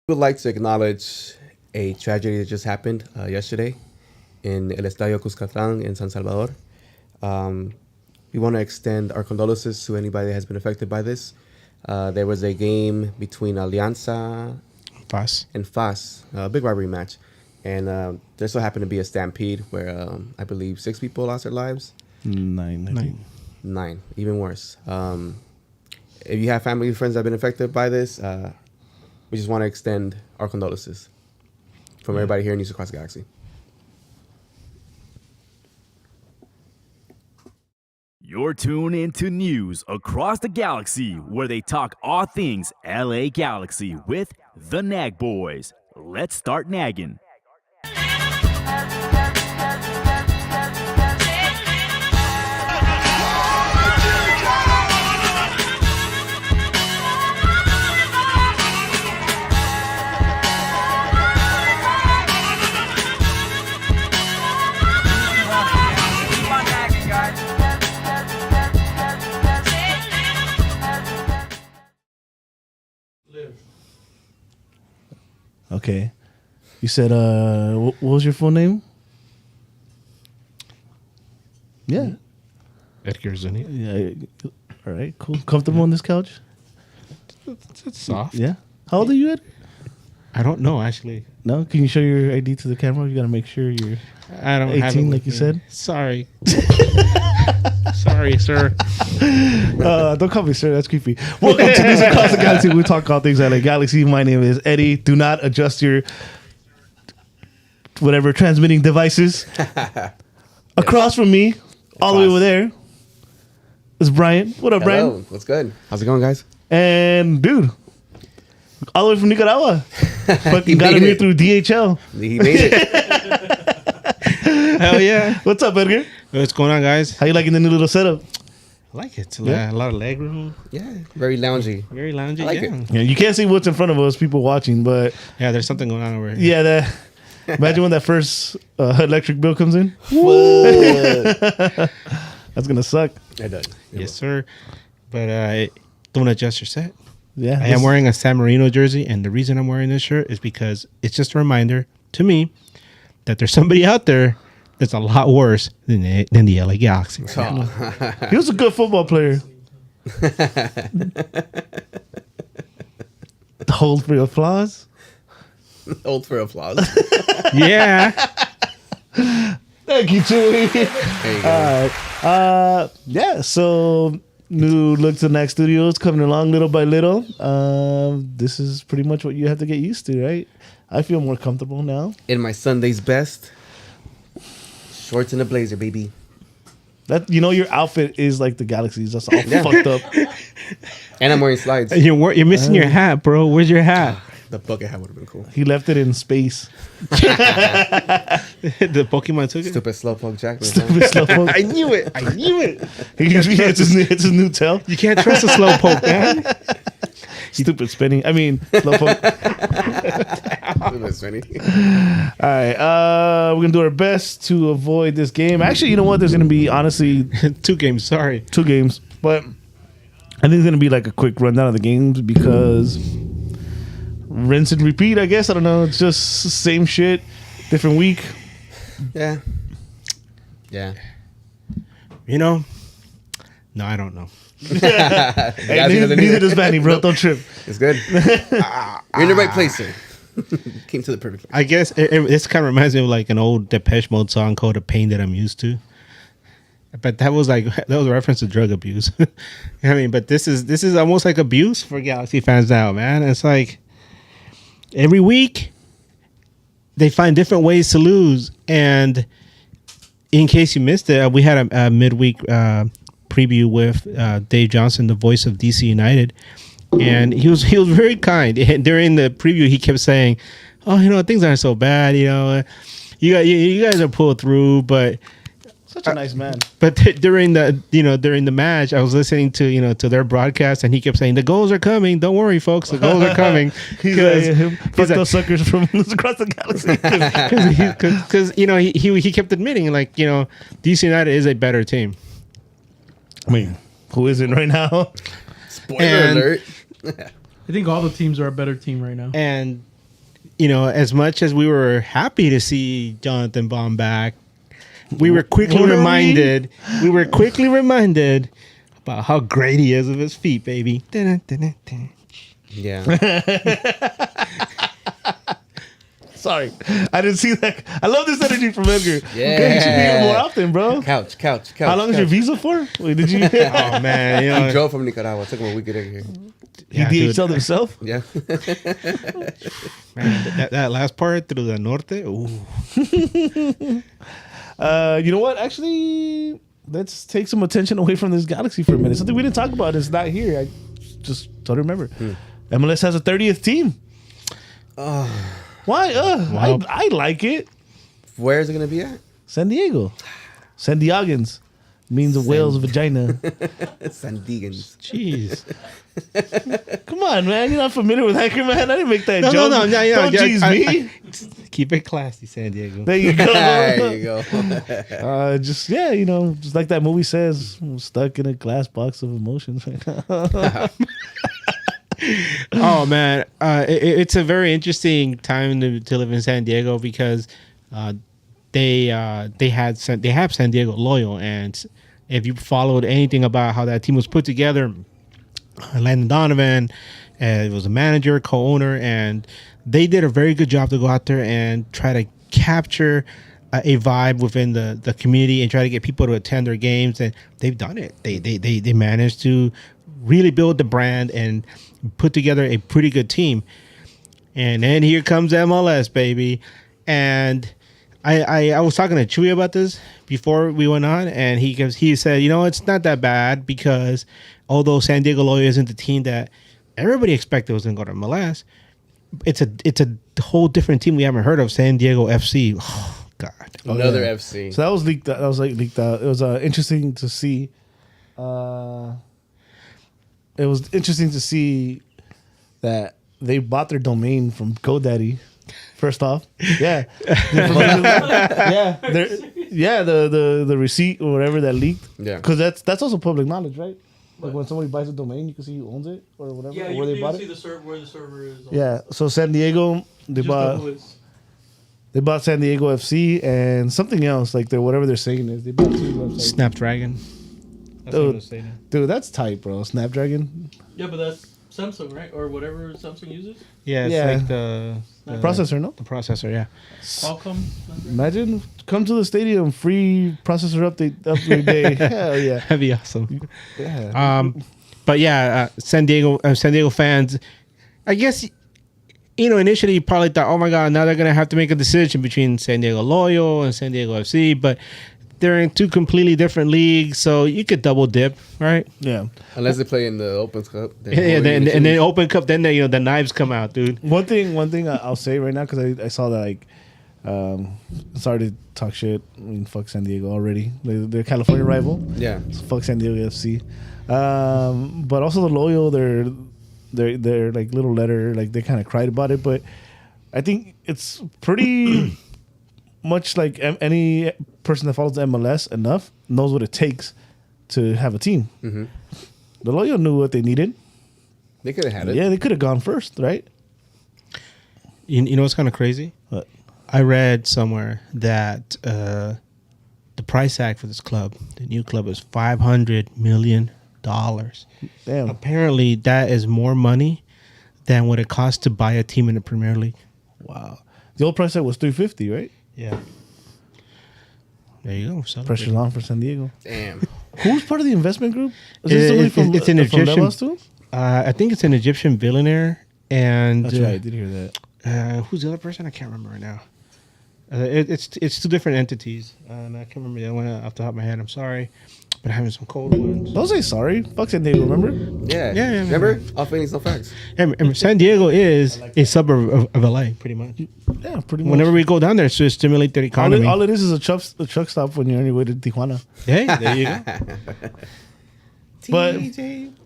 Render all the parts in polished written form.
Would like to acknowledge a tragedy that just happened yesterday in El Estadio Cuscatlán in San Salvador. Um, we want to extend our condolences to anybody that has been affected by this. There was a game between Alianza FAS. and FAS, a big rivalry match. And there so happened to be a stampede where I believe 6 people lost their lives. Nine. I think. 9, even worse. If you have family and friends that have been affected by this, we just want to extend our condolences from everybody here in News Across the Galaxy. You're tuned into News Across the Galaxy, where they talk all things LA Galaxy with the Nag Boys. Let's start nagging. Okay. You said, what was your full name? Yeah. Edgar Zuni. Yeah. All right. Cool. Comfortable on this couch? It's soft. Yeah. How old are you, Ed? I don't know, actually. No? Can you show your ID to the camera? You got to make sure you're I don't have it 18, with like you me. said. Sorry. Sorry, sir. Don't call me sir. That's creepy. Welcome to News Across the Galaxy. We talk all things LA Galaxy. My name is Eddie. Do not adjust your whatever transmitting devices. Across from me, all the way over there, is Brian. What up, Brian? Hello, what's good? How's it going, guys? And dude, all the way from Nicaragua. Fucking got made him here it. through DHL. He made it. Hell yeah. What's up, Edgar? What's going on, guys? How you liking the new little setup? I like it. Yeah. A lot of leg room. Yeah, very loungy. Very loungy. I like yeah. it. Yeah, you can't see what's in front of us, people watching, but Yeah, there's something going on over here. yeah, that. Imagine when that first electric bill comes in. What? That's gonna suck. It does. Yes, sir. But don't adjust your set. Yeah, I am wearing a San Marino jersey, and the reason I'm wearing this shirt is because it's just a reminder to me that there's somebody out there that's a lot worse than the LA Galaxy. Right now. He was a good football player. Hold for applause. Old for applause. Yeah. Thank you, Chewy. There you go. Yeah, so new look to Next Studios coming along little by little. This is pretty much what you have to get used to, right? I feel more comfortable now. In my Sunday's best, shorts and a blazer, baby. That your outfit is like the Galaxies. That's all Yeah. fucked up. And I'm wearing slides. You're missing your hat, bro. Where's your hat? The bucket hat would have been cool. He left it in space. The Pokemon took it. Stupid slowpoke jacket. Stupid slowpoke. I knew it. I knew it. It's his new tail. You can't trust a slowpoke, man. Stupid spinning. I mean, slowpoke. Stupid spinning. All right, we're gonna do our best to avoid this game. Actually, you know what? There's gonna be honestly 2 games. Sorry. 2 games, but I think it's gonna be like a quick rundown of the games because rinse and repeat. I guess I don't know. It's just same shit, different week. Yeah. Yeah. You know? No, I don't know. Hey, neither does Vanny, bro. Don't trip. It's good. You're in the right place, sir. Came to the perfect place. I guess this kind of reminds me of like an old Depeche Mode song called "The Pain That I'm Used to." But that was a reference to drug abuse. I mean, but this is almost like abuse for Galaxy fans now, man. It's like every week they find different ways to lose. And in case you missed it, we had a midweek preview with Dave Johnson, the voice of DC United, and he was very kind. And during the preview, he kept saying, "Oh, things aren't so bad. You guys are pulled through, but." Such a nice man. But during the match, I was listening to to their broadcast, and he kept saying, "The goals are coming. Don't worry, folks. The goals are coming." He's like, fuck those suckers from across the galaxy. Because he kept admitting DC United is a better team. I mean, who isn't right now? Spoiler And- alert. I think all the teams are a better team right now. And you know, as much as we were happy to see Jonathan Bond back, we were quickly Were we? reminded. We were quickly reminded about how great he is with his feet, baby. Dun, dun, dun, dun. Yeah. Sorry, I didn't see that. I love this energy from Edgar. Yeah. Okay, you should be here more often, bro. couch. How long is your visa for? Wait, did you? Oh man, you He know, drove from Nicaragua. Took him a week to get here. yeah, he dude, DHL'd himself. Yeah. man, that last part through the norte. Ooh. You know what? Actually, let's take some attention away from this galaxy for a minute. Something we didn't talk about is not here. I just totally remember. MLS has a 30th team. Why? Wow. I like it. Where is it gonna be at? San Diego. San Diegans means a whale's vagina. San Diegans. Jeez. Come on, man. You're not familiar with Hacker Man? I didn't make that No, joke. no, yeah, Don't yeah, jeez me. Keep it classy, San Diego. There you go. There you go. Just yeah, you know, just like that movie says, I'm stuck in a glass box of emotions right now. Oh man, it's a very interesting time to live in San Diego because they have San Diego Loyal, and if you followed anything about how that team was put together, Landon Donovan was a manager, co-owner, and they did a very good job to go out there and try to capture a vibe within the community and try to get people to attend their games, and they've done it. They managed to really build the brand and put together a pretty good team. And then here comes MLS, baby. And I was talking to Chewy about this before we went on, and he said, you know, it's not that bad because although San Diego Loyal isn't the team that everybody expected was going to go to MLS, it's a whole different team we haven't heard of, San Diego FC. Oh, God. Another yeah. FC. So that was leaked. That was like leaked out. It was interesting to see. It was interesting to see that they bought their domain from GoDaddy. First off, yeah, the receipt or whatever that leaked. Yeah. because that's also public knowledge, right? Like when somebody buys a domain, you can see who owns it or whatever, Yeah, or you where they can bought see it. the server where the server is. Yeah, so San Diego, they Just bought. Google it. They bought San Diego FC and something else, like whatever they're saying is. They bought two websites. Snapdragon. That's Dude. what I was saying. Dude, that's tight, bro. Snapdragon. Yeah, but that's Samsung, right? Or whatever Samsung uses. Yeah, it's Yeah. like the Processor, no? The processor, yeah. Qualcomm. Imagine, come to the stadium, free processor upgrade day. Hell yeah. That'd be awesome. Yeah. But yeah, San Diego fans, I guess, you know, initially you probably thought, oh my God, now they're going to have to make a decision between San Diego Loyal and San Diego FC, but they're in two completely different leagues, so you could double dip, right? Yeah. Unless they play in the Open Cup. Yeah, and then Open Cup, then the knives come out, dude. One thing I'll say right now, because I saw that, like, sorry to talk shit. I mean, fuck San Diego already. They're a California rival. Yeah. So fuck San Diego FC. But also the Loyal, they're like little letter, like they kind of cried about it. But I think it's pretty much like any person that follows the MLS enough knows what it takes to have a team. Mm-hmm. The Loyal knew what they needed. They could have had it. Yeah, they could have gone first, right? You know what's kind of crazy? What? I read somewhere that the price tag for this club, the new club, is $500 million. Damn. Apparently, that is more money than what it costs to buy a team in the Premier League. Wow. The old price tag was $350, right? Yeah. There you go. Celebrate. Pressure's on for San Diego. Damn. Who's part of the investment group? Is It- this somebody it- from, it's an from Egyptian- Levos too? I think it's an Egyptian billionaire. And That's right. I did hear that. who's the other person? I can't remember right now. It's two different entities, and I can't remember the other one off the top of my head. I'm sorry, but I'm having some cold ones. Don't say sorry. Fuck San Diego, remember? Yeah. Yeah. Remember? All feelings, no facts. And San Diego is a suburb of LA, pretty much. Yeah, pretty much. Whenever we go down there, it's to stimulate their economy. all it is a truck stop when you're on your way to Tijuana. Hey, there you go. But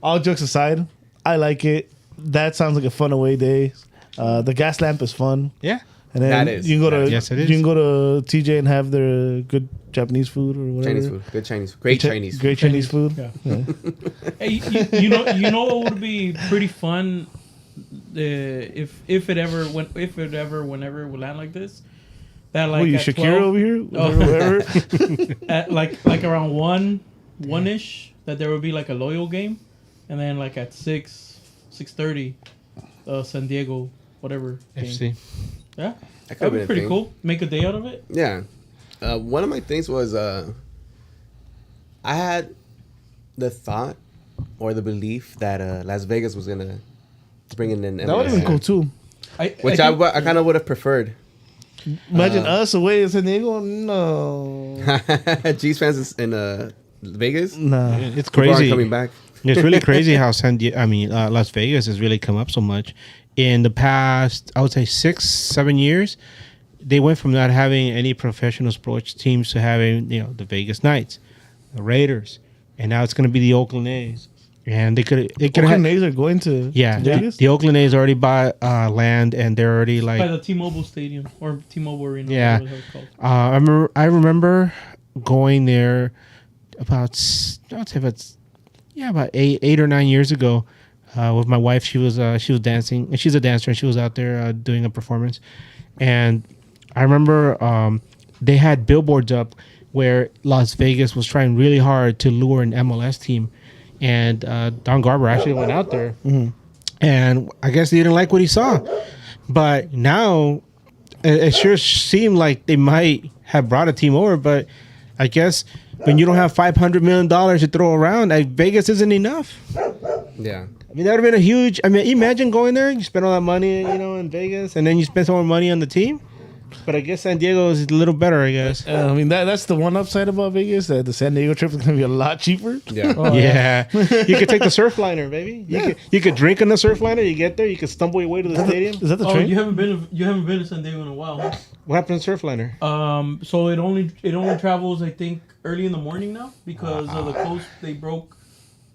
all jokes aside, I like it. That sounds like a fun away day. The gas lamp is fun. Yeah. And then That is. you can go to Yes, it is. You can go to TJ and have their good Japanese food or whatever. Chinese food. Good Chinese food. Great Chinese food. Great Chinese food. Yeah. Yeah. Hey, you know what would be pretty fun if it ever whenever it will land like this, that like What, you at Shakira 12 over here? Oh. Whatever. at like around one ish, that there would be like a loyal game, and then like at 6:30, San Diego whatever game. FC. Yeah, That could've that'd been be a pretty thing. cool. Make a day out of it. Yeah. One of my things was I had the thought or the belief that Las Vegas was gonna bring in an That would have been cool too. Which I kind of would have preferred. Imagine us away in San Diego. No. G's fans in Vegas. Nah. It's People aren't crazy. coming back. It's really crazy how Las Vegas has really come up so much. In the past, I would say 6-7 years, they went from not having any professional sports teams to having, the Vegas Knights, the Raiders, and now it's going to be the Oakland A's. And they could Oakland A's are going to yeah, Vegas? the Oakland A's already bought land, and they're already By like the T-Mobile Stadium or T-Mobile Arena. Yeah. Whatever it's called. I remember going there about about 8 or 9 years ago with my wife. She was dancing, and she's a dancer, and she was out there doing a performance. And I remember they had billboards up where Las Vegas was trying really hard to lure an MLS team, and Don Garber actually went out there, and I guess he didn't like what he saw. But now it sure seemed like they might have brought a team over, but I guess when you don't have $500 million to throw around, Vegas isn't enough. Yeah. I mean, that would have been a huge. I mean, imagine going there, you spend all that money, in Vegas, and then you spend some more money on the team. But I guess San Diego is a little better, I guess. I mean, that's the one upside about Vegas, that the San Diego trip is going to be a lot cheaper. Yeah. Yeah, you could take the Surfliner, baby. You could drink on the Surfliner. You get there, you could stumble your way to the stadium. Is that the Oh, train? you haven't been to San Diego in a while, huh? What happened to Surfliner? So it only travels, I think, early in the morning now because of the coast they broke.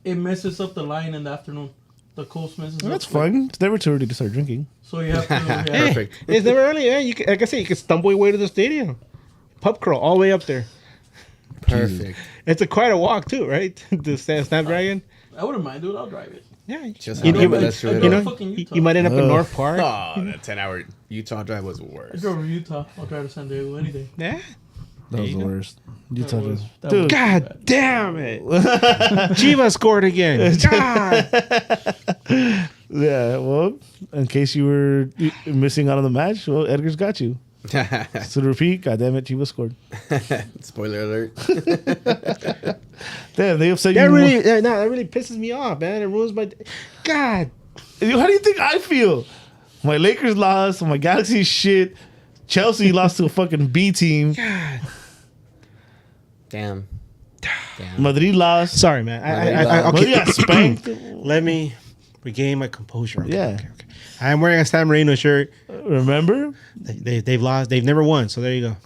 It messes up the line in the afternoon. The coast messes up. That's fun. It's never too early to start drinking. So you have to. Yeah. Perfect. It's never early. Yeah, like I said, you could stumble your way to the stadium. Pub crawl all the way up there. Perfect. It's quite a walk too, right? The Snapdragon. I wouldn't mind, dude. I'll drive it. Yeah, Just you, have you, MLS to I it. drove fucking Utah. you might end up in Ugh. North Park. Oh, that 10-hour Utah drive was I worse. drove to Utah. I'll drive to San Diego any day. Yeah. That was you the go. worst. Utah That was- just. that Dude. was- God damn it! Chivas scored again. God. Yeah, well, in case you were missing out on the match, well, Edgar's got you. So to repeat, goddamn it, Chivas scored. Spoiler alert. Damn, they upset That you. really, that really pisses me off, man. It ruins my. God. How do you think I feel? My Lakers lost. My Galaxy is shit. Chelsea lost to a fucking B team. Damn. Madrid lost. Sorry, man. Madrid got spanked. Let me regain my composure. Okay, Yeah. okay. I'm wearing a San Marino shirt. Remember? They've lost. They've never won. So there you go.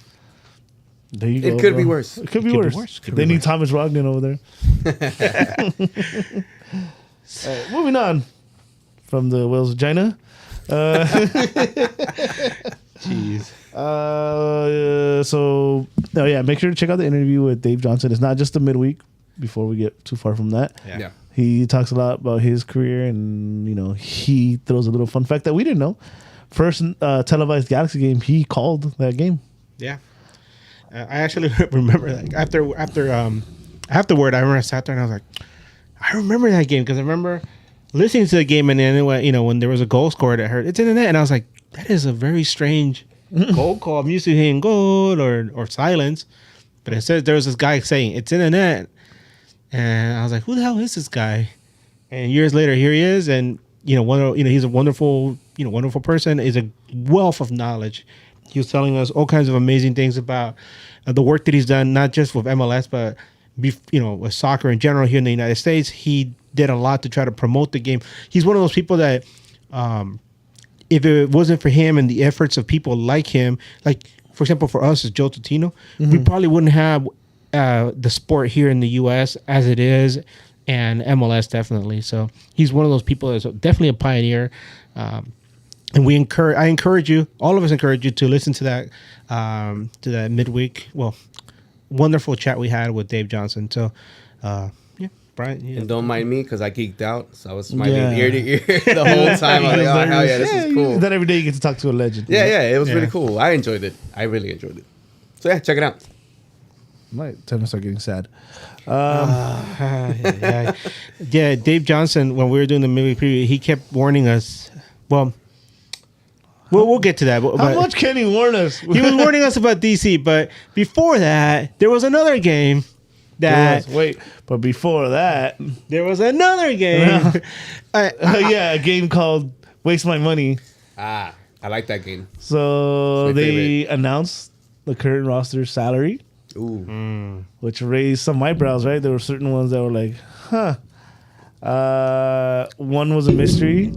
There you go. It could be bro. worse. It could be Could be worse. worse. Could They be need worse. Thomas Rognan over there. Moving on from the Wales vagina. Jeez. Make sure to check out the interview with Dave Johnson. It's not just the midweek. Before we get too far from that, Yeah. he talks a lot about his career, and he throws a little fun fact that we didn't know. First televised Galaxy game, he called that game. Yeah. I actually remember that afterward. I remember I sat there and I was like, I remember that game because I remember listening to the game, and then when there was a goal scored, I heard it's in the net, and I was like, that is a very strange goal call. I'm used to hearing goal or silence, but instead there was this guy saying it's in the net, and I was like, who the hell is this guy? And years later, here he is, and he's a wonderful person. He's a wealth of knowledge. He was telling us all kinds of amazing things about the work that he's done, not just with MLS, but with soccer in general here in the United States. He did a lot to try to promote the game. He's one of those people that, if it wasn't for him and the efforts of people like him, like for example for us as Joe Totino, we probably wouldn't have the sport here in the U.S. as it is, and MLS definitely. So he's one of those people that's definitely a pioneer. And I encourage you, all of us encourage you to listen to that midweek, wonderful chat we had with Dave Johnson. So, Brian. Yeah. And don't mind me because I geeked out, so I was smiling Yeah. ear to ear the whole time. I was like, oh hell yeah, this is cool. Not every day you get to talk to a legend. Yeah, yeah, it was Yeah. really cool. I enjoyed it. I really enjoyed it. So yeah, check it out. Might time to start getting sad. yeah. Yeah, Dave Johnson, when we were doing the movie preview, he kept warning us. Well, we'll get to that. But How much can he warn us? he was warning us about DC, but before that, there was another game that Wait, but before that, there was another game. yeah, a game called Waste My Money. Ah, I like that game. So It's my they announced the current roster salary, Ooh, which raised some eyebrows, right? There were certain ones that were like, huh. One was a mystery,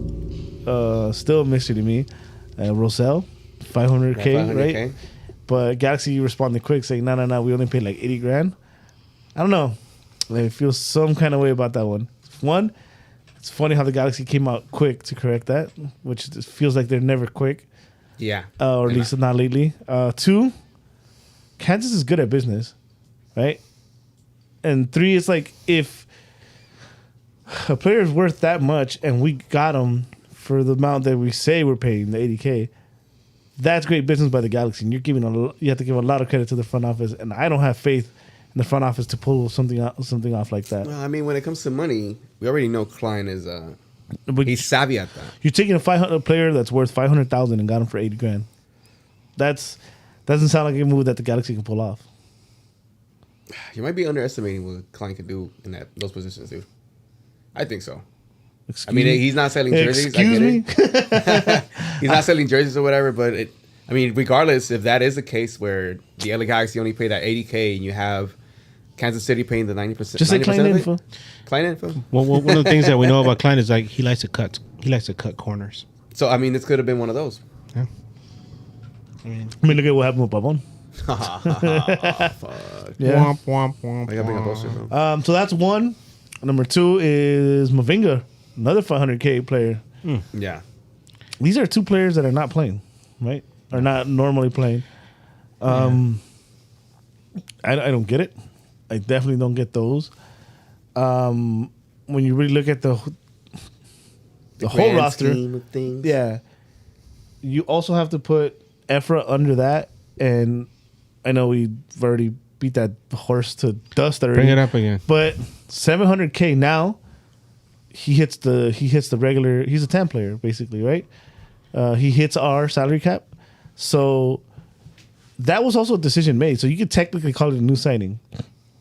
still a mystery to me. Rosell, 500K, Yeah, 500K. right? But Galaxy responded quick, saying, no, we only paid like 80 grand. I don't know. I feel some kind of way about that one. One, it's funny how the Galaxy came out quick to correct that, which just feels like they're never quick, yeah. or at They're least not lately. Two, Kansas is good at business, right? And three, it's like if a player is worth that much and we got him for the amount that we say we're paying, the 80K, that's great business by the Galaxy. And you have to give a lot of credit to the front office. And I don't have faith in the front office to pull something off like that. Well, I mean, when it comes to money, we already know Klein is But he's savvy at that. you're taking a player that's worth 500,000 and got him for 80 grand. Doesn't sound like a move that the Galaxy can pull off. You might be underestimating what Klein can do in those positions, dude. I think so. I mean, he's not selling jerseys. Excuse I me. get it. He's not selling jerseys or whatever, but I mean, regardless, if that is the case where the LA Galaxy only pay that 80K and you have Kansas City paying the 90%, Just say 90% Klein of it? info. Klein info. Well, one of the things that we know about Klein is like he likes to cut corners. So I mean, this could have been one of those. Yeah. I mean, look at what happened with Pavon. Fuck. Yeah. Womp, womp, womp, I gotta bring a womp. poster, bro. So that's one. Number two is Mavinga, another 500K player. Yeah. These are two players that are not playing, right? Are not normally playing. I don't get it. I definitely don't get those. When you really look at the whole Grand roster, scheme of things. yeah, you also have to put Efra under that. And I know we've already beat that horse to dust already. Bring it up again. But 700K now, he hits the regular. He's a 10 player basically, right? He hits our salary cap, so that was also a decision made. So you could technically call it a new signing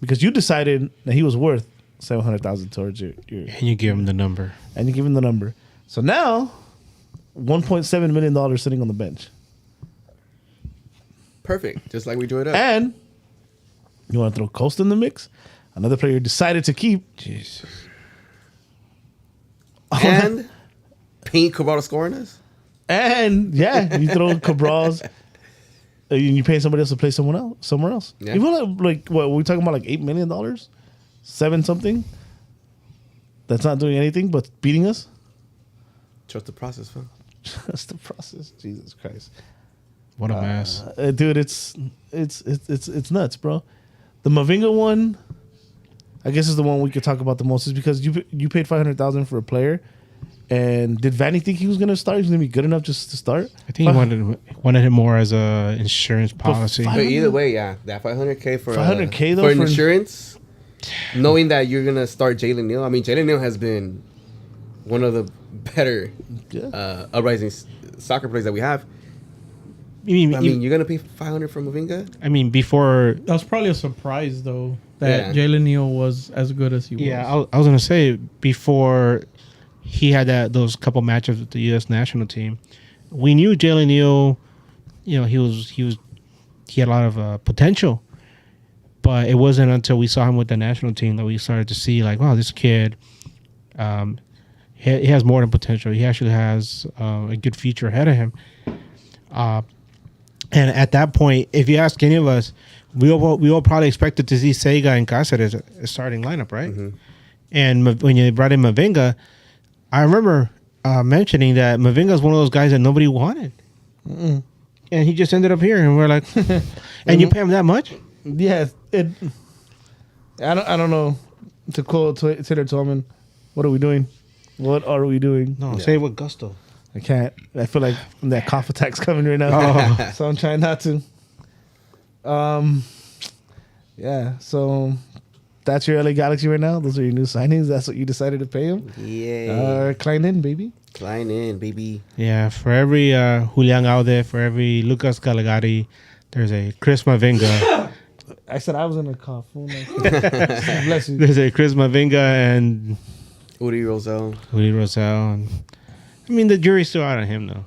because you decided that he was worth 700,000 towards your And you give him the number. and you give him the number. So now, $1.7 million sitting on the bench, Perfect. Just like we drew it up. and you want to throw Costa in the mix, another player you decided to keep. Jesus. And Pink Cabral scoring us. And yeah, you throw Cabral's, and you pay somebody else to play somewhere else. Yeah. You want like what we're talking about, like $8 million, 7 something. That's not doing anything but beating us. Trust the process, fam. That's the process. Jesus Christ, What a mess. dude, it's nuts, bro. The Mavinga one, I guess, is the one we could talk about the most, is because you paid 500,000 for a player. And did Vanny think he was going to start? He was going to be good enough just to start? I think he wanted him more as a insurance policy. five- But either way, yeah, that 500K for 500K though for for- insurance, knowing that you're gonna start Jalen Neal. I mean, Jalen Neal has been one of the better uprising soccer players that we have. I mean, you're gonna pay 500 for Mavinga? Before. That was probably a surprise though that Yeah. Jalen Neal was as good as he was. Yeah, I was gonna say before he had those couple matches with the U.S. national team, we knew Jalen Neal. You know, he had a lot of potential, but it wasn't until we saw him with the national team that we started to see like, wow, this kid, he has more than potential. He actually has a good future ahead of him. And at that point, if you ask any of us, we all probably expected to see Sega and Cáceres as a starting lineup, right? Mm-hmm. And when you brought in Mavinga, I remember mentioning that Mavinga is one of those guys that nobody wanted, and he just ended up here, and we're like, and you pay him that much? Yeah, I don't know. To quote Taylor Twellman, what are we doing? What are we doing? No, say it with gusto. I can't. I feel like that cough attack's coming right now. Oh. So I'm trying not to. Yeah, so that's your LA Galaxy right now. Those are your new signings. That's what you decided to pay him. Yeah. Klein in, baby. Klein in, baby. Yeah, for every Julian out there, for every Lucas Caligari, there's a Chris Mavinga. I said I was in a cough. Oh, no. Bless you. There's a Chris Mavinga and Uri Rosell. Willie Rosell. And, I mean, the jury's still out on him, though.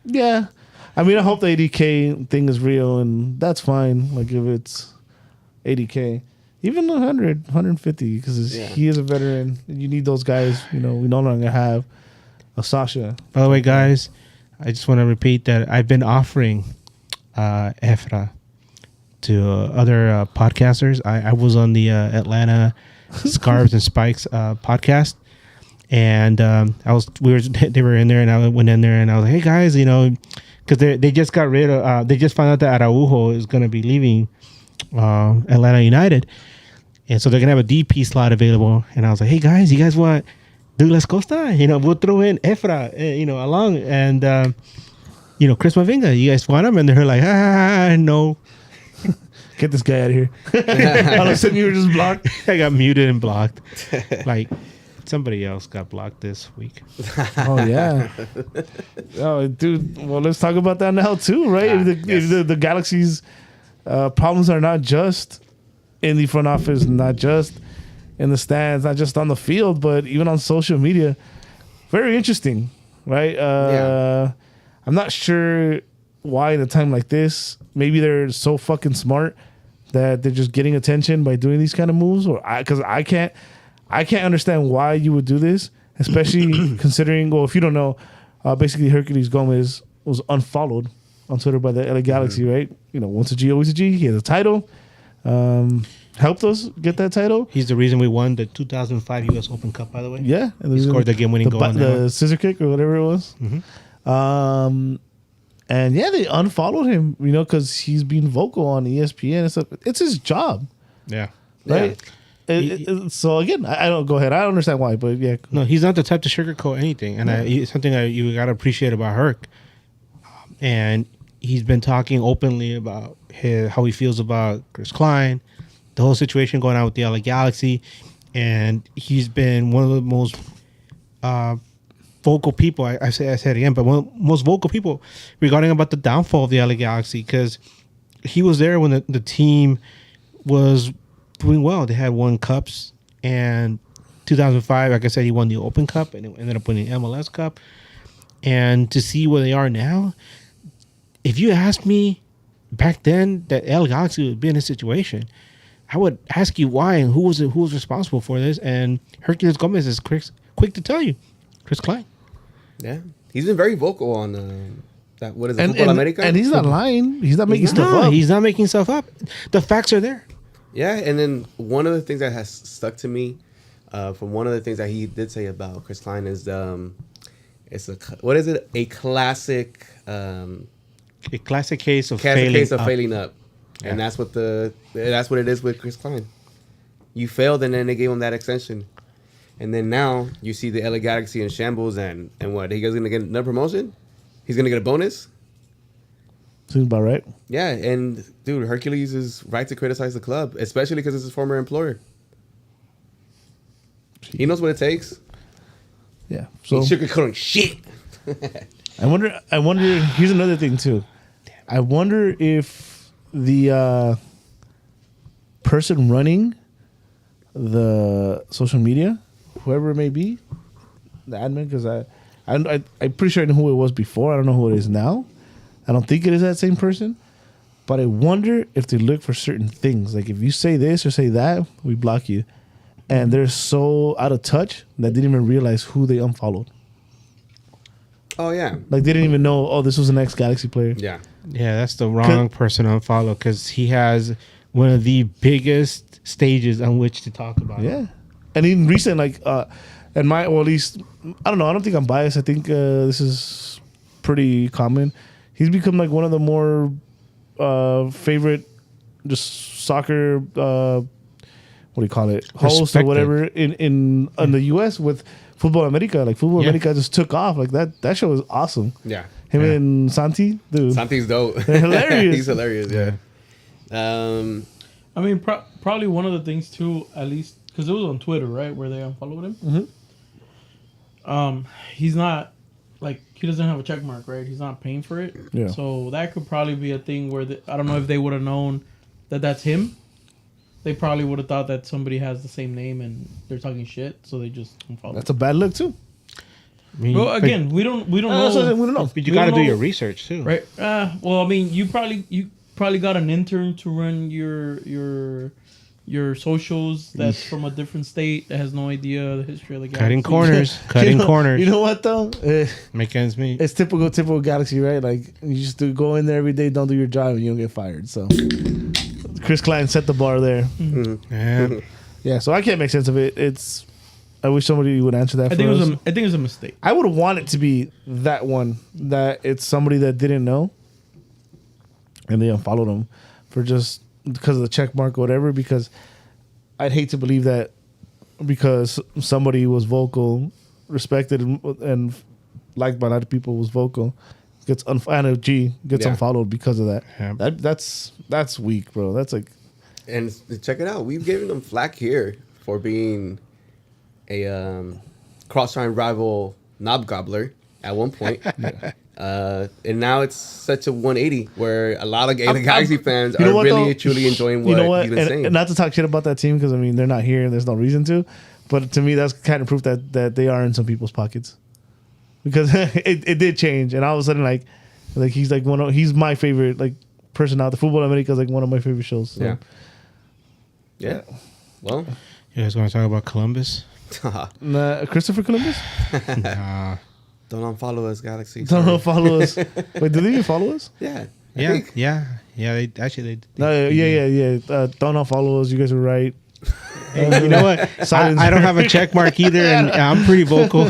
Yeah. I mean, I hope the ADK thing is real, and that's fine. Like, if it's ADK. Even 100, 150, because Yeah. he is a veteran. And you need those guys. You know, we no longer have a Sasha. By the way, guys, I just want to repeat that I've been offering Efra to other podcasters. I was on the Atlanta Scarves and Spikes podcast, and they were in there, and I went in there, and I was like, hey guys, you know, because they just got rid of they just found out that Araujo is going to be leaving Atlanta United, and so they're gonna have a DP slot available. And I was like, hey guys, you guys want Douglas Costa? You know, we'll throw in Efra, you know, along, and you know, Chris Mavinga. You guys want him? And they're like, no. Get this guy out of here. All of a sudden, you were just blocked. I got muted and blocked. Like somebody else got blocked this week. Oh, yeah. Oh, dude. Well, let's talk about that now, too, right? If the Galaxy's problems are not just in the front office, not just in the stands, not just on the field, but even on social media. Very interesting, right? I'm not sure why in a time like this, maybe they're so fucking smart that they're just getting attention by doing these kind of moves, or because I can't understand why you would do this, especially considering, well, if you don't know, basically Herculez Gomez was unfollowed on Twitter by the LA Galaxy, right? You know, once a G, always a G. He has a title. Helped us get that title. He's the reason we won the 2005 U.S. Open Cup, by the way. Yeah. And He scored the game-winning goal on that The one. scissor kick or whatever it was. And yeah, they unfollowed him, you know, because he's been vocal on ESPN and stuff. It's his job, Yeah. right? So again, I don't go ahead. I don't understand why, but yeah. No, he's not the type to sugarcoat anything, and it's something that you gotta appreciate about Herc. And he's been talking openly about how he feels about Chris Klein, the whole situation going on with the LA Galaxy, and he's been one of the most vocal people. I said it again, but one of the most vocal people regarding about the downfall of the LA Galaxy, because he was there when the team was doing well. They had won cups, and 2005, like I said, he won the Open Cup and ended up winning the MLS Cup. And to see where they are now, if you asked me back then that LA Galaxy would be in this situation, I would ask you why and who was responsible for this. And Herculez Gomez is quick to tell you, Chris Klein. Yeah. He's been very vocal on that. What is it? And, Football America? and he's not lying. He's not making stuff No, up. he's not making stuff up. The facts are there. Yeah, and then one of the things that has stuck to me from one of the things that he did say about Chris Klein is it's what is it? A classic A classic case of failing up. up. And that's what it is with Chris Klein. You failed, and then they gave him that extension. And then now you see the LA Galaxy in shambles, and what? He gonna get another promotion? He's gonna get a bonus? Seems about right. Yeah, and dude, Herculez is right to criticize the club, especially because it's his former employer. He knows what it takes. Yeah. So He's sugarcoating shit. I wonder. Here's another thing too. I wonder if the person running the social media, whoever it may be, the admin, because I'm pretty sure I know who it was before. I don't know who it is now. I don't think it is that same person. But I wonder if they look for certain things. Like if you say this or say that, we block you. And they're so out of touch that they didn't even realize who they unfollowed. Oh yeah, Like they didn't even know, oh, this was an ex-Galaxy player. yeah. Yeah, that's the wrong person to unfollow, because he has one of the biggest stages on which to talk about it. Yeah. And in recent, like, and my, or at least, I don't know, I don't think I'm biased. I think this is pretty common. He's become like one of the more favorite just soccer, what what do you call it, host or Respected. whatever in the US with Football America. Like Football Yeah. America just took off. Like that show was awesome. Yeah. Him Yeah. and Santi, dude. Santi's dope. They're hilarious. He's hilarious. Yeah. I mean, probably one of the things too, at least because it was on Twitter, right, where they unfollowed him. He's not like he doesn't have a check mark, right? He's not paying for it. Yeah. So that could probably be a thing where I don't know if they would have known that that's him. They probably would have thought that somebody has the same name and they're talking shit, so they just unfollowed. That's a bad look too. I mean, Well, again, we don't know. That's what we don't know. but you we got to don't do know- your research too, Right. Well, I mean, you probably got an intern to run your socials that's from a different state that has no idea the history of the galaxy. Cutting corners, cutting corners. You know what though? Make ends meet. It's typical Galaxy, right? Like you just do go in there every day, don't do your job, and you don't get fired. So Chris Klein set the bar there. Yeah. Yeah, so I can't make sense of it. I wish somebody would answer that. I for think us. it was a mistake. I would want it to be that one that it's somebody that didn't know, and they unfollowed them for just because of the check mark or whatever. Because I'd hate to believe that because somebody was vocal, respected and liked by a lot of people, was vocal, gets Anna G gets Yeah. unfollowed because of that. Yeah. That's weak, bro. That's like And check it out. We've given them flack here for being a cross-line rival knob gobbler at one point. And now it's such a 180 where a lot of Galaxy fans you know are what, really though? truly enjoying what, you know what, he's been saying. and not to talk shit about that team because I mean they're not here and there's no reason to, but to me that's kind of proof that they are in some people's pockets because it did change and all of a sudden like he's like he's my favorite like person out. The Football America is like one of my favorite shows. So. Yeah. Yeah. Well, You guys want to talk about Columbus? Christopher Columbus. Nah. don't unfollow us, Galaxy. Don't Sorry. follow us. Wait, did they even follow us? Yeah. I Yeah, think. yeah. They actually. No, yeah. Don't unfollow us. You guys were right. Hey, you know what? Silence. I don't have a check mark either, and I'm pretty vocal.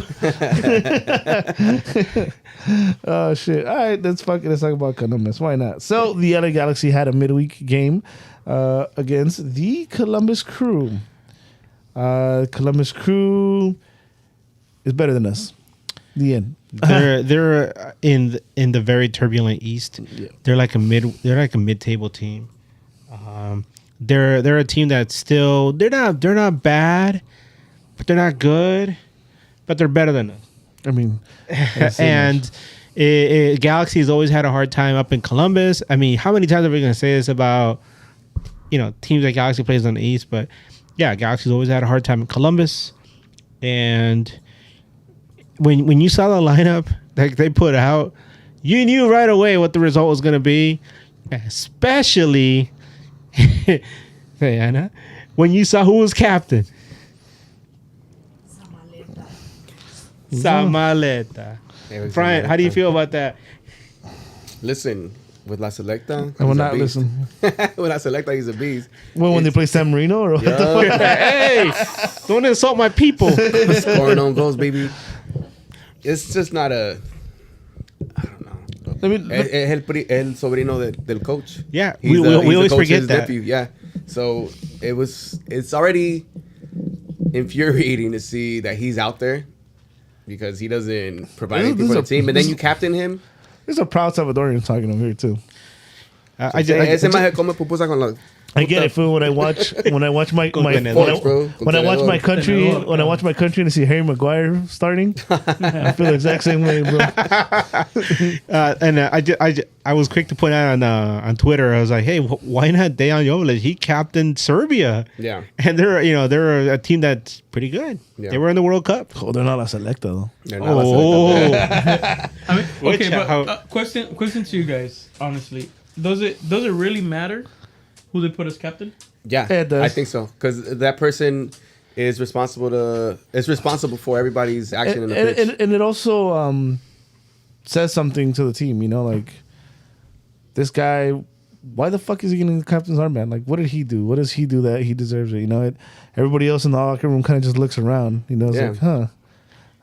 Oh shit! All right, let's talk about Columbus. Why not? So the LA Galaxy had a midweek game against the Columbus Crew. Columbus Crew is better than us. The end. They're in the very turbulent East. Yeah. They're like a mid table team. They're a team that's still they're not bad, but they're not good, but they're better than us. I mean, And Galaxy has always had a hard time up in Columbus. I mean, how many times are we going to say this about teams that Galaxy plays on the East? But yeah, Galaxy's always had a hard time in Columbus. And when you saw the lineup that they put out, you knew right away what the result was going to be, especially Diana, when you saw who was captain. Samaleta. Brian, how do you feel about that? Listen, with La Selecta, I will he's a not beast. listen. With La Selecta, he's a beast. When they play San Marino or what the fuck? Hey, don't insult my people. Scoring on goals, baby. It's just not a. I don't know. I mean, Es el sobrino del coach. Yeah, He's we the always coach's forget that. nephew. Yeah, so it's already infuriating to see that he's out there because he doesn't provide This anything is for a- the team, and then you captain him. there's a proud Salvadorian talking over here too. Ese maje come pupusa con la. I get it, fool. When I watch my Contenedores, bro. when I watch my country Contenedor, when I watch my country and see Harry Maguire starting, I feel the exact same way, bro. I was quick to point out on Twitter. I was like, hey, why not Dejan Jovic? He captained Serbia. Yeah. And they're a team that's pretty good. Yeah. They were in the World Cup. Oh, they're not La Selecta though. They're not La Selecta. Oh, I mean, Which, okay, but how- question to you guys, honestly, does it really matter who they put as captain? Yeah, It does. I think so because that person is responsible for everybody's action in the pitch. And it also says something to the team. Like this guy. Why the fuck is he getting the captain's armband? Like, what did he do? What does he do that he deserves it? Everybody else in the locker room kind of just looks around. It's Yeah. like, huh?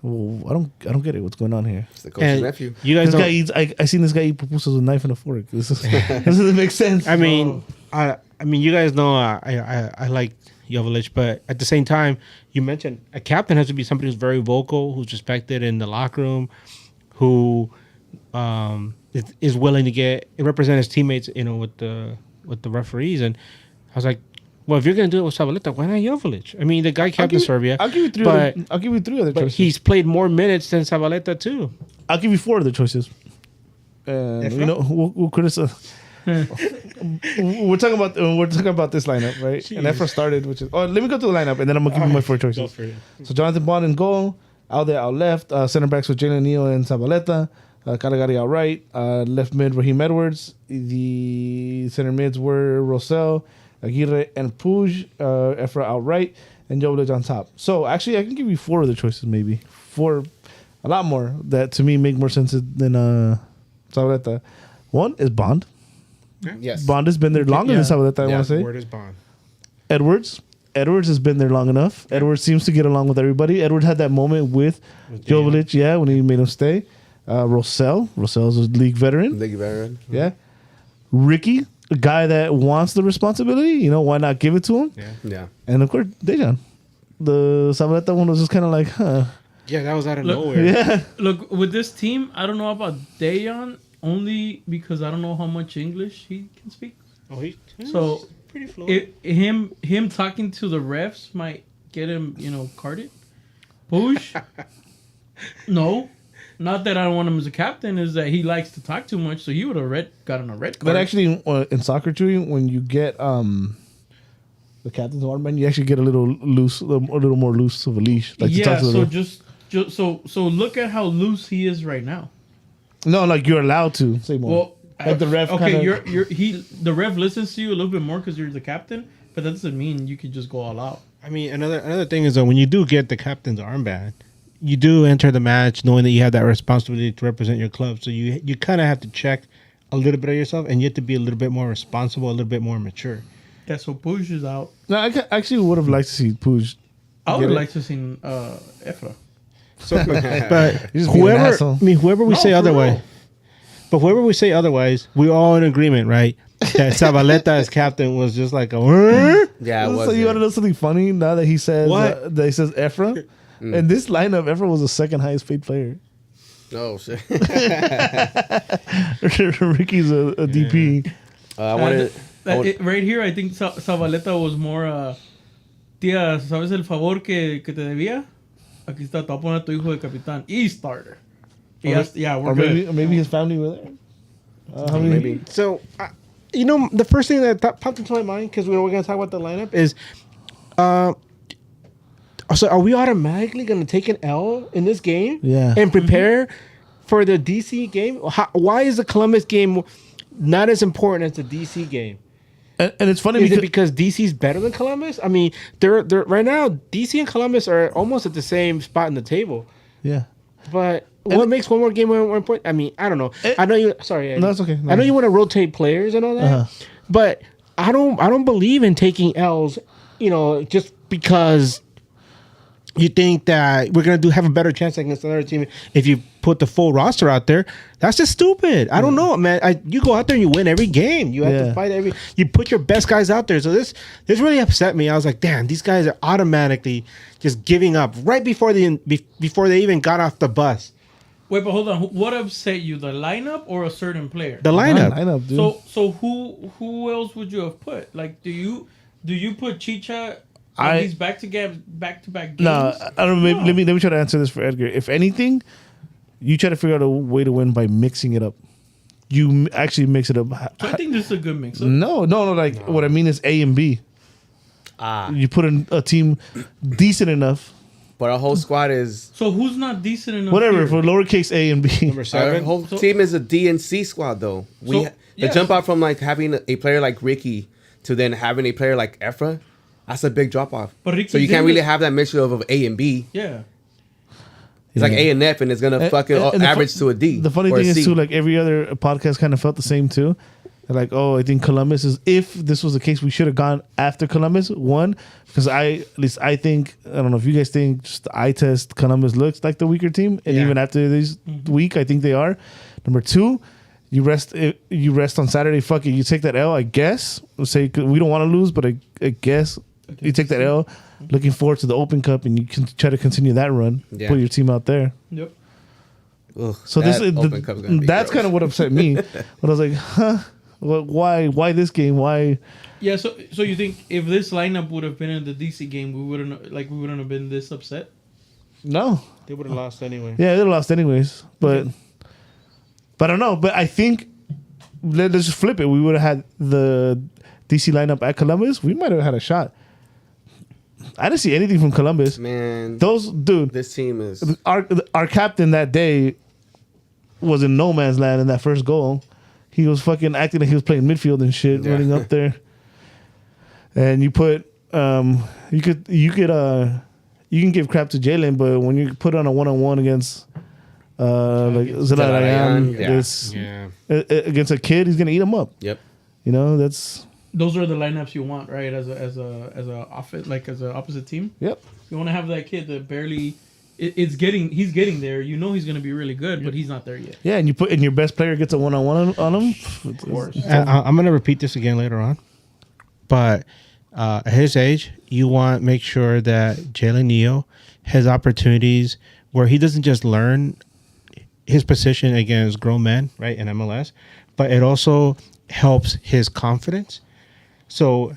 Well, I don't get it. What's going on here? It's the coach's and nephew. you guys This don't. guy eats. I seen this guy eat pupusas with a knife and a fork. This doesn't make sense. I mean, you guys know I like Jovic, but at the same time, you mentioned a captain has to be somebody who's very vocal, who's respected in the locker room, who is willing to represent his teammates, with the referees. And I was like, well, if you're going to do it with Zabaleta, why not Jovic? I mean, the guy captained Serbia. I'll give you three. But, I'll give you three other but choices. he's played more minutes than Zabaleta too. I'll give you four other choices. And we'll criticize. we're talking about this lineup, right? Jeez. And Efra started, which is. Oh, let me go to the lineup, and then I'm gonna give you my four choices. So Jonathan Bond in goal, out there, out left, center backs with Jalen Neal and Zabaleta, Caligari out right, left mid Raheem Edwards. The center mids were Rosell, Aguirre, and Puig. Efra out right, and Jovic on top. So actually, I can give you four other choices, maybe four, a lot more that to me make more sense than Zabaleta. One is Bond. Yes. Bond has been there longer than Zabaleta, I want to say. Word is Bond. Edwards has been there long enough. Edwards seems to get along with everybody. Edwards had that moment with Jovic, when he made him stay. Rosell's a league veteran. League veteran. Yeah. Ricky, a guy that wants the responsibility. Why not give it to him? Yeah. And of course, Dejan. The Zabaleta one was just kind of like, huh. Yeah, that was out of Look, nowhere. Yeah. Look, with this team, I don't know about Dejan only because I don't know how much English he can speak. Oh, he's So pretty fluent. him talking to the refs might get him, carded. Puig, no, not that I don't want him as a captain. Is that he likes to talk too much, so he would have gotten a red card. But actually, in soccer too, when you get the captain's armband, you actually get a little more loose of a leash. Like to talk to the so look at how loose he is right now. No, like you're allowed to say more. Well, like the ref. okay, kinda, the ref listens to you a little bit more because you're the captain, but that doesn't mean you can just go all out. I mean, another thing is that when you do get the captain's armband, you do enter the match knowing that you have that responsibility to represent your club. So you kind of have to check a little bit of yourself, and you have to be a little bit more responsible, a little bit more mature. Yeah, so Puig is out. No, I actually would have liked to see Puig. I would Get have it? liked to see Efra. So, but You're just being an asshole. whoever we No, say for otherwise, real. but whoever we say otherwise, we're all in agreement, right? That Zabaleta as captain was just like a. Yeah, it was. So you want to know something funny? Now that he says What? that he says Efra, in this lineup, Efra was the second highest paid player. Oh shit. Ricky's a DP. I wanted. Right here, I think Zabaleta was more. Tía, ¿sabes el favor que te debía? Aquí está, te voy a poner a tu hijo de capitán y starter. Yeah, we're Or good. maybe his family were there. How many? Maybe. So, the first thing that popped into my mind, because we're going to talk about the lineup, is so are we automatically going to take an L in this game? Yeah. And prepare for the DC game? Why is the Columbus game not as important as the DC game? And it's funny Is because it because DC's better than Columbus? I mean, they're right now, DC and Columbus are almost at the same spot in the table. yeah. But what makes one more game more important? I mean, I don't know. I know you. Sorry, Eddie. No, it's okay. No. I know you want to rotate players and all that, Uh-huh. but I don't believe in taking L's. Just because you think that we're gonna have a better chance against another team if you put the full roster out there. That's just stupid. I don't know, man. You go out there and you win every game. You have to fight you put your best guys out there. So this really upset me. I was like, damn, these guys are automatically just giving up right before they even got off the bus. Wait, but hold on. What upset you, the lineup or a certain player? The lineup. Lineup, dude. So who else would you have put? Like, do you put Chicha I- on these back-to-back games? No, I don't know. Let me try to answer this for Edgar. If anything, you try to figure out a way to win by mixing it up. You actually mix it up. So I think this is a good mix. No. Like what I mean is A and B. You put in a team decent enough. But our whole squad is. So who's not decent enough? Whatever here? for lowercase A and B. Number Our 7. whole team is a D and C squad, though. The yes. jump out from like having a player like Ricky to then having a player like Efra, that's a big drop off. But Ricky So you can't did really it- have that mixture of A and B. Yeah. It's like A and F, and it's gonna fucking And the average to a D. The funny or a thing is C. too, like every other podcast kind of felt the same too. They're like, oh, I think Columbus is. If this was the case, we should have gone after Columbus. One, because I think I don't know if you guys think just the eye test Columbus looks like the weaker team, and Yeah. even after this week, I think they are. Number two, you rest on Saturday. Fuck it, you take that L. I guess say we don't want to lose, but I guess you take that L. Looking forward to the Open Cup, and you can try to continue that run. Yeah. Put your team out there. Yep. Ugh, So that this is Open Cup is gonna be that's gross. kind of what upset me. But I was like, huh? Why this game? Why? Yeah. So you think if this lineup would have been in the DC game, we wouldn't have been this upset? No. They would have lost anyway. Yeah, they lost anyways. But I don't know. But I think let's just flip it. We would have had the DC lineup at Columbus. We might have had a shot. I didn't see anything from Columbus. Man, Dude, this team is our captain that day was in no man's land in that first goal. He was fucking acting like he was playing midfield and shit, Yeah. running up there. And you put you can give crap to Jalen, but when you put on a 1-on-1 against like Zelarayan, Yeah. it's Yeah. against a kid, he's gonna eat him up. Yep. You know, that's Those are the lineups you want, right? As a opposite team, yep. you want to have that kid that barely. He's getting there. You know he's going to be really good, but he's not there yet. Yeah, and you put and your best player gets a 1-on-1 on him. Of course. I'm going to repeat this again later on, but at his age, you want to make sure that Jalen Neo has opportunities where he doesn't just learn his position against grown men, right, in MLS, but it also helps his confidence. So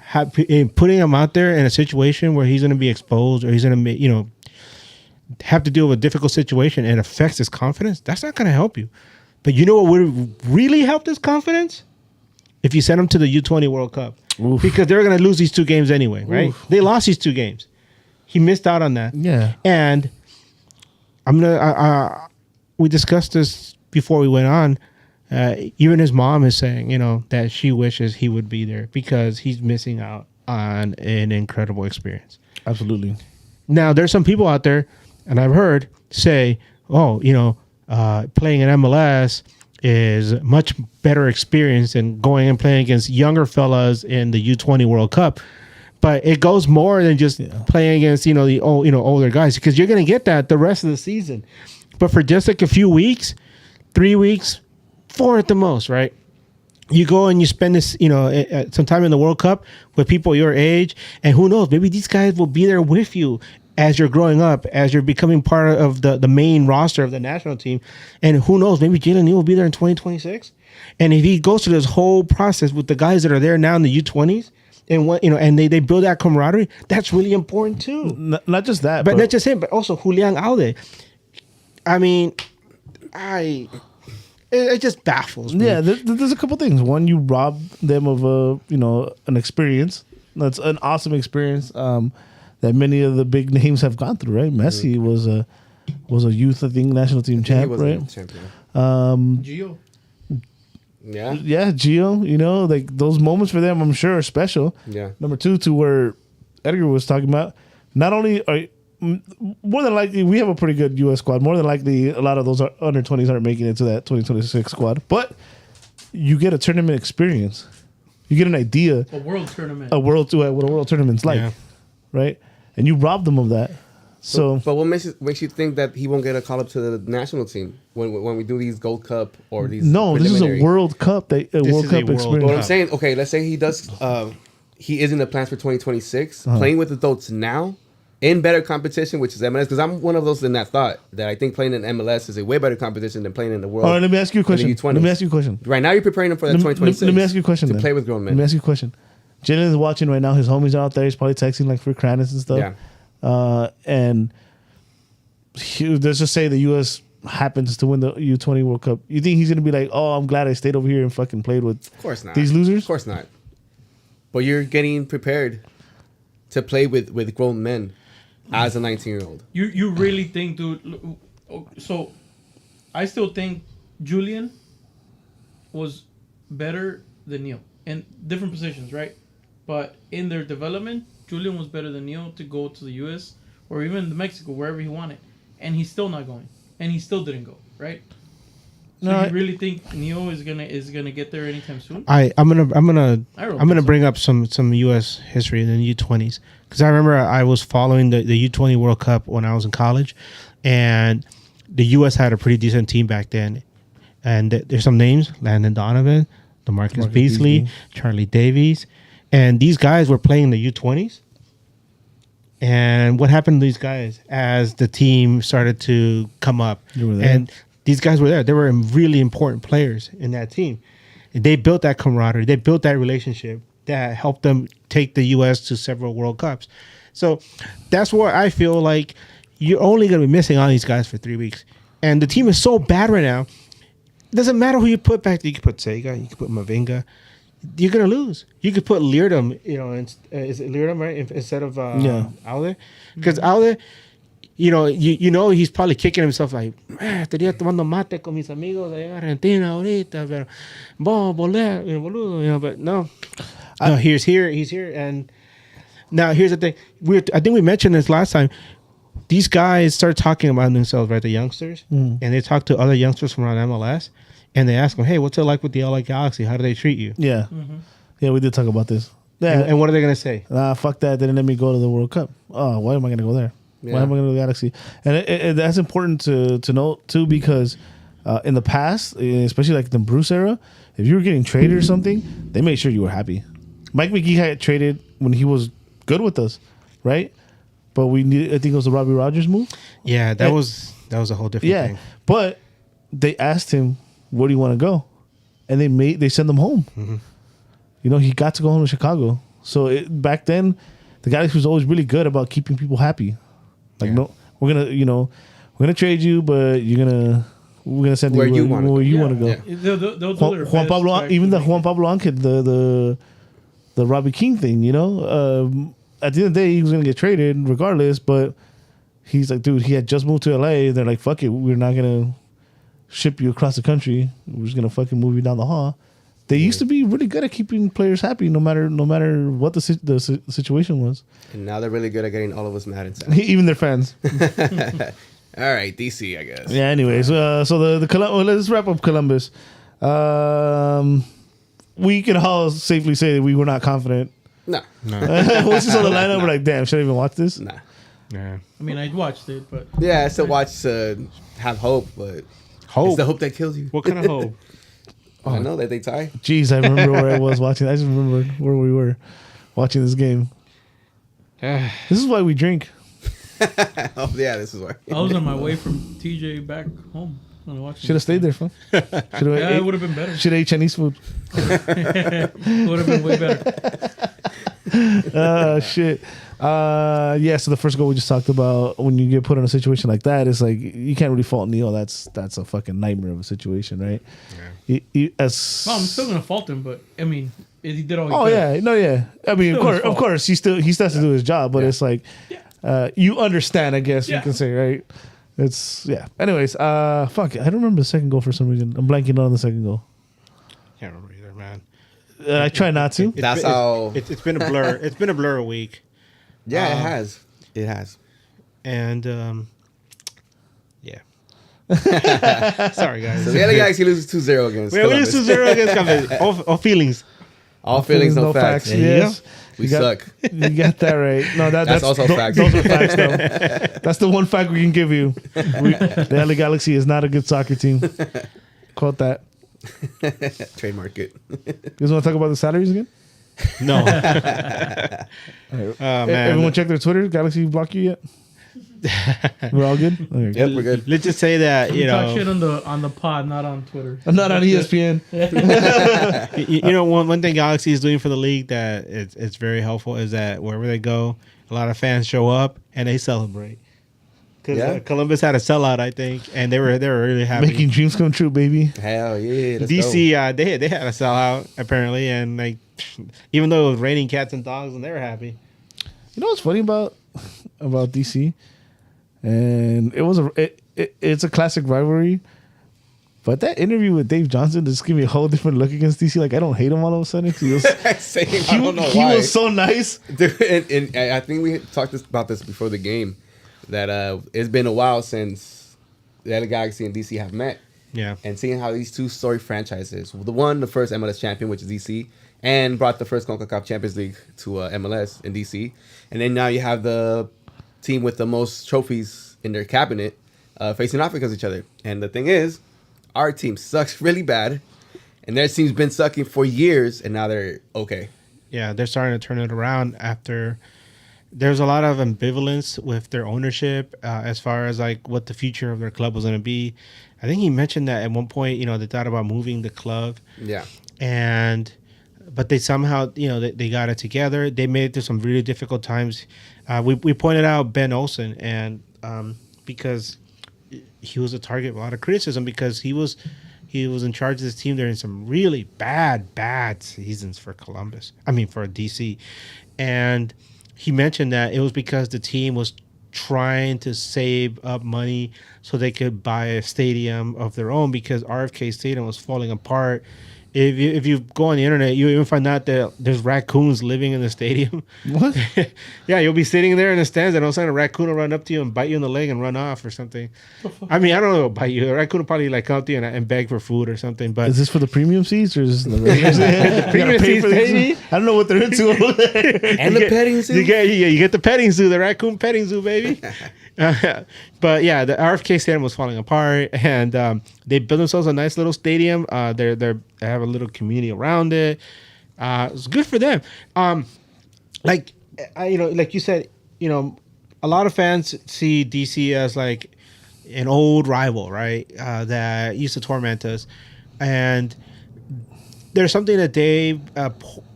putting him out there in a situation where he's going to be exposed or he's going to, have to deal with a difficult situation and it affects his confidence, that's not going to help you. But you know what would really help his confidence? If you send him to the U20 World Cup. Oof. Because they're going to lose these 2 games anyway, right? Oof. They lost these 2 games. He missed out on that. Yeah. And we discussed this before we went on. Even his mom is saying, that she wishes he would be there because he's missing out on an incredible experience. Absolutely. Now, there's some people out there, and I've heard say, playing in MLS is much better experience than going and playing against younger fellas in the U20 World Cup. But it goes more than just playing against, the older guys, because you're going to get that the rest of the season. But for just like a few weeks, 3 weeks, 4 at the most, right? You go and you spend this, some time in the World Cup with people your age, and who knows, maybe these guys will be there with you as you're growing up, as you're becoming part of the main roster of the national team. And who knows, maybe Jalen Neal will be there in 2026. And if he goes through this whole process with the guys that are there now in the U20s, and and they build that camaraderie, that's really important too. Not just that, But not just him, but also Julian Alde. I mean, it just baffles me. yeah, there's a couple things. One, you rob them of an experience. That's an awesome experience that many of the big names have gone through. Right, Messi was a youth, I think, national team he champ. was Right, a champion. Gio. Yeah. yeah, Gio. Like those moments for them, I'm sure are special. Yeah. Number 2, to where Edgar was talking about, not only are more than likely we have a pretty good U.S. squad. More than likely, a lot of those under 20s aren't making it to that 2026 squad. But you get a tournament experience. You get an idea A world tournament. what a world tournament's like, Yeah. right? And you rob them of that. So But what makes you think that he won't get a call up to the national team when we do these Gold Cup or these? no, this is a preliminary- World Cup. World is a Cup World experience. What Cup. I'm saying, okay, let's say he does. He is in the plans for 2026, Uh-huh. playing with adults now in better competition, which is MLS. Because I'm one of those in that thought that I think playing in MLS is a way better competition than playing in the world. All right, let me ask you a in the question. U20s. Let me ask you a question. Right now, you're preparing him for that 2026. Let me ask you a question. To then. play with grown Let me men. ask you a question. Jalen is watching right now. His homies are out there. He's probably texting like for Kranis and stuff. Yeah. And let's just say the U.S. happens to win the U20 World Cup. You think he's gonna be like, "Oh, I'm glad I stayed over here and fucking played with Of course not. these losers"? Of course not. But you're getting prepared to play with grown men as a 19-year-old. You really think, dude? So, I still think Julian was better than Neil in different positions, right? But in their development, Julian was better than Neil to go to the U.S. or even to Mexico, wherever he wanted, and he's still not going, and he still didn't go, right? So No, you really think Neil is gonna get there anytime soon? I'm I gonna bring up some U.S. history in the U20s because I remember I was following the U20 World Cup when I was in college, and the U.S. had a pretty decent team back then, and there's some names: Landon Donovan, DeMarcus Beasley, Charlie Davies, and these guys were playing the U20s, And what happened to these guys as the team started to come up? You were there. And these guys were there. They were really important players in that team. They built that camaraderie. They built that relationship that helped them take the U.S. to several World Cups. So that's where I feel like you're only going to be missing on these guys for 3 weeks. And the team is so bad right now. It doesn't matter who you put back. You can put Sega. You can put Mavinga. You're going to lose. You could put Leardom, is it Leardom, right? Instead of Alde. Because Alde, you know he's probably kicking himself like, estaría tomando mate con mis amigos de Argentina ahorita, pero volver, boludo, but no. No, he's here, and now here's the thing. I think we mentioned this last time. These guys start talking about themselves, right? The youngsters, and they talk to other youngsters from around MLS, and they ask them, "Hey, what's it like with the LA Galaxy? How do they treat you?" Yeah. Yeah, we did talk about this. Yeah. And what are they gonna say? Fuck that. They didn't let me go to the World Cup. Oh, why am I going to go there? Why am I going to the Galaxy? And that's important to note, too, because in the past, especially like the Bruce era, if you were getting traded or something, they made sure you were happy. Mike McGee had traded when he was good with us, right? But I think it was the Robbie Rogers move. Yeah, that was a whole different thing. But they asked him, where do you want to go? And they sent him home. He got to go home to Chicago. So back then, the Galaxy was always really good about keeping people happy. Like, no, we're gonna trade you, but we're gonna send Where you you wanna where go. you want to go. Yeah. They'll do their Juan best Pablo, to even the actually Juan Pablo Ankit, the Robbie King thing, at the end of the day, he was gonna get traded regardless. But he's like, dude, he had just moved to LA. They're like, fuck it, we're not gonna ship you across the country. We're just gonna fucking move you down the hall. They used to be really good at keeping players happy, no matter what the situation was. And now they're really good at getting all of us mad and sad. Even their fans. All right, DC, I guess. Yeah. Anyways, so let's wrap up Columbus. We can all safely say that we were not confident. No. Once you saw the lineup, we're like, damn, should I even watch this? Nah. Yeah. I mean, I watched it, but Yeah, I still watch have hope, but it's Hope. the hope that kills you. What kind of hope? I know that they tie. Jeez, I remember where I was watching. I just remember where we were watching this game. This is why we drink. Oh yeah, this is why. I was on my way from TJ back home when I watched it. Should have stayed there, fun. Yeah, it would have been better. Should have ate Chinese food. It would have been way better. Shit. So the first goal we just talked about, when you get put in a situation like that, it's like you can't really fault Neil. That's a fucking nightmare of a situation, right? Well, I'm still gonna fault him, but I mean, he did all. He could. I mean, Still his of fault. course, he still has to do his job, but it's like, you understand, I guess you Yeah. can say, right? It's Anyways, fuck it. I don't remember the second goal for some reason. I'm blanking on the second goal. Can't remember either, man. I try not to. That's how. It's been a blur. It's been a blur a week, Yeah, it has. It has. and yeah. Sorry, guys. So the LA Galaxy loses 2-0 against We Columbus. lose 2-0 against Columbus. All feelings. All feelings, no facts. There you Yes. We You got- suck. You got that right. No, that's also facts. Those are facts, though. That's the one fact we can give you. The LA Galaxy is not a good soccer team. Quote that. Trademark it. You guys want to talk about the salaries again? No. Oh man. Everyone check their Twitter. Galaxy block you yet? We're all good. Okay. Yep, we're good. Let's just say that We talk shit on the pod, not on Twitter. I'm not on ESPN. One thing Galaxy is doing for the league that it's very helpful is that wherever they go, a lot of fans show up and they celebrate. Because Yeah. Columbus had a sellout, I think, and they were really happy. Making dreams come true, baby. Hell yeah. Let's DC, go. they had a sellout apparently, and like even though it was raining cats and dogs, and they were happy. You know what's funny about DC? And it's a classic rivalry. But that interview with Dave Johnson just gave me a whole different look against DC. Like, I don't hate him all of a sudden. He was, Same. I don't know he why. was so nice. Dude, and I think we talked about this before the game, that it's been a while since the LA Galaxy and DC have met. Yeah. And seeing how these two story franchises, the first MLS champion, which is DC, and brought the first CONCACAF Champions League to MLS in DC. And then now you have the team with the most trophies in their cabinet facing off against each other. And the thing is, our team sucks really bad, and their team's been sucking for years, and now they're okay. Yeah, they're starting to turn it around after there's a lot of ambivalence with their ownership as far as like what the future of their club was going to be. I think he mentioned that at one point, they thought about moving the club, Yeah. but they somehow, they got it together. They made it through some really difficult times. We pointed out Ben Olsen, and because he was a target of a lot of criticism because he was in charge of this team during some really bad seasons for Columbus. I mean, for DC. And he mentioned that it was because the team was trying to save up money so they could buy a stadium of their own because RFK Stadium was falling apart. If you go on the internet, you even find out that there's raccoons living in the stadium. What? Yeah, you'll be sitting there in the stands, and all of a sudden a raccoon will run up to you and bite you in the leg and run off or something. I mean, I don't know if it'll bite you. A raccoon will probably come up to you and beg for food or something. But Is this for the premium seats or is this the regular seats? The premium seats, baby. I don't know what they're into over there. And the petting zoo. You get the petting zoo, the raccoon petting zoo, baby. But yeah, the RFK Stadium was falling apart, and they built themselves a nice little stadium. They have a little community around it. It's good for them. Like you said, a lot of fans see DC as like an old rival, right? That used to torment us, and there's something that Dave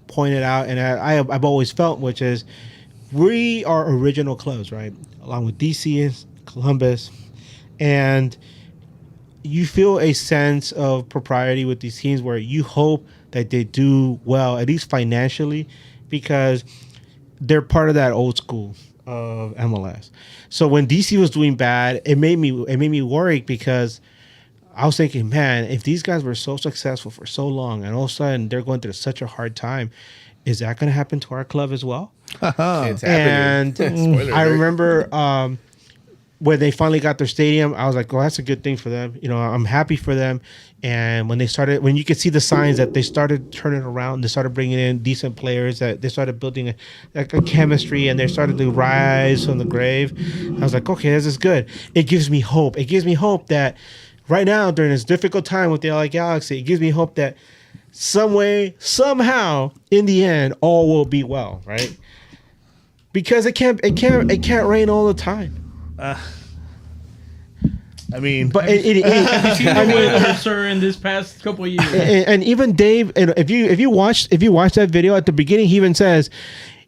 pointed out, and I've always felt, which is we are original clubs, right? Along with DC and Columbus, and you feel a sense of propriety with these teams where you hope that they do well, at least financially, because they're part of that old school of MLS. So when DC was doing bad, it made me worried because I was thinking, man, if these guys were so successful for so long and all of a sudden they're going through such a hard time, is that going to happen to our club as well? It's And happening. Spoiler I alert. remember when they finally got their stadium, I was like, "Oh, that's a good thing for them." I'm happy for them. And when you could see the signs that they started turning around, they started bringing in decent players, that they started building a chemistry, and they started to rise from the grave. I was like, "Okay, this is good." It gives me hope. It gives me hope that right now during this difficult time with the LA Galaxy, it gives me hope that some way, somehow, in the end, all will be well, right? Because it can't rain all the time. I mean, But Have you seen the weather, sir, in this past couple of years? and even Dave, and if you watch that video at the beginning, he even says,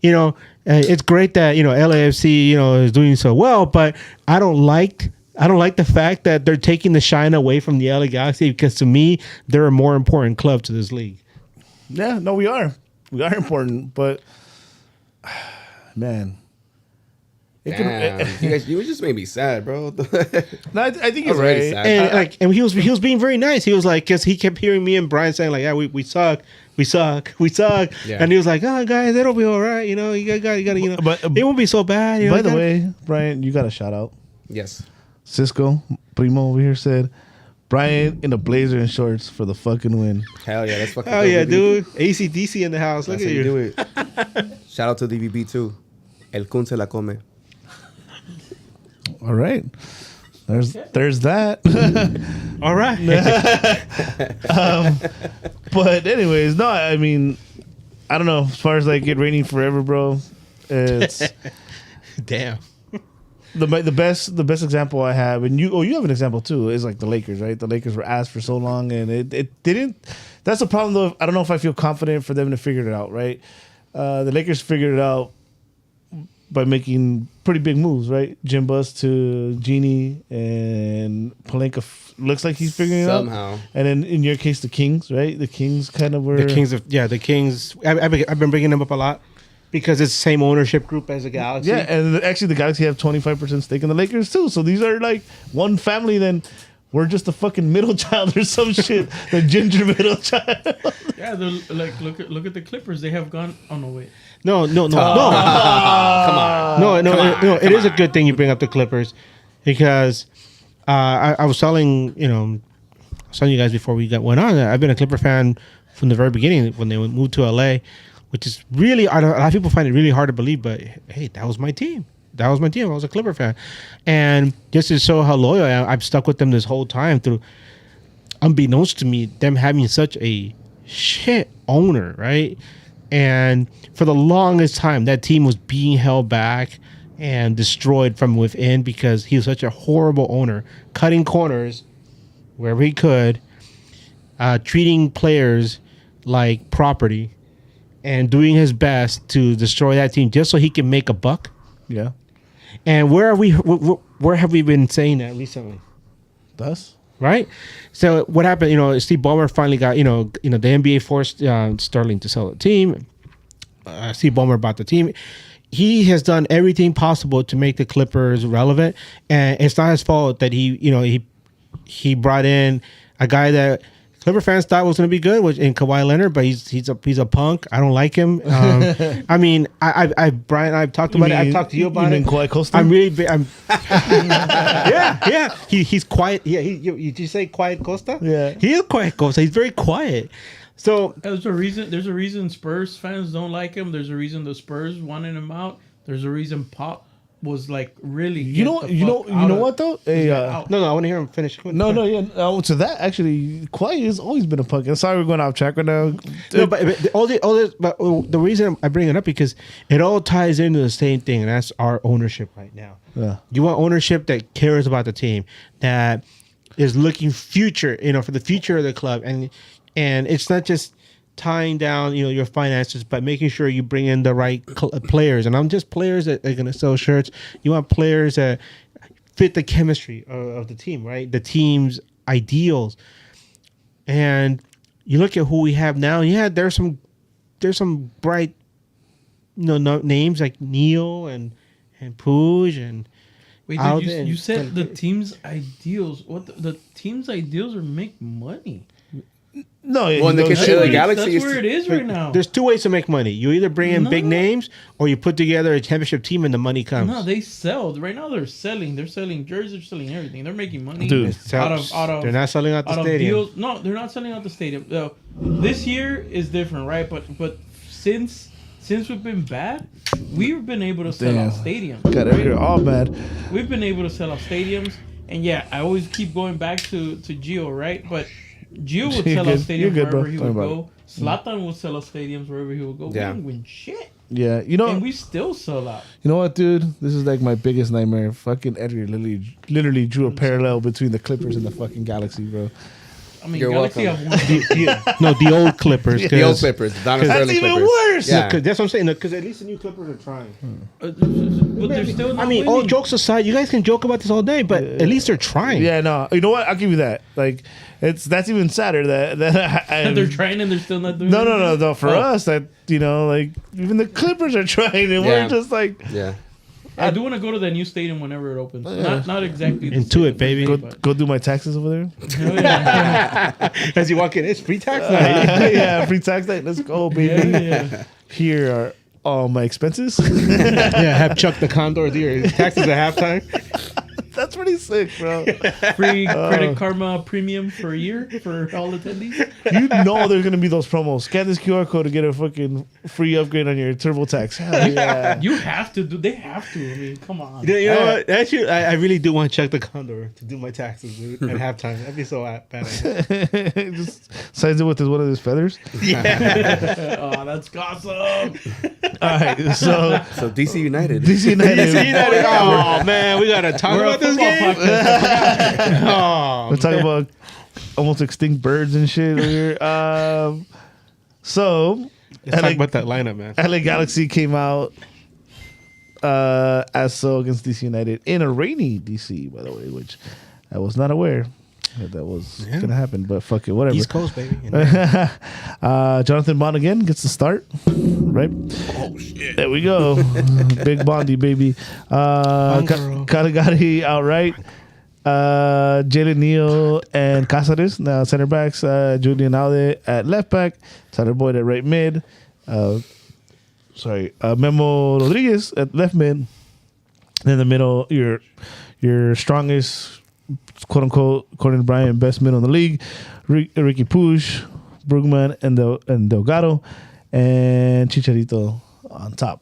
it's great that LAFC is doing so well, but I don't like the fact that they're taking the shine away from the LA Galaxy because to me they're a more important club to this league. yeah, no, we are important, but man, it Damn, you just made me sad, bro. No, I think he's Already right. sad. And he was being very nice. He was like, because he kept hearing me and Brian saying like, yeah, we suck. Yeah. And he was like, oh guys, it'll be all right. You gotta, But- it won't be so bad. By the way, Brian, you got a shout out. Yes. Cisco Primo over here said, Brian in a blazer and shorts for the fucking win. Hell yeah, that's fucking Oh dope, yeah, baby. dude. ACDC in the house. Look That's at how you you. do it. Shout out to DVB too. El Kun se la come. All right. There's that. All right. But anyways, no, I mean, I don't know. As far as like it raining forever, bro, it's Damn. the best example I have, and you have an example too, is like the Lakers, right? The Lakers were asked for so long, and it didn't. That's the problem though. I don't know if I feel confident for them to figure it out, right? The Lakers figured it out by making pretty big moves, right? Jim Buss to Genie, and Palenka looks like he's figuring it out Somehow. And then in your case, the Kings, right? The Kings kind of were The Kings. I've been bringing them up a lot because it's the same ownership group as the Galaxy. Yeah, and actually the Galaxy have 25% stake in the Lakers too. So these are like one family. Then we're just the fucking middle child or some shit. The ginger middle child. Yeah, they're like look at the Clippers. They have gone. Oh no, wait. No. Come on. No. It is a good thing you bring up the Clippers because I was telling you guys before we went on. I've been a Clipper fan from the very beginning when they moved to LA, which is really a lot of people find it really hard to believe. But hey, that was my team. I was a Clipper fan, and just to show how loyal I am, I've stuck with them this whole time through. Unbeknownst to me, them having such a shit owner, right? And for the longest time, that team was being held back and destroyed from within because he was such a horrible owner, cutting corners wherever he could, treating players like property, and doing his best to destroy that team just so he can make a buck. Yeah. And where have we been saying that recently? Thus? Right? So what happened? You know, Steve Ballmer finally got the NBA forced Sterling to sell the team. Steve Ballmer bought the team. He has done everything possible to make the Clippers relevant, and it's not his fault that he brought in a guy that Clipper fans thought was going to be good, which in Kawhi Leonard, but he's a punk. I don't like him. I mean, Brian, I've talked about it. I've talked to you about it. Kawhi Costa? I'm really big. Yeah. He's quiet. Yeah. Did you say quiet Costa? Yeah. He is quiet Costa. He's very quiet. So There's a reason Spurs fans don't like him. There's a reason the Spurs wanted him out. There's a reason Pop was like really. You know what though? no, I want to hear him finish. No, to that actually, Kawhi has always been a punk. I'm sorry we're going off track right now. No, but the reason I bring it up because it all ties into the same thing, and that's our ownership right now. Yeah. You want ownership that cares about the team, that is looking future, for the future of the club, and it's not just tying down, your finances, but making sure you bring in the right players. And I'm just players that are going to sell shirts. You want players that fit the chemistry of the team, right? The team's ideals. And you look at who we have now. Yeah, there's some bright, names like Neil and Pooj and. Wait, dude, you said the team's ideals. What the team's ideals are make money. No, Well, in the case of the Galaxy, That's where it is right now. There's two ways to make money. You either bring in big No. names or you put together a championship team and the money comes. No, they sell. Right now they're selling. They're selling jerseys. They're selling everything. They're making money. Dude. out of They're not selling out the out of stadium. deals. No, they're not selling out the stadium. This year is different, right? But since we've been bad, we've been able to sell out stadiums. Got right? everything all bad. We've been able to sell out stadiums, and yeah, I always keep going back to Gio, right? But Gio would You're sell out good. stadiums You're good, bro. wherever he Don't would worry go. Zlatan would sell out stadiums wherever he would go. Yeah. We didn't win shit, Yeah, and we still sell out. you know what, dude? This is like my biggest nightmare. Fucking Edgar literally drew a parallel between the Clippers and the fucking Galaxy, bro. I mean, You're Galaxy welcome. have won. No, the old Clippers. The old 'cause- Clippers, the Donald That's Sterling even Clippers. worse. Yeah. Cause that's what I'm saying. Because at least the new Clippers are trying. But they're still not I mean, winning. all jokes aside, you guys can joke about this all day, but at least they're trying. Yeah, no. You know what? I'll give you that. Like, that's even sadder that And they're trying and they're still not doing No. anything? For us, that like even the Clippers are trying, and Yeah. we're just like, Yeah. I do want to go to that new stadium whenever it opens. Not exactly the Into it, stadium, baby. but- go do my taxes over there. Oh, yeah. As you walk in, it's free tax night. Yeah, free tax night. Let's go, baby. Yeah. Here are all my expenses. Yeah, have Chuck the Condor do your taxes at halftime. That's pretty sick, bro. Free Credit Karma premium for a year for all attendees. You know there's gonna be those promos. Scan this QR code to get a fucking free upgrade on your TurboTax. Hell yeah. You have to do. They have to. I mean, come on. You know what? Actually, I really do want Chuck the Condor to do my taxes dude, at halftime. That'd be so badass. Just signs it with one of his feathers. Oh, that's awesome. All right, so So DC United. DC United. Oh man, we gotta talk We're a about this football game. podcast. Oh, We're talking about almost extinct birds and shit here. So let's talk about that lineup, man. LA Galaxy came out as so against DC United in a rainy DC, by the way, which I was not aware that was gonna happen. But fuck it, whatever. East Coast, baby. Jonathan Bond again gets the start, right? Oh shit! There we go, big Bondy baby. girl. Caligari outright. Jalen Neal and Cáceres now center backs. Julian Alde at left back. Tyler Boyd at right mid. Memo Rodriguez at left mid. In the middle, your strongest, quote unquote, according to Brian, best mid in the league. Ricky Puig, Brugman, and Delgado, and Chicharito on top.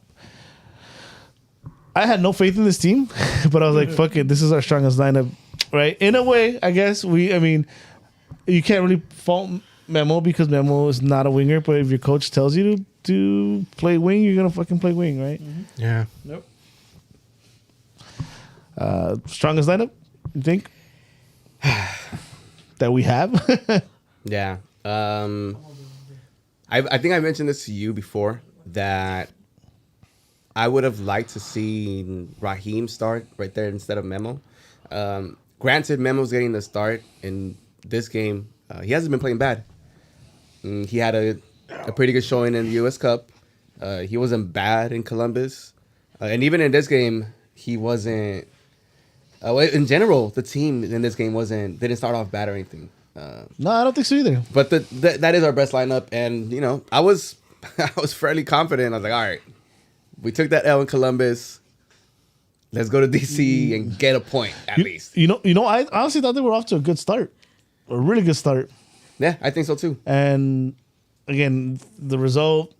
I had no faith in this team, but I was like, fuck it, this is our strongest lineup, right? In a way, I guess you can't really fault Memo because Memo is not a winger. But if your coach tells you to play wing, you're gonna fucking play wing, right? Yeah. Nope. Strongest lineup, you think? That we have? Yeah. I think I mentioned this to you before that I would have liked to see Raheem start right there instead of Memo. Granted, Memo's getting the start in this game. He hasn't been playing bad. He had a pretty good showing in the U.S. Cup. He wasn't bad in Columbus. And even in this game, he wasn't... in general, the team in this game didn't start off bad or anything. No, I don't think so either. But that is our best lineup, and I was fairly confident. I was like, all right, we took that L in Columbus. Let's go to DC and get a point at least. I honestly thought they were off to a good start, a really good start. Yeah, I think so too. And again, the result,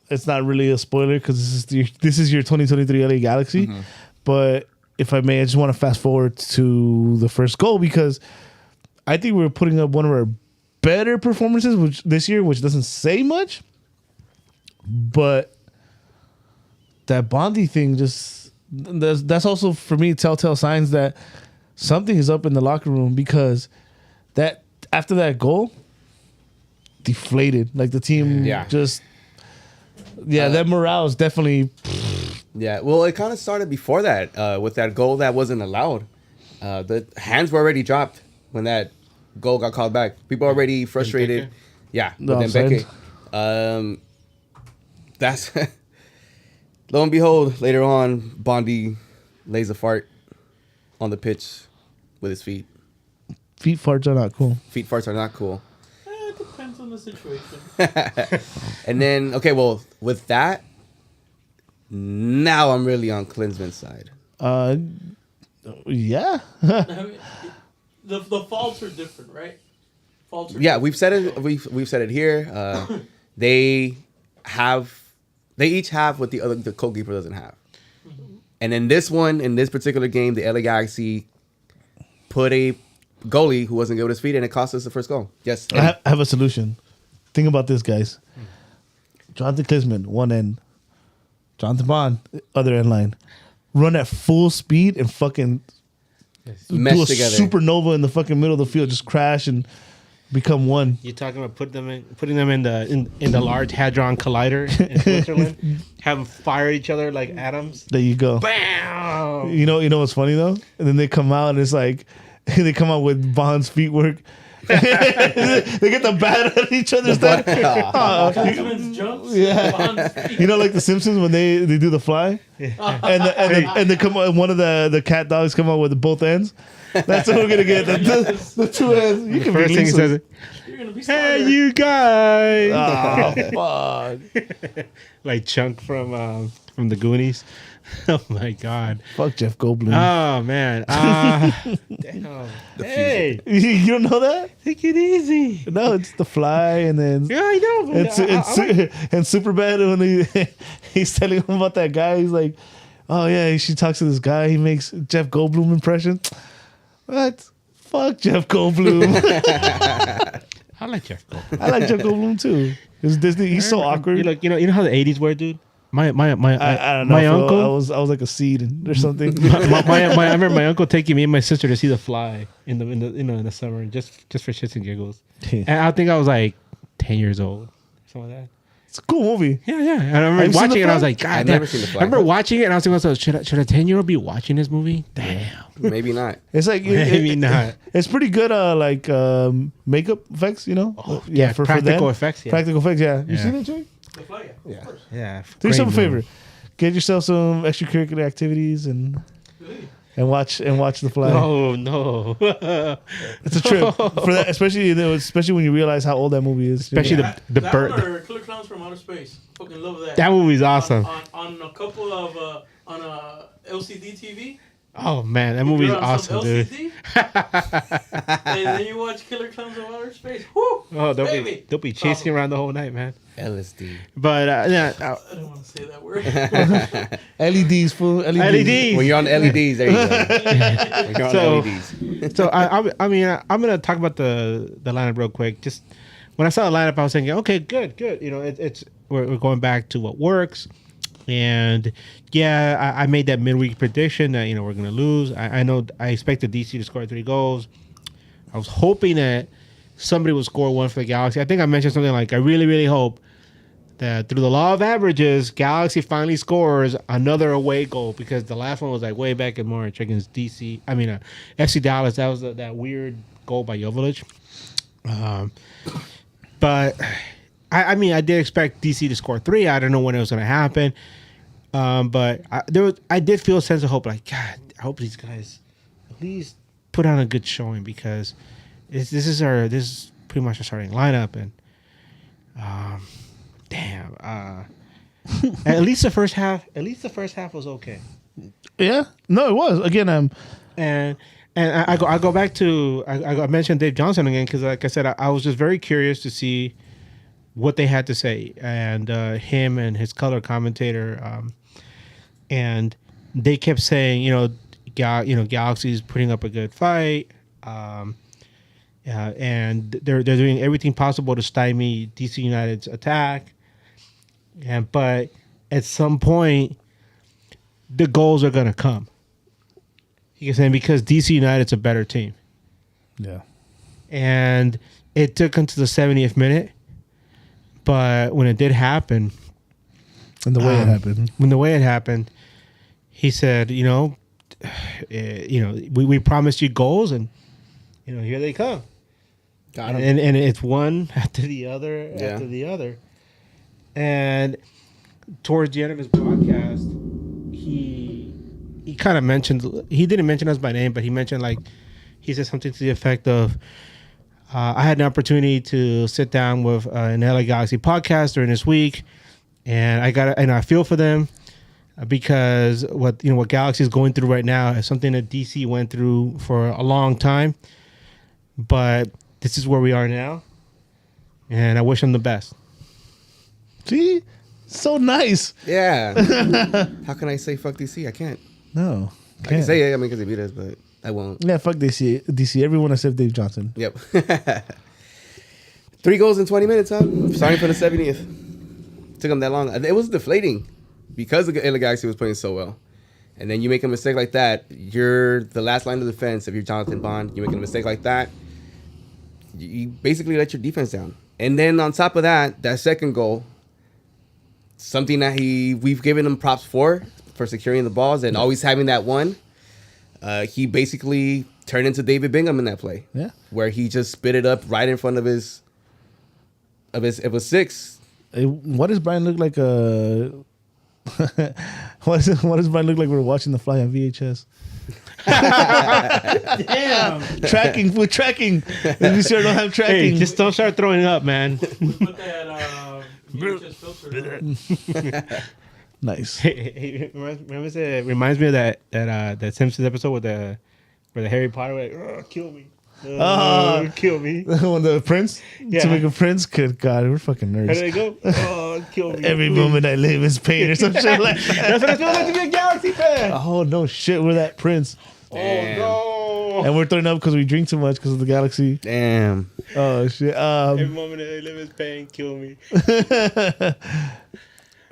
it's not really a spoiler because this is your 2023 LA Galaxy. But if I may, I just want to fast forward to the first goal because I think we're putting up one of our better performances this year, which doesn't say much. But that Bondi thing that's also for me telltale signs that something is up in the locker room because that after that goal deflated. Like the team that morale is definitely Yeah, well, it kind of started before that with that goal that wasn't allowed. The hands were already dropped when that goal got called back. People already frustrated. Yeah, No, with Mbeke. That's lo and behold, later on, Bondi lays a fart on the pitch with his feet. feet farts are not cool. Feet farts are not cool. It depends on the situation. And then, okay, well, with that, now I'm really on Klinsman's side. Yeah. I mean, the faults are different, right? Faults are Yeah, we've said it. We've said it here. They each have what the goalkeeper doesn't have. And in this particular game, the LA Galaxy put a goalie who wasn't good with his feet, and it cost us the first goal. Yes, I have a solution. Think about this, guys. Jonathan Klinsman, one end. Jonathan Bond, other end line. Run at full speed and fucking mesh do a together. supernova in the fucking middle of the field. Just crash and become one. You're talking about putting them in the Large Hadron Collider in Switzerland, have them fire each other like atoms. There you go. Bam! You know what's funny though? And then they come out and it's like they come out with Bond's feet work. They get the bat at each other's head. Klinsman's jumps. Yeah. Bond's feet. You know, like the Simpsons when they do the fly, and they come out, one of the cat dogs come out with both ends. That's what we're gonna get. The two ends. You can First be thing he Lisa. says, You're gonna be "Hey, starter. you guys!" Oh fuck! Like Chunk from the Goonies. Oh my god! Fuck Jeff Goldblum. Oh man! Damn! Hey, You don't know that? take it easy. No, it's the Fly, and then Yeah, I know. But and Superbad when he's telling him about that guy. He's like, "Oh yeah," she talks to this guy. He makes Jeff Goldblum impression. What? Fuck Jeff Goldblum. I like Jeff Goldblum. I like Jeff Goldblum too. It's Disney. He's so awkward. You know how the '80s were, dude. My I don't know. my Phil. uncle. I was like a seed or something. I remember my uncle taking me and my sister to see The Fly in the summer just for shits and giggles. Yeah. And I think I was like 10 years old, something like that. It's a cool movie. Yeah. And I Have remember you seen watching The it. And I was Fly? like, God I've damn. never seen The Fly. I remember watching it and I was thinking, should a 10-year-old be watching this movie? Damn. Maybe not. It's like Maybe not. It's pretty good. Like makeup effects. You know. Oh, yeah, practical then. effects. Yeah. Practical effects. Yeah. You Yeah. seen it, Joey? The Fly, yeah. Of course. Yeah. Do yourself a great favor. movie. Get yourself some extracurricular activities and watch The Fly. Oh no. It's a trip for that, especially when you realize how old that movie is. Especially That the one bird. or Killer Clowns from Outer Space. Fucking love that. That movie's awesome. On a couple of on a LCD TV. Oh man, that movie's Put on some awesome, dude. LCD, and then you watch Killer Clowns from Outer Space. Whoo! Oh, Baby. they'll be chasing around the whole night, man. LSD. But yeah, I don't want to say that word. LEDs, fool. LEDs. LED. When you're on LEDs, there you go. When you're on So- LEDs. So I mean I'm gonna talk about the lineup real quick. Just when I saw the lineup, I was thinking, okay, good. You know, it's we're going back to what works. And yeah, I made that midweek prediction that, you know, we're going to lose. I know I expected DC to score 3 goals. I was hoping that somebody would score 1 for the Galaxy. I think I mentioned something like, I really, really hope that through the law of averages, Galaxy finally scores another away goal, because the last one was like way back in March against FC Dallas. That was that weird goal by Jovic. But I mean, I did expect DC to score 3. I don't know when it was going to happen. But I did feel a sense of hope. Like, God, I hope these guys at least put on a good showing, because this is pretty much our starting lineup. And damn, at least the first half was okay. Yeah, no, it was. Again, And I go back to I mentioned Dave Johnson again, because like I said, I was just very curious to see what they had to say, and him and his color commentator, and they kept saying, Galaxy's putting up a good fight, and they're doing everything possible to stymie DC United's attack, but at some point the goals are gonna come. He's saying because DC United's a better team. yeah. And it took him to the 70th minute. But when it did happen, And the way it happened. he said, we promised you goals, and here they come. Got him. And it's one after the other Yeah. after the other. And towards the end of his podcast, he kind of mentioned, he didn't mention us by name, but he mentioned, he said something to the effect of, I had an opportunity to sit down with an LA Galaxy podcast during this week, and I feel for them, because what Galaxy is going through right now is something that DC went through for a long time, but this is where we are now, and I wish them the best. See? So nice. Yeah. How can I say fuck DC? I can't. No. I can say it, because they beat us, but I won't. Yeah, fuck DC. Everyone except Dave Johnson. Yep. 3 goals in 20 minutes, huh? Starting for the 70th. Took them that long. It was deflating because the LA Galaxy was playing so well. And then you make a mistake like that, you're the last line of defense. If you're Jonathan Bond, you make a mistake like that, you basically let your defense down. And then on top of that second goal, something that we've given him props for securing the balls and always having that one. He basically turned into David Bingham in that play. Yeah. Where he just spit it up right in front of his six. What does Brian look like? What does Brian look like? We're watching The Fly on VHS. Damn. Tracking. We sure don't have tracking. Hey, just don't start throwing up, man. Put that VHS filter. Nice. It reminds me of that Simpsons episode where the Harry Potter was like, kill me. Kill me. When the prince Yeah. to make a prince. Good God, we're fucking How do nerds. they go? Oh, kill me. Every moment I live is pain or some shit like that. That's what it feels like to be a Galaxy fan. Oh no shit, we're that prince, Damn. Oh, no. and we're throwing up because we drink too much because of the Galaxy. Damn. Oh shit. Every moment I live is pain. Kill me.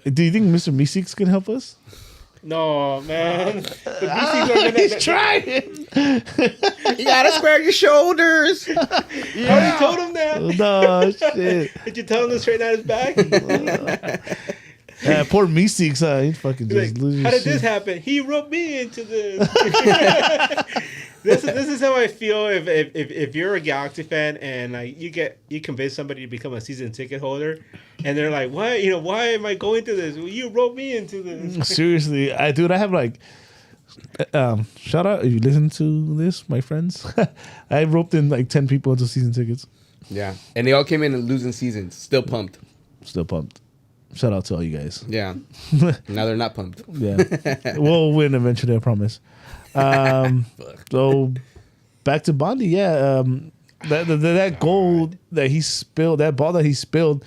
Do you think Mr. Meeseeks can help us? No, man. The BCs are gonna, He's trying. You gotta square your shoulders. You already told him that. No shit. Did you tell him to straighten out his back? Poor Meeseeks. He fucking He's just like, loses. how did shit. this happen? He roped me into this. This is how I feel if you're a Galaxy fan and you convince somebody to become a season ticket holder, and they're like, why am I going through this? Well, you roped me into this. Seriously, I have like shout out if you listen to this, my friends. I roped in like 10 people into season tickets. Yeah. And they all came in losing seasons. Still pumped. Still pumped. Shout out to all you guys. Yeah. Now they're not pumped. Yeah, we'll win eventually, I promise. So back to Bondi, yeah. That goal that he spilled, that ball that he spilled,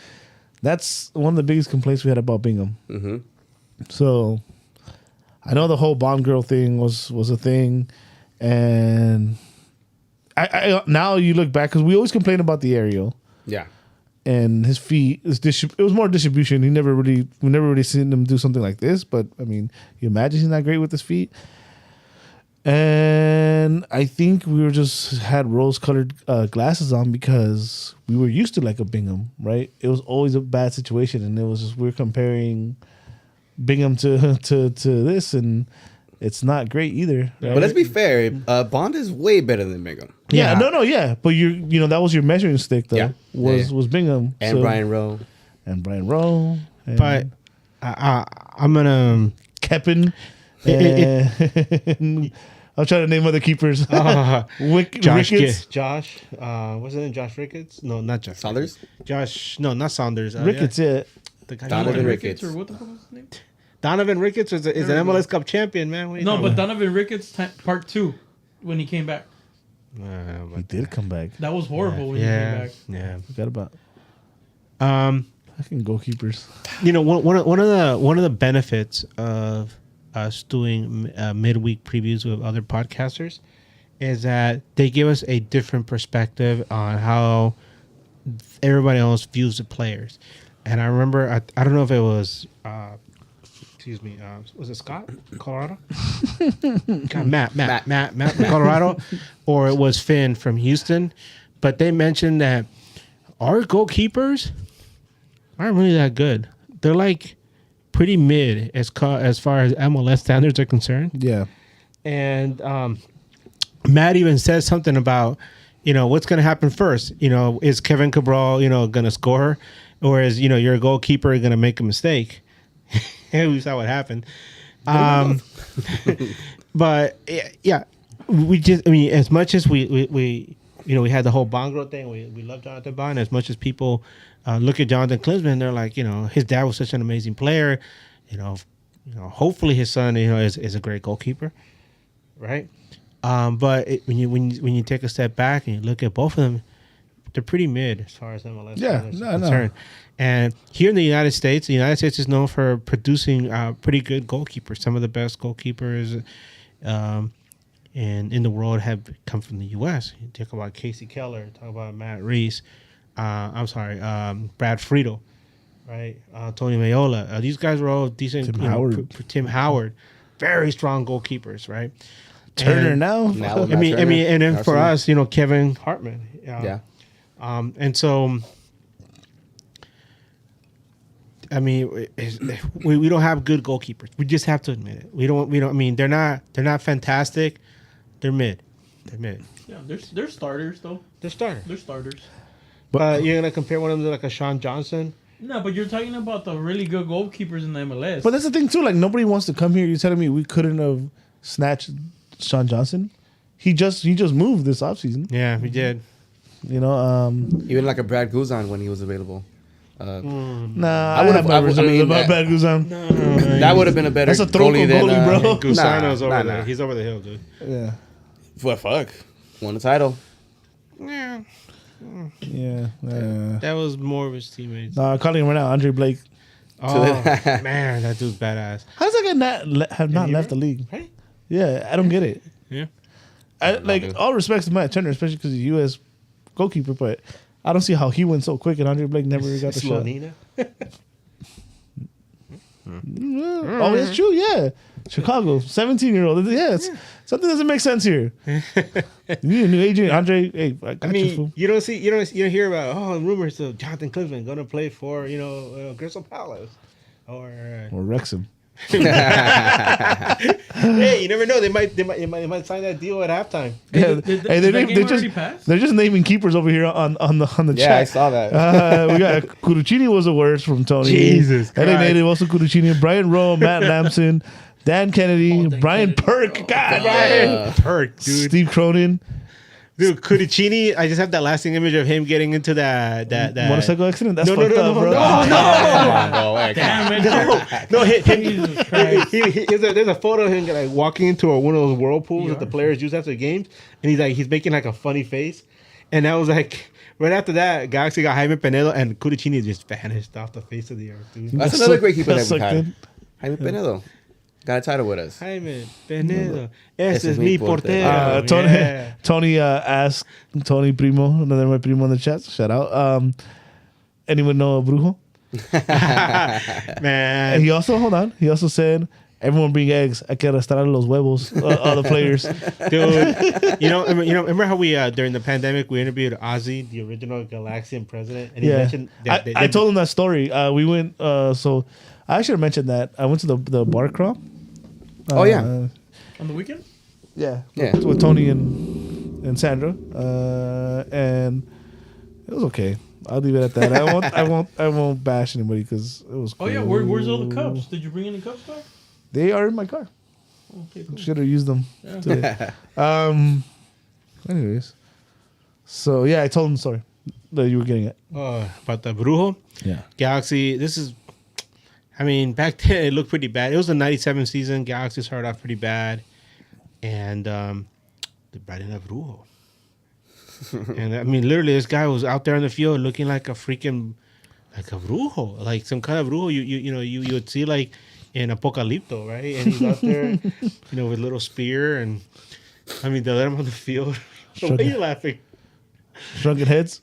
that's one of the biggest complaints we had about Bingham. Mm-hmm. So I know the whole Bond girl thing was a thing, and I now you look back because we always complain about the aerial, Yeah. and his feet it was more distribution. We never really seen him do something like this. But I mean, you imagine he's not great with his feet. And I think we were just had rose-colored glasses on because we were used to like a Bingham, right? It was always a bad situation, and it was just we're comparing Bingham to this, and it's not great either. Right? But let's be fair. Bond is way better than Bingham Yeah, Yeah. yeah. But you know that was your measuring stick though. Yeah. Was Bingham and so- Brian Rowe. and Brian Rowe, and But I'm gonna. Keppen. And I'm trying to name other keepers. Josh, Ricketts. Josh, what's his name? Josh Ricketts? No, not Josh. Saunders? Josh, no, not Saunders. Ricketts, yeah. The guy- Donovan Ricketts. Or what the fuck was his name? Donovan Ricketts is an MLS Cup champion, man. What are you No, talking but about? Donovan Ricketts part 2 when he came back. He did come back. That was horrible when he came yeah, back. yeah. Forgot about Um, fucking goalkeepers. you know, one of the benefits of us doing midweek previews with other podcasters is that they give us a different perspective on how everybody else views the players. And I remember, I don't know if it was, was it Scott, Colorado? God, Matt, Colorado, or it was Finn from Houston. But they mentioned that our goalkeepers aren't really that good. They're like pretty mid as far as MLS standards are concerned. Yeah. And Matt even says something about, what's going to happen first. Is Kevin Cabral, going to score, or is your goalkeeper going to make a mistake? And we saw what happened. But yeah, as much as we had the whole Bongro thing, we love Jonathan Bond. As much as people look at Jonathan Klinsmann, they're like, his dad was such an amazing player. Hopefully his son, is a great goalkeeper, right? But when you take a step back and you look at both of them, they're pretty mid as far as MLS is concerned. And here in the United States is known for producing pretty good goalkeepers. Some of the best goalkeepers and in the world have come from the U.S. You talk about Casey Keller, talk about Matt Reese. Brad Friedel, right? Tony Mayola. These guys were all decent. Tim Howard, very strong goalkeepers, right? Turner And- now. Now with I Matt mean, Turner, and then for Arsenal. us, Kevin Hartman. Yeah. And so, I mean, we don't have good goalkeepers. We just have to admit it. We don't. I mean, they're not fantastic. They're mid. Yeah, they're starters though. They're starters. They're starters. But you're gonna compare one of them to like a Sean Johnson. No, but you're talking about the really good goalkeepers in the MLS. But that's the thing too. Like nobody wants to come here. You're telling me we couldn't have snatched Sean Johnson? He just moved this offseason. Yeah, we did. Even like a Brad Guzan when he was available. Nah, I would've- my I reserves mean, about that- Bad Guzan. That would have been a better That's a throw goalie than goalie, bro. Gusano's over nah. there. He's over the hill, dude. Yeah, Well, fuck. Won the title. Yeah, yeah. that was more of his teammates. I'm calling him right now, Andre Blake. Oh man, that dude's badass. How does that guy have not left the league? Right? Yeah, I don't get it. Yeah. dude. All respects to Matt Turner, especially because he's a U.S. goalkeeper, but I don't see how he went so quick and Andre Blake never got the shot. Slonina. Oh, it's true. Yeah, Chicago, 17-year-old. Yeah, something doesn't make sense here. You need a new agent, Andre. Hey, I got I you. mean, Fool. you don't hear about rumors of Jonathan Klinsmann going to play for Crystal Palace or Or Wrexham. hey, you never know, they might sign that deal at halftime. Yeah, Did hey, that they're game just already pass? they're just naming keepers over here on the Yeah, I chat. saw that. We got Curucini was the worst from Tony. Jesus LA Christ. Native also Curucini. Brian Rowe, Matt Lamson, Dan Kennedy, Dan Brian Kennedy. Perk, God, Brian Perk, dude. Steve Cronin, Dude, Cudicini, I just have that lasting image of him getting into that motorcycle accident. That's No, fucked up, bro. Come on, bro. Hey, Damn it. No, Jesus Christ. there's a photo of him like walking into one of those whirlpools that the players use after games, and he's making like a funny face, and that was like right after that, Galaxy got Jaime Penedo, and Cudicini just vanished off the face of the earth, dude. That's another great keeper That's that we've sucked had. Jaime Penedo. Got a title with us. Jaime Penedo, ese es mi portero. Tony asked Tony Primo, another my primo in the chat. Shout out. Anyone know Brujo? And Man, he also said, everyone bring eggs. I can arrastrar los huevos. All the players. dude, remember how we during the pandemic we interviewed Ozzy, the original Galaxian president, and he Yeah. mentioned that I told him that story. We went, so I should have mentioned that. I went to the bar crawl. Oh, yeah. On the weekend? Yeah. Yeah. With Tony and Sandra. And it was okay. I'll leave it at that. I won't bash anybody because it was Oh cool. yeah, where's all the cups? Did you bring any cups back? They are in my car. Okay, cool. Should have used them Yeah. today. Anyways. So yeah, I told him the story that you were getting at. about the Brujo Yeah. Galaxy. This is, I mean, back then it looked pretty bad. It was the '97 season. Galaxy started off pretty bad, and they brought in a Brujo. And I mean, literally, this guy was out there in the field looking like a freaking, like a brujo, like some kind of brujo you would see like in Apocalypto, right? And he's out there, with a little spear, and I mean, they let him on the field. Why are you laughing? Shrunken heads.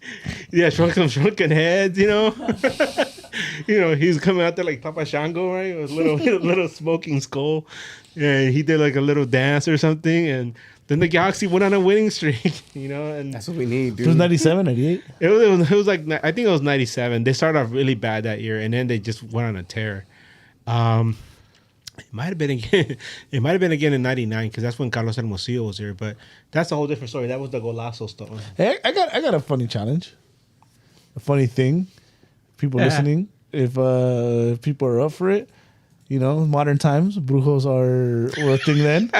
Yeah, shrunken heads, he's coming out there like Papa Shango, right? With a little smoking skull. And he did like a little dance or something, and then the Galaxy went on a winning streak, and That's what we need, It dude. was 97, 98. it was like, I think it was '97. They started off really bad that year, and then they just went on a tear. It might have been again. It might have been again in '99 because that's when Carlos Hermosillo was here. But that's a whole different story. That was the Golazo stuff. Hey, I got a funny challenge. A funny thing. People listening, if people are up for it, modern times, brujos were a thing then.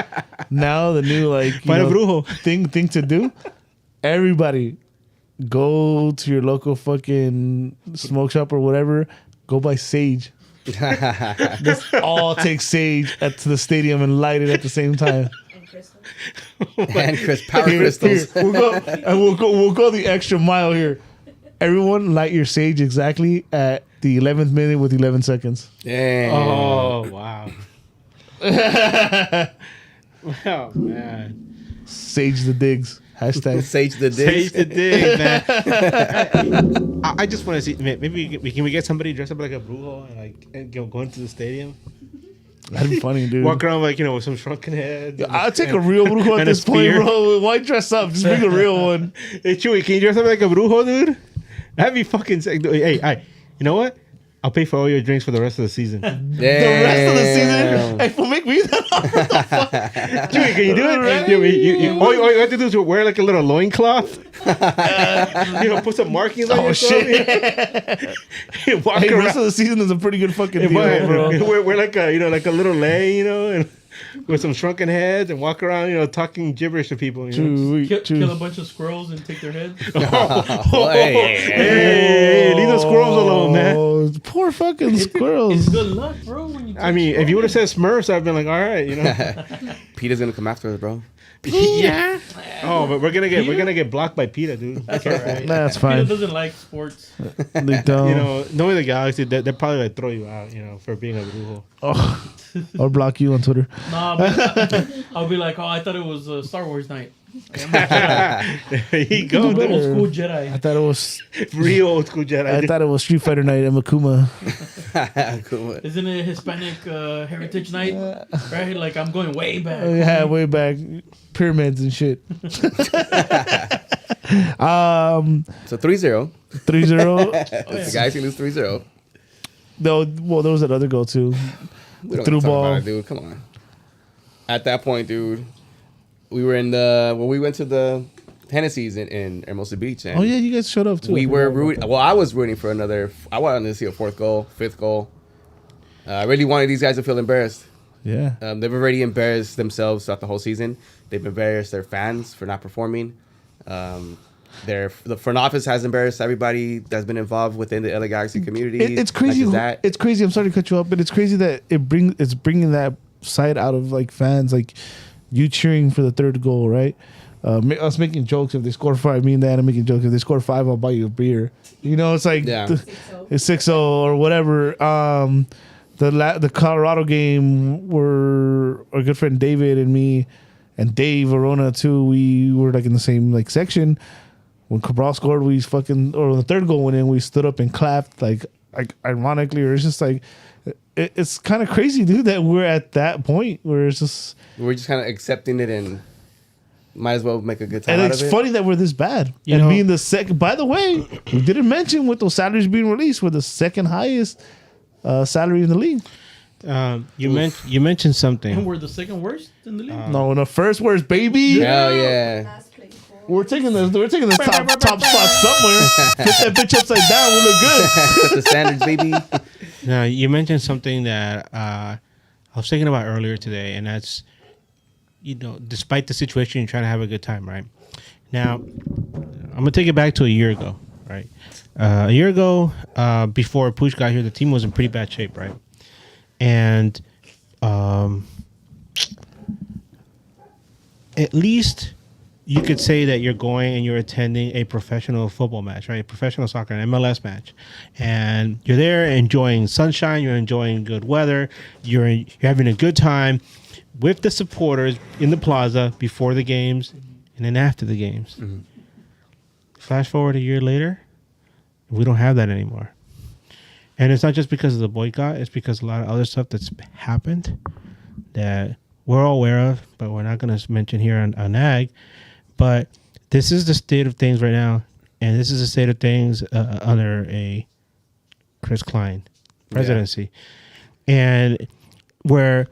Now the new Find a brujo. thing to do. Everybody, go to your local fucking smoke shop or whatever. Go buy sage. Let's all take sage to the stadium and light it at the same time. And Crystal. And power crystals. Here, we'll go the extra mile here. Everyone light your sage exactly at the 11th minute with 11 seconds. Damn. Oh wow! Oh man! Sage the digs. Hashtag. Sage the Sage dish. the dig, man. I just want to see. Maybe can we get somebody dressed up like a brujo and go into the stadium, That'd be funny, dude. walk around with some shrunken heads. I'll take a real brujo at and a this point, spear. bro. Why dress up? Just bring a real one. Hey Chewy, can you dress up like a brujo, dude? That'd be fucking sick. Hey, you know what? I'll pay for all your drinks for the rest of the season. The rest of the season, hey, for make me that. Chewy, can you do it? All you have to do is wear like a little loincloth. Put some markings on Oh yourself. shit! Walk Hey, around. rest of the season is a pretty good fucking deal, bro. We're like a like a little lay, and with some shrunken heads and walk around, talking gibberish to people. Kill a bunch of squirrels and take their heads. Hey, leave the squirrels alone, man. Oh, poor fucking squirrels. It's good luck, bro. When you I mean, if you would have said Smurfs, I'd been like, all right, Peter's gonna come after us, bro. yeah. Oh, but we're gonna get blocked by PETA, dude. that's all right. That's Peter fine. doesn't like sports. They don't. Knowing the Galaxy, they're probably like throw you out, for being a brujo. Oh, or block you on Twitter. Nah, but I'll be like, oh, I thought it was Star Wars night. There you go, Old dude. school I Jedi. thought it was. Real old school Jedi. I thought it was Street Fighter night and Makuma. Cool. Isn't it Hispanic Heritage Night? Right? Like, I'm going way back. Yeah, way back, pyramids and shit. So 3-0. 3-0. The guys can lose 3-0. No, well, there was that other goal too. We don't Through talk ball. about it, dude. Come on. At that point, dude, we were we went to the Tennessee's in Hermosa Beach, and Oh yeah, you guys showed up too. we I were forgot about rooting. that. Well, I was rooting for another. I wanted to see a fourth goal, fifth goal. I really wanted these guys to feel embarrassed. Yeah. They've already embarrassed themselves throughout the whole season. They've embarrassed their fans for not performing. The front office has embarrassed everybody that's been involved within the LA Galaxy community. It's crazy. Not just that. It's crazy. I'm sorry to cut you up, but it's crazy that it's bringing that side out of like fans, like you cheering for the third goal, right? Us making jokes if they score 5. Me and Diana making jokes if they score 5, I'll buy you a beer. It's like Yeah. it's 6-0 or whatever. The Colorado game where our good friend David and me and Dave Arona too, we were like in the same like section. when Cabral scored, we fucking, or when the third goal went in, we stood up and clapped, like ironically, or it's just like, it's kind of crazy, dude, that we're at that point where it's just, We're just kind of accepting it and might as well make a good time and out it's of it. funny that we're this bad. You And know- being the second, by the way, we didn't mention with those salaries being released, we're the second highest salary in the league. You mentioned And something. we're the second worst in the league. No, the first worst, baby. Hell yeah. Last place forward. We're taking this top spot somewhere. Flip that bitch upside down. We look good. Set the standards, baby. Now you mentioned something that I was thinking about earlier today, and that's, despite the situation, you're trying to have a good time, right? Now, I'm gonna take it back to a year ago, right? A year ago, before Push got here, the team was in pretty bad shape, right? And at least you could say that you're going and you're attending a professional football match, right? A professional soccer, an MLS match, and you're there enjoying sunshine, you're enjoying good weather, you're having a good time with the supporters in the plaza before the games and then after the games. Flash forward a year later, we don't have that anymore. And it's not just because of the boycott, it's because a lot of other stuff that's happened that we're all aware of, but we're not going to mention here on AG. But this is the state of things right now, and this is the state of things under a Chris Klein presidency. And where,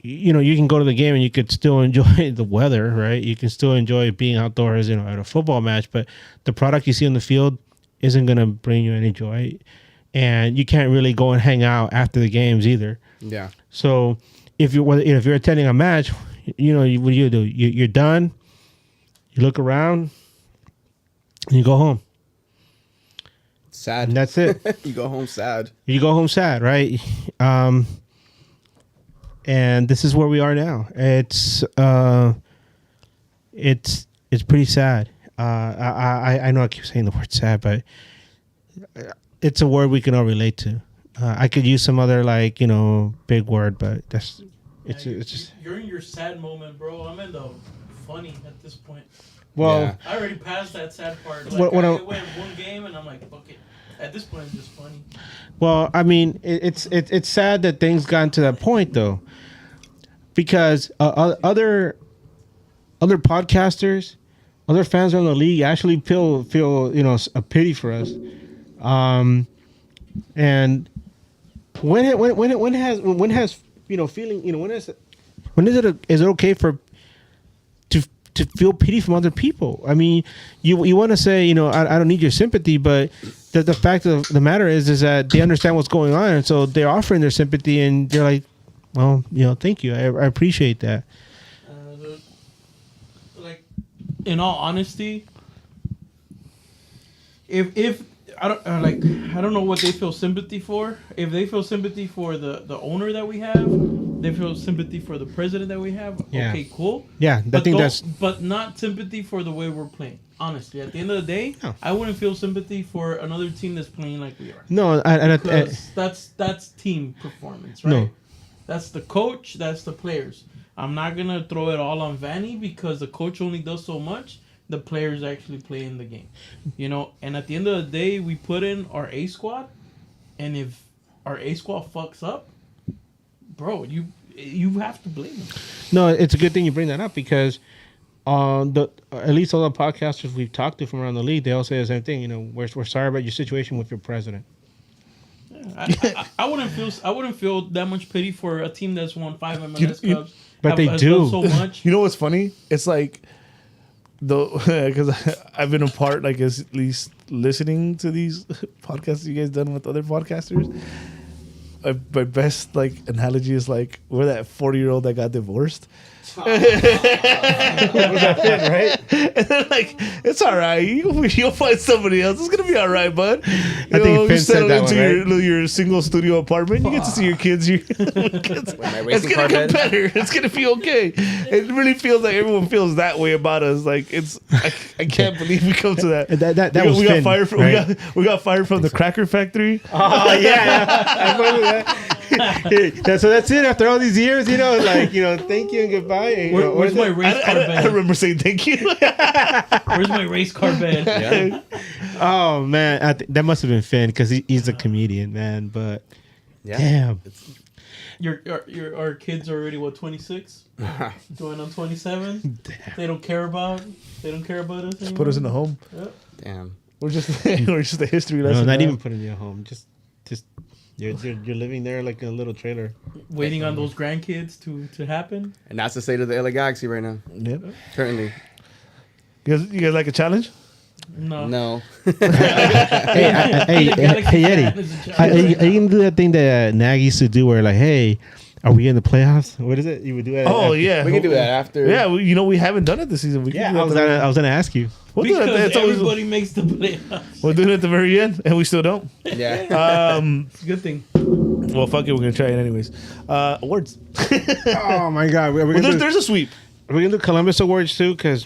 you can go to the game and you could still enjoy the weather, right? You can still enjoy being outdoors, at a football match, but the product you see on the field isn't going to bring you any joy. And you can't really go and hang out after the games either. Yeah. So if you're attending a match, what do you do? You're done. You look around, and you go home, Sad. and that's it. You go home sad. You go home sad, right? And this is where we are now. It's pretty sad. I know I keep saying the word sad, but it's a word we can all relate to. I could use some other big word, but it's just You're in your sad moment, bro. I'm in the funny at this point. well. Yeah. I already passed that sad part. Like, What I I'm- went one game and I'm like, fuck it. At this point, it's just funny. Well, I mean, it's sad that things gotten to that point though, because other podcasters, other fans around the league actually feel a pity for us, and when is it okay to feel pity from other people? I mean, you want to say, I don't need your sympathy, but the fact of the matter is that they understand what's going on, and so they're offering their sympathy, and they're like, well, thank you, I appreciate that. Like, in all honesty, if I don't know what they feel sympathy for. If they feel sympathy for the owner that we have, they feel sympathy for the president that we have. Yeah. Okay, cool. Yeah, But not sympathy for the way we're playing. Honestly, at the end of the day, No. I wouldn't feel sympathy for another team that's playing like we are. no, Because that's team performance, right? No. That's the coach, that's the players. I'm not gonna throw it all on Vanny because the coach only does so much. The players actually play in the game, And at the end of the day, we put in our A squad, and if our A squad fucks up, bro, you have to blame them. No, it's a good thing you bring that up because at least all the podcasters we've talked to from around the league, they all say the same thing. We're sorry about your situation with your president. I wouldn't feel that much pity for a team that's won 5 MLS You- Cups. but they has do. done so much. You know what's funny? It's like, because I've been a part, like, at least listening to these podcasts you guys done with other podcasters. My best analogy is like we're that 40-year-old that got divorced. Right? And then it's all right. You'll find somebody else. It's gonna be all right, bud. I think Finn said that into one, right? your single studio apartment. You get to see your kids. It's my racing gonna car get bed. better. It's gonna be okay. It really feels like everyone feels that way about us. Like I can't believe we come to that. That was we got Finn, fired from right? we got fired from the Cracker Factory. Oh yeah, I remember that. So that's it. After all these years, like thank you and goodbye. And, Where's my race car I bed? remember saying thank you. Where's my race car bed? Yeah. Oh man, that must have been Finn because he's a comedian, man. But Yeah. damn, Our kids are already 26, going on 27. They don't care about us. Anymore. Put us in the home. Yep. Damn. We're just a history no, lesson. not now. even putting you at home. Just you're living there like in a little trailer. Waiting on those grandkids to happen. And that's the state of the LA Galaxy right now. Yep. Currently. You guys like a challenge? No. No. Hey, Eddie, are you gonna do that thing that Nagy used to do, where like, hey, are we in the playoffs? What is it? You would do it. Oh yeah, We can do that after. Yeah, we haven't done it this season. We can Yeah, do I that was gonna ask you. we'll do it Because it's always- everybody makes the playoffs. we'll do it at the very end, and we still don't. Yeah. It's a good thing. Well, fuck it, we're gonna try it anyways. Awards. Oh my God, we're gonna There's a sweep. we're gonna do Columbus Awards too, because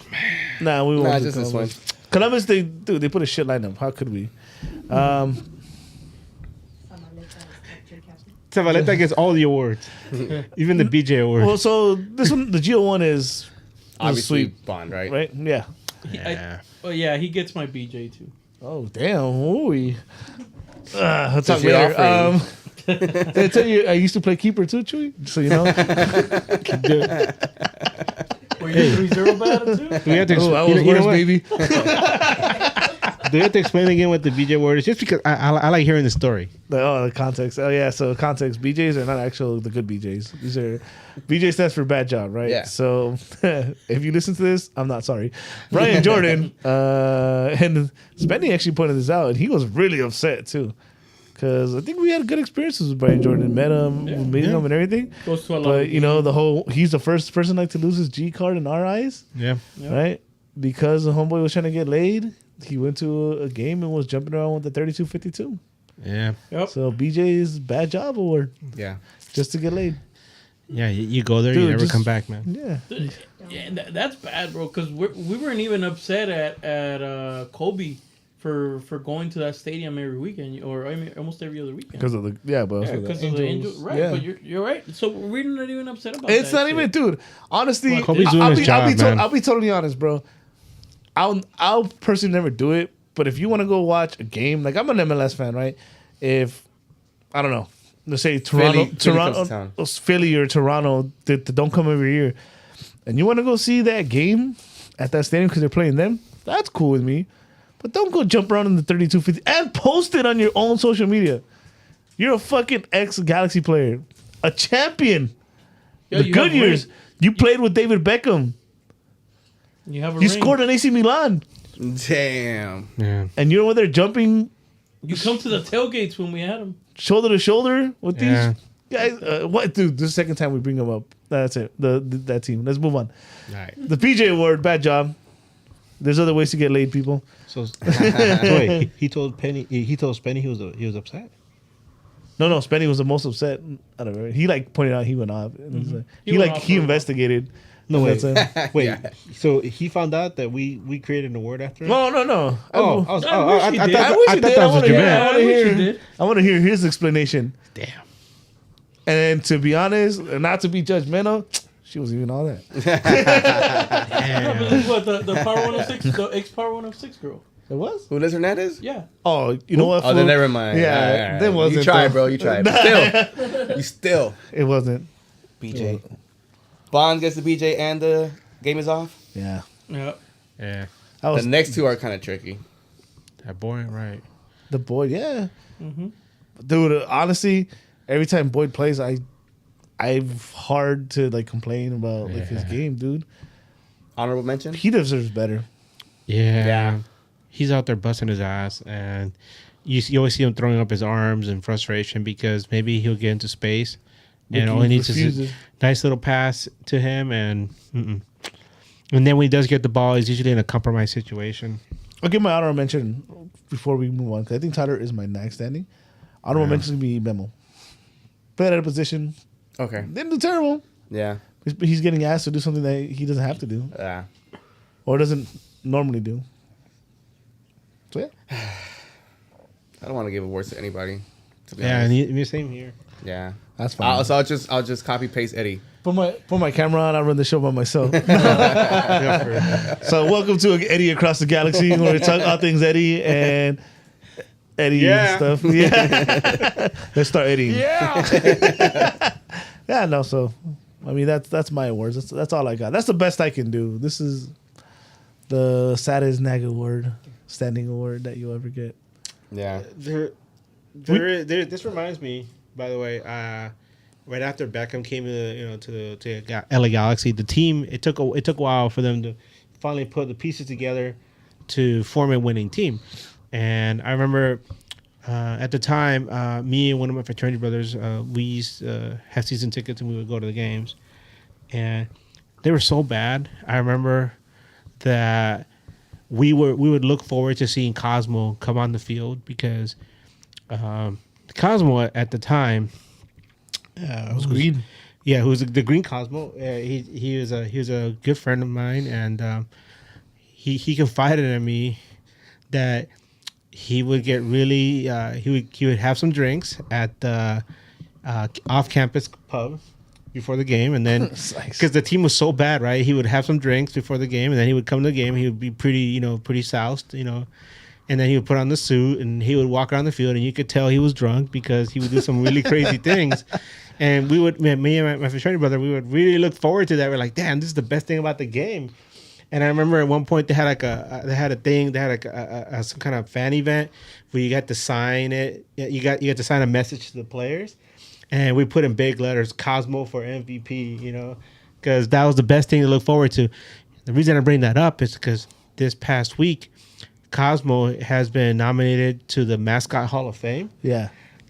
Nah, we won't. Nah, do just this Columbus. one. Columbus, they put a shit lineup. How could we? Zavaleta gets all the awards, even the BJ award. Well, so this one, the Geo one is Obviously, sweep, Bond, right? right? Yeah. Yeah, he gets my BJ too. Oh damn! Ooh. I'll talk Since you're later. offering. Did I tell you I used to play keeper too, Chewy? So you know. Were you 3-0 bad too? Do we have to? Oh, I you was know worse, what? baby. Do we have to explain again what the BJ award is? Just because I like hearing the story. The context. Oh yeah, so context. BJs are not actual the good BJs. These are BJ stands for bad job, right? Yeah. So if you listen to this, I'm not sorry. Brian Jordan and Spenny actually pointed this out, and he was really upset too, because I think we had good experiences with Brian Jordan, met him, meeting him, and everything. Goes to a lot But of you know the whole he's the first person like to lose his G card in our eyes, Yeah. right? Because the homeboy was trying to get laid. He went to a game and was jumping around with the 32-52. Yeah. Yep. So BJ's bad job award Yeah. just to get laid. Yeah. You go there, Dude, you never just- come back, man. Yeah. Yeah, that's bad, bro. Because we weren't even upset at Kobe for going to that stadium every weekend, or I mean almost every other weekend. Because of the Because of the Angels, right? Yeah. But you're right. So we're not even upset about It's that not shit. even, dude. Honestly, Well, Kobe's doing his job, man. I'll be totally honest, bro. I'll personally never do it. But if you want to go watch a game, like I'm an MLS fan, right? If I don't know, let's say Philly comes to Toronto, town. Philly or Toronto, that don't come every year, and you want to go see that game at that stadium because they're playing them, that's cool with me. But don't go jump around in the 32-50 and post it on your own social media. You're a fucking ex-Galaxy player, a champion. Yeah, The you good have years, you played with David Beckham. You have a You ring. scored on AC Milan, Damn. Yeah. and you're over there jumping You come to the tailgates when we had them. shoulder to shoulder with Yeah. these guys. What, dude? This is the second time we bring them up. That's it. That team. Let's move on. All right. The PJ Award, bad job. There's other ways to get laid, people. So wait, he told Penny. He told Spenny he was upset. No, Spenny was the most upset out of it. He like pointed out he went off. And he's like, He went he off for a while. investigated. No wait, That's it. wait. Yeah. So he found out that we created an award after him. No. Oh, I wish he did. I wish he did. that I was wanna your hear- man. I wanna I wish hear- you did. I want to hear his explanation. Damn. And to be honest, and not to be judgmental, she wasn't even all that. I believe what the Power 106, the ex Power 106 girl. It was? Who Liz Hernandez? Yeah. Oh, you know what? Oh, then fool? never mind. Yeah, All right. that wasn't. You tried, though. bro. You tried. But still. You still. It wasn't. BJ. Bond gets the BJ and the game is off. Yeah. Yeah. Yeah. I was The next two are kind of tricky. That boy, right? the Boyd, yeah. Dude, honestly, every time Boyd plays, I'm hard to like complain about like his game, dude. Honorable mention? He deserves better. Yeah. Yeah. He's out there busting his ass, and you always see him throwing up his arms in frustration because maybe he'll get into space, and all he needs is a refuses. nice little pass to him, and then when he does get the ball, he's usually in a compromised situation. I'll give my honorable mention before we move on because I think Tyler is my next standing. Honorable mention to be Memo. Played out of position. Okay. Didn't do terrible. Yeah. He's getting asked to do something that he doesn't have to do Yeah. or doesn't normally do. So yeah. I don't want to give awards to anybody. To be Yeah, honest. and the same here. Yeah. That's fine. So I'll just copy paste Eddie. Put my camera on. I'll run the show by myself. So welcome to Eddie Across the Galaxy, where we talk all things Eddie and Eddie and stuff. Yeah. Let's start Eddie. Yeah. Yeah. No. So, I mean, that's my awards. That's all I got. That's the best I can do. This is the saddest NAG award, standing award that you'll ever get. Yeah. This reminds me, by the way, right after Beckham came to LA Galaxy, the team it took a while for them to finally put the pieces together to form a winning team. And I remember at the time, me and one of my fraternity brothers, we used to have season tickets and we would go to the games, and they were so bad. I remember that we would look forward to seeing Cosmo come on the field because Cosmo at the time was green. Yeah, who was the green Cosmo. He was a good friend of mine, and he confided in me that he would get really he would have some drinks at the off-campus pub before the game, and then because the team was so bad, right, he would have some drinks before the game, and then he would come to the game. He would be pretty soused, and then he would put on the suit and he would walk around the field, and you could tell he was drunk because he would do some really crazy things. And me and my fraternity brother, we would really look forward to that. We're like, damn, this is the best thing about the game. And I remember at one point they had some kind of fan event where you got to sign it. You got to sign a message to the players, and we put in big letters Cosmo for MVP. Because that was the best thing to look forward to. The reason I bring that up is because this past week, Cosmo has been nominated to the Mascot Hall of Fame. Yeah.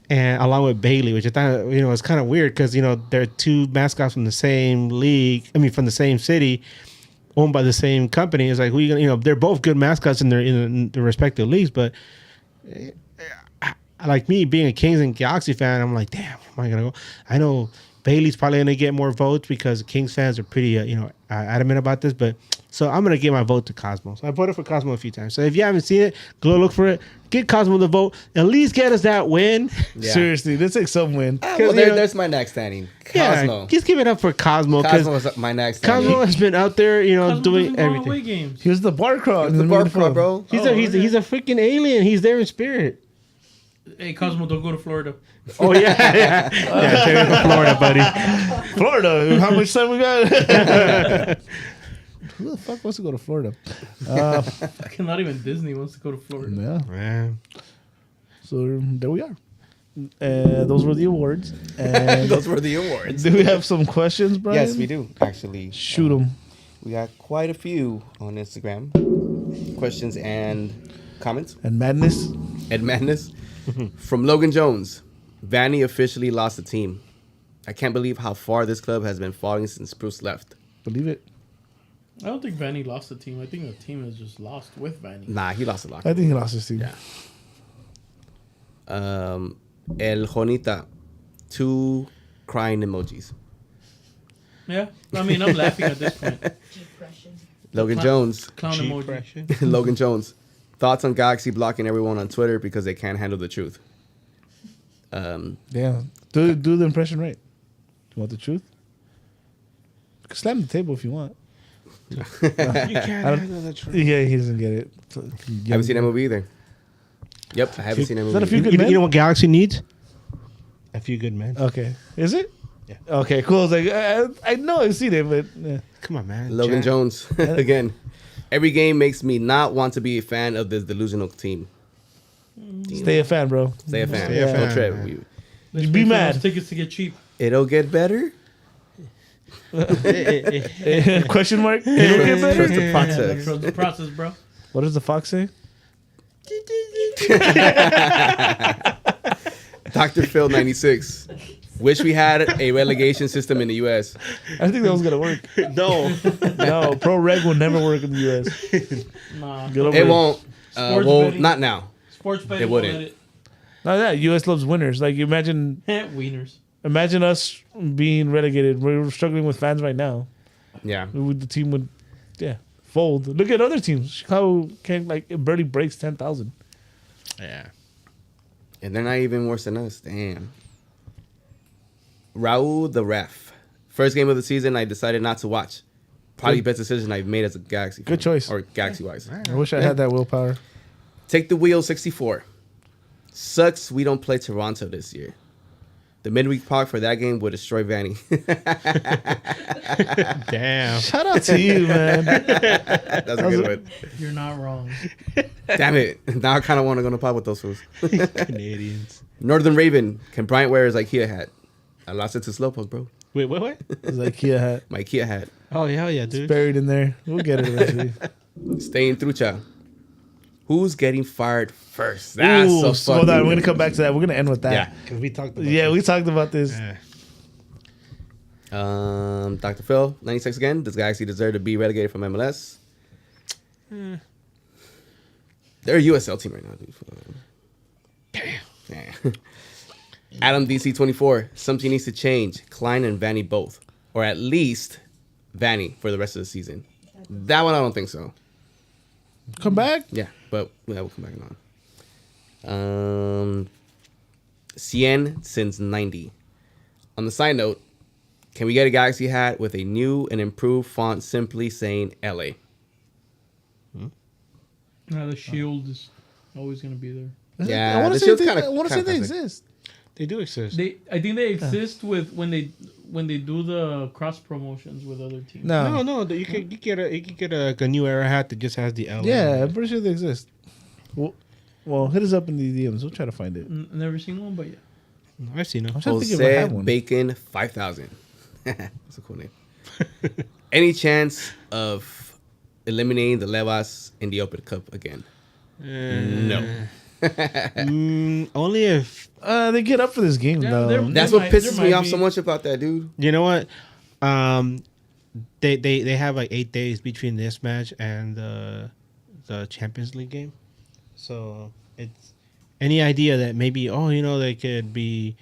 And along with Bailey, which I thought, it's kind of weird because, they're two mascots from the same league. I mean, from the same city, owned by the same company. It's like, who you gonna, they're both good mascots in their respective leagues. But like me being a Kings and Galaxy fan, I'm like, damn, am I gonna go? I know Bailey's probably gonna get more votes because Kings fans are pretty, adamant about this. But so I'm gonna give my vote to Cosmo. So I voted for Cosmo a few times. So if you haven't seen it, go look for it. Get Cosmo the vote. At least get us that win. Yeah. Seriously, let's take some win. There's my next standing. Cosmo. Yeah, just give it up for Cosmo. Cosmo is my next standing. Cosmo has been out there, Cosmo doing doesn't go on away everything. games. He was the bar crawl. The bar crawl, bro. He's a freaking alien. He's there in spirit. Hey, Cosmo, don't go to Florida. Oh yeah. Take it to Florida, buddy. Florida. How much time we got? Who the fuck wants to go to Florida? Not even Disney wants to go to Florida. Yeah. Man. So there we are. Those were the awards. And Those were the awards. do we have some questions, Brian? Yes, we do, actually. Shoot them. We got quite a few on Instagram. Questions and comments. And madness. Ed Madness. From Logan Jones. Vanny officially lost the team. I can't believe how far this club has been falling since Bruce left. Believe it. I don't think Vanny lost the team. I think the team is just lost with Vanny. Nah, he lost a lot. I think he lost his team. Yeah. El Jonita. 2 crying emojis. Yeah. I mean, I'm laughing at this point. Logan Jones. Clown emoji. Pressure. Logan Jones. Thoughts on Galaxy blocking everyone on Twitter because they can't handle the truth. Yeah. Do the impression right. You want the truth? You can slam the table if you want. You can't handle the truth. Yeah, he doesn't get it. Haven't seen that movie either. Yep, I haven't seen that Is that a movie. few good men? You know what Galaxy needs? A few good men. Okay. Is it? Yeah. Okay, cool. I was like, I know I've seen it, but yeah. Come on, man. Logan Jack. Jones. Again, every game makes me not want to be a fan of this delusional team. Stay a fan, bro. Stay a fan. Stay a Don't fan, trip. man. Let's Be wait for mad. those tickets to get cheap. It'll get better. Question mark? It'll get better? Trust the process. Trust the process, bro. What does the fox say? Dr. Phil 96. Wish we had a relegation system in the U.S. I think that was gonna work. No. No, pro reg will never work in the U.S. Nah. Get over It won't. Sports Well, betting. not now. Sports betting It wouldn't. won't let Not that U.S. loves winners. Like imagine Wieners. us being relegated. We're struggling with fans right now. Yeah. The team would, fold. Look at other teams. Chicago can't it barely breaks 10,000. Yeah. And they're not even worse than us. Damn. Raul the ref. First game of the season, I decided not to watch. Probably the best decision I've made as a Galaxy fan. Good choice. Or Galaxy-wise. I wish I had that willpower. Take the wheel 64. Sucks we don't play Toronto this year. The midweek park for that game would destroy Vanny. Damn. Shout out to you, man. That's a good one. You're not wrong. Damn it. Now I kind of want to go to pod with those fools. Canadians. Northern Raven. Can Bryant wear his IKEA hat? I lost it to Slowpoke, bro. Wait, what? It's like IKEA hat My IKEA hat. Oh, hell yeah, dude. buried in there. We'll get it eventually. Staying trucha. Who's getting fired first? That's Ooh, so so fucking... hold on, we're gonna come back to that. We're gonna end with that. Yeah. Because we talked about Yeah, we talked about this. Dr. Phil, 96 again. Does Galaxy deserve to be relegated from MLS? They're a USL team right now, dude. Damn. Adam DC 24. Something needs to change. Klein and Vanny both. Or at least Vanny for the rest of the season. That one I don't think so. Come back. Yeah, but we'll come back on. Cien since 90. On the side note, can we get a Galaxy hat with a new and improved font simply saying LA? Now the shield is always gonna be there. Yeah, I want the to say shield's they, kinda- I want to say kinda they classic. exist. They do exist. I think they exist with when they do the cross promotions with other teams. no. You could get a new era hat that just has the L. Yeah, I'm pretty sure they exist. Well, hit us up in the DMs. We'll try to find it. Never seen one, but yeah. I've seen them. I'm trying to think if I have Jose one. Bacon 5000. That's a cool name. Any chance of eliminating the Levas in the Open Cup again? No. Only if They get up for this game Yeah, though. they're- That's There what might- pisses there me might off be. so much about that, dude. you know what, they have like 8 days between this match and the Champions League game, so it's any idea that maybe they could be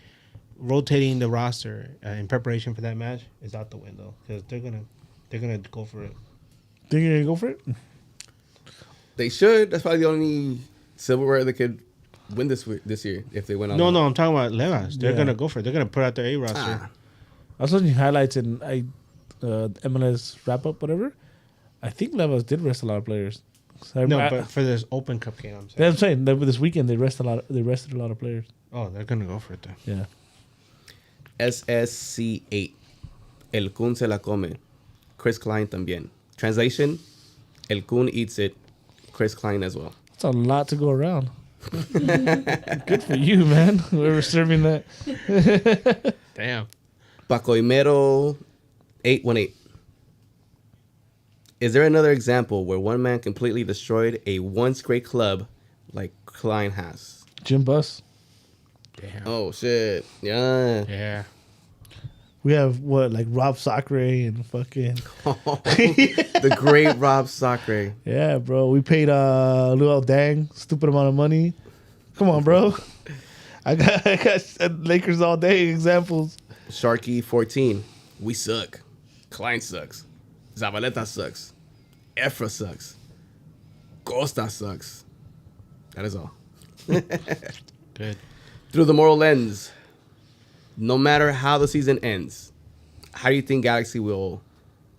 rotating the roster in preparation for that match is out the window because they're gonna go for it. Think you're gonna go for it? They should. That's probably the only silverware they could win this year if they win on. No, I'm talking about Levas. They're Yeah. gonna go for it. They're gonna put out their A roster. Ah, I was watching highlights and MLS wrap up whatever. I think Levas did rest a lot of players. So No, but for this Open Cup game, I'm saying. that's what I'm saying that this weekend they rested a lot of players. Oh, they're gonna go for it then. Yeah. SSC8. El Kun se la come. Chris Klein también. Translation: El Kun eats it. Chris Klein as well. It's a lot to go around. Good for you, man. Whoever's serving that. Damn. Pacoimero 818. Is there another example where one man completely destroyed a once great club like Klein has? Jim Buss. Damn. Oh shit! Yeah. Yeah. We have like Rob Sacre and fucking The great Rob Sacre. yeah, bro. We paid Luol Dang stupid amount of money. Come on, bro. I got Lakers all day examples. Sharky 14. We suck. Klein sucks. Zabaleta sucks. Efra sucks. Costa sucks. That is all. Good. Through the moral lens, no matter how the season ends, how do you think Galaxy will...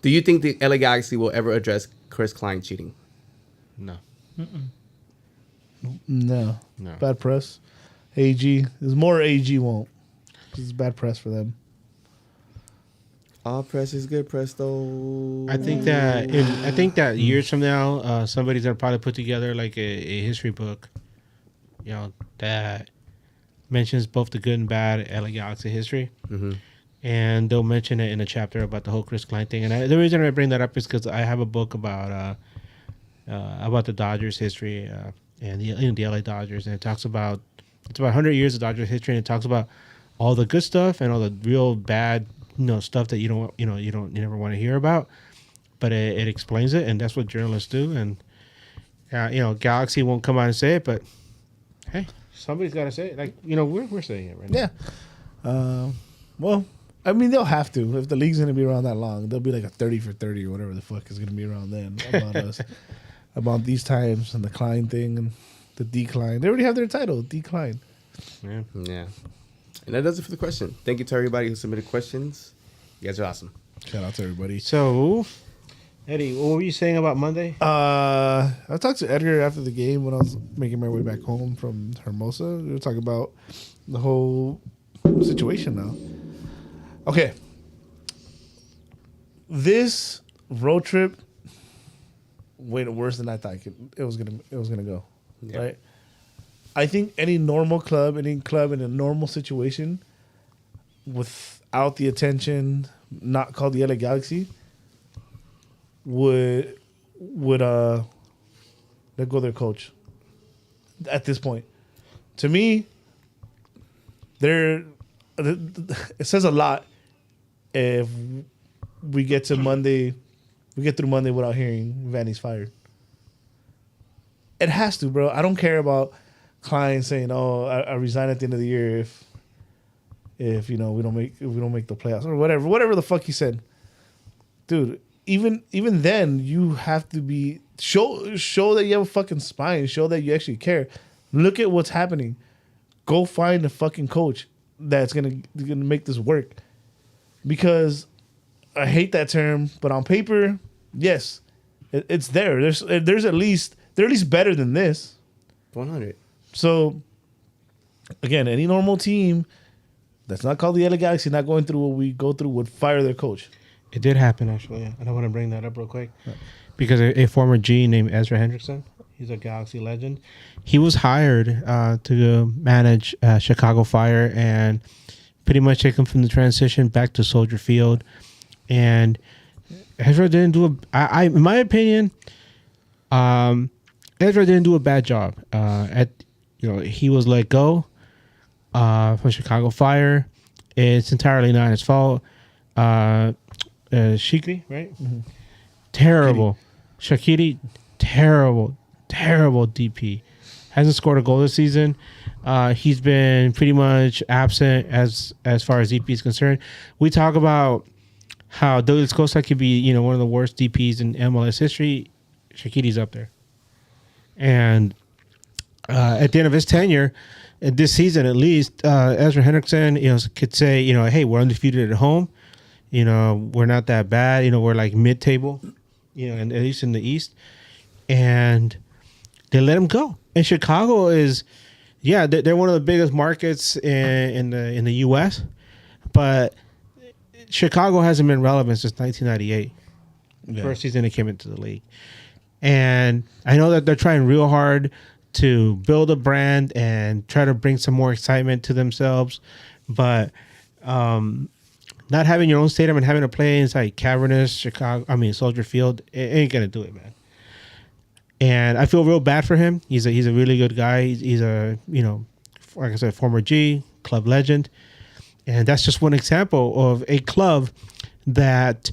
Do you think the LA Galaxy will ever address Chris Klein cheating? No. No. No. Bad press. AG. There's more AG won't. It's bad press for them. All press is good press, though. I think that years from now, somebody's gonna probably put together like a history book, that mentions both the good and bad LA Galaxy history, and they'll mention it in a chapter about the whole Chris Klein thing. And the reason I bring that up is because I have a book about the Dodgers history and the LA Dodgers, and it's about 100 years of Dodgers history, and it talks about all the good stuff and all the real bad stuff that you never want to hear about, but it explains it, and that's what journalists do. And Galaxy won't come out and say it, but hey, somebody's got to say it. Like we're saying it right now. Yeah. Well, I mean, they'll have to. If the league's going to be around that long, they'll be like a 30 for 30 or whatever the fuck is going to be around then about us, about these times and the Klein thing and the decline. They already have their title, decline. Yeah. Yeah. And that does it for the question. Thank you to everybody who submitted questions. You guys are awesome. Shout out to everybody. So, Eddie, what were you saying about Monday? I talked to Edgar after the game when I was making my way back home from Hermosa. We were talking about the whole situation now. Okay. This road trip went worse than I thought it was gonna go. Yeah. Right? I think any normal club, any club in a normal situation without the attention, not called the LA Galaxy, would let go their coach at this point. To me, it says a lot if we get through Monday without hearing Vanny's fired. It has to, bro. I don't care about clients saying, "Oh, I resign at the end of the year if we don't make the playoffs," or whatever the fuck he said, dude. Even then, you have to be show that you have a fucking spine. Show that you actually care. Look at what's happening. Go find a fucking coach that's gonna make this work. Because I hate that term, but on paper, yes, it's there. They're at least better than this. 100. So again, any normal team that's not called the LA Galaxy, not going through what we go through, would fire their coach. It did happen, actually. And I want to bring that up real quick. Because a former G named Ezra Hendrickson, he's a Galaxy legend, he was hired to manage Chicago Fire and pretty much take them from the transition back to Soldier Field. And Ezra didn't do in my opinion, Ezra didn't do a bad job. He was let go from Chicago Fire. It's entirely not his fault. Shikri, right? Mm-hmm. Terrible. Shaqiri, terrible DP. Hasn't scored a goal this season. He's been pretty much absent as far as DP is concerned. We talk about how Douglas Costa could be, one of the worst DPs in MLS history. Shaqiri's up there. And at the end of his tenure, this season at least, Ezra Hendrickson, could say, hey, we're undefeated at home. We're not that bad. We're like mid-table, and at least in the East. And they let him go. And Chicago is, they're one of the biggest markets in the U.S., but Chicago hasn't been relevant since 1998, first season they came into the league. And I know that they're trying real hard to build a brand and try to bring some more excitement to themselves, but not having your own stadium and having to play inside cavernous Soldier Field, it ain't gonna do it, man. And I feel real bad for him. He's a really good guy. He's a like I said, former G, club legend, and that's just one example of a club that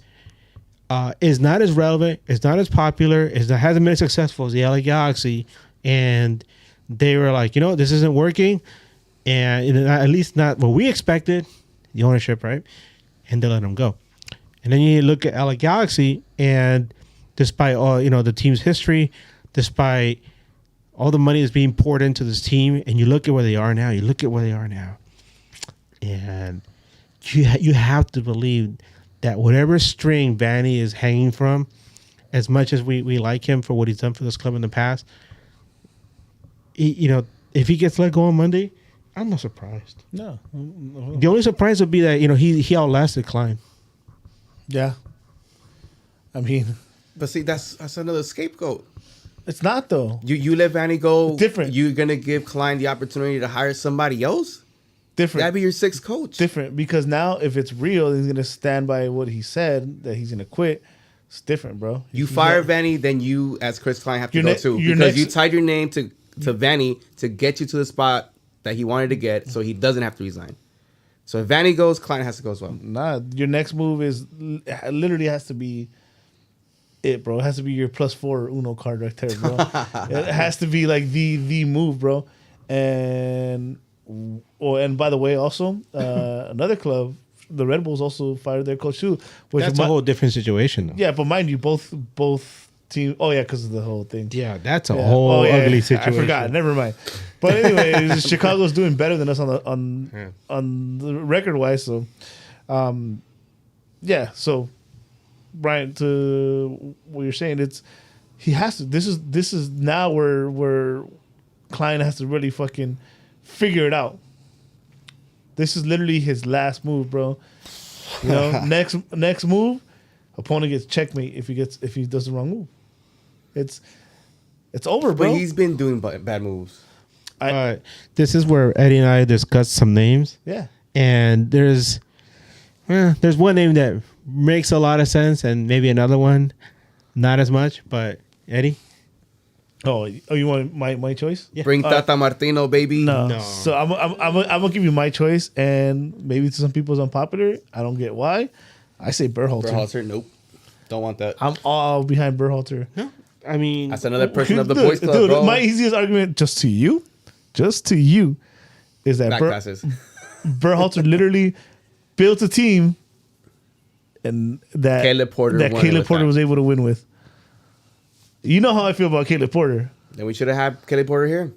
is not as relevant, is not as popular, hasn't been as successful as the LA Galaxy, and they were like, this isn't working, and at least not what we expected, the ownership, right? And they let him go. And then you look at LA Galaxy, and despite all the team's history, despite all the money that's being poured into this team, and you look at where they are now, and you have to believe that whatever string Vanny is hanging from, as much as we like him for what he's done for this club in the past, if he gets let go on Monday, I'm not surprised. No. The only surprise would be that he outlasted Klein. Yeah. I mean, But see, that's another scapegoat. it's not though. You let Vanny go. Different. You're gonna give Klein the opportunity to hire somebody else. Different. That'd be your sixth coach. Different because now if it's real, he's gonna stand by what he said that he's gonna quit. It's different, bro. You fire Vanny, then you, as Chris Klein, have to Your go ne- too, your because next- you tied your name to Vanny to get you to the spot that he wanted to get, so he doesn't have to resign. So if Vanny goes, Klein has to go as well. Nah, your next move is literally has to be it, bro. It has to be your +4 Uno card right there, bro. It has to be like the move, bro. And by the way, also another club, the Red Bulls, also fired their coach too. Which That's a whole different situation, though. yeah, but mind you, both team. Oh yeah, because of the whole thing. Yeah, that's a Yeah. whole Oh, yeah, ugly situation. I forgot. Never mind. But anyways, Chicago's doing better than us on Yeah. the record wise. So, yeah. So, Brian, to what you're saying, it's he has to. This is now where Klein has to really fucking figure it out. This is literally his last move, bro. You know, next move, opponent gets checkmate if he does the wrong move. It's over, bro. But he's been doing bad moves. This is where Eddie and I discussed some names, Yeah. and there's one name that makes a lot of sense, and maybe another one not as much. But Eddie, Oh, you want my choice? Yeah. Bring Tata Martino, baby. No. So I'm gonna give you my choice, and maybe to some people it's unpopular. I don't get why. I say Berhalter. Berhalter, nope. Don't want that. I'm all behind Berhalter. I mean, That's another person of the Dude, boys club, bro. my easiest argument, just to you, is that Back passes. Berhalter literally built a team, and that Caleb Porter won it with that. was able to win with. You know how I feel about Caleb Porter. Then we should have had Kelly Porter here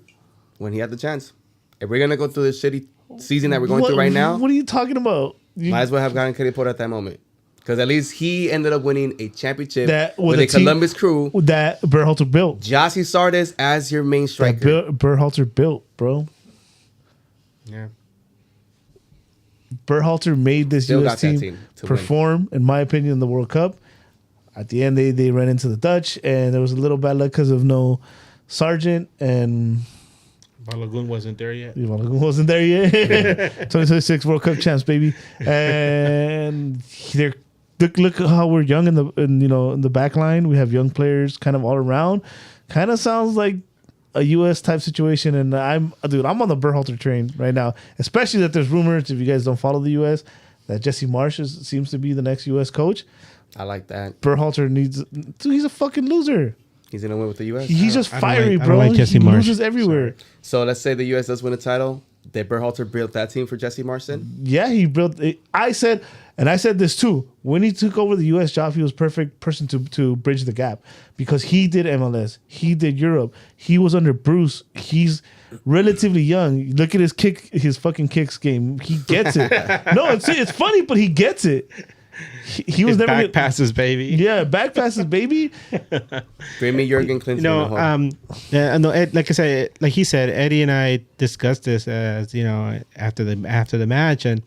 when he had the chance. If we're gonna go through this shitty season that we're going through right now, What are you talking about? might as well have gotten Kelly Porter at that moment. Because at least he ended up winning a championship That with a team Columbus Crew. that Berhalter built. Jossie Sardis as your main That striker. Berhalter built, bro. yeah, Berhalter made this Still U.S. got that team, team to perform, in my opinion, in the World Cup. At the end, they ran into the Dutch, and there was a little bad luck because of no Sargent, and Balogun wasn't there yet. Balogun wasn't there yet. 2026 World Cup champs, baby. And they're look at how we're young in the back line. We have young players kind of all around. Kind of sounds like a U.S. type situation, and I'm on the Berhalter train right now. Especially that there's rumors, if you guys don't follow the U.S., that Jesse Marsh seems to be the next U.S. coach. I like that. Berhalter he's a fucking loser. He's gonna win with the U.S. He's just I don't fiery, like bro. Jesse He Marsh. loses everywhere. So let's say the U.S. does win a title. Did Berhalter build that team for Jesse Marston? Yeah, he built it. I said this too. When he took over the U.S. job, he was perfect person to bridge the gap because he did MLS, he did Europe, he was under Bruce. He's relatively young. Look at his fucking kicks game. He gets it. No, it's funny, but he gets it. He was His never back passes, baby. Yeah, back passes, baby. Bring me Jurgen Klinsmann. You know, yeah, no, like I said, like he said, Eddie and I discussed this as after the match, and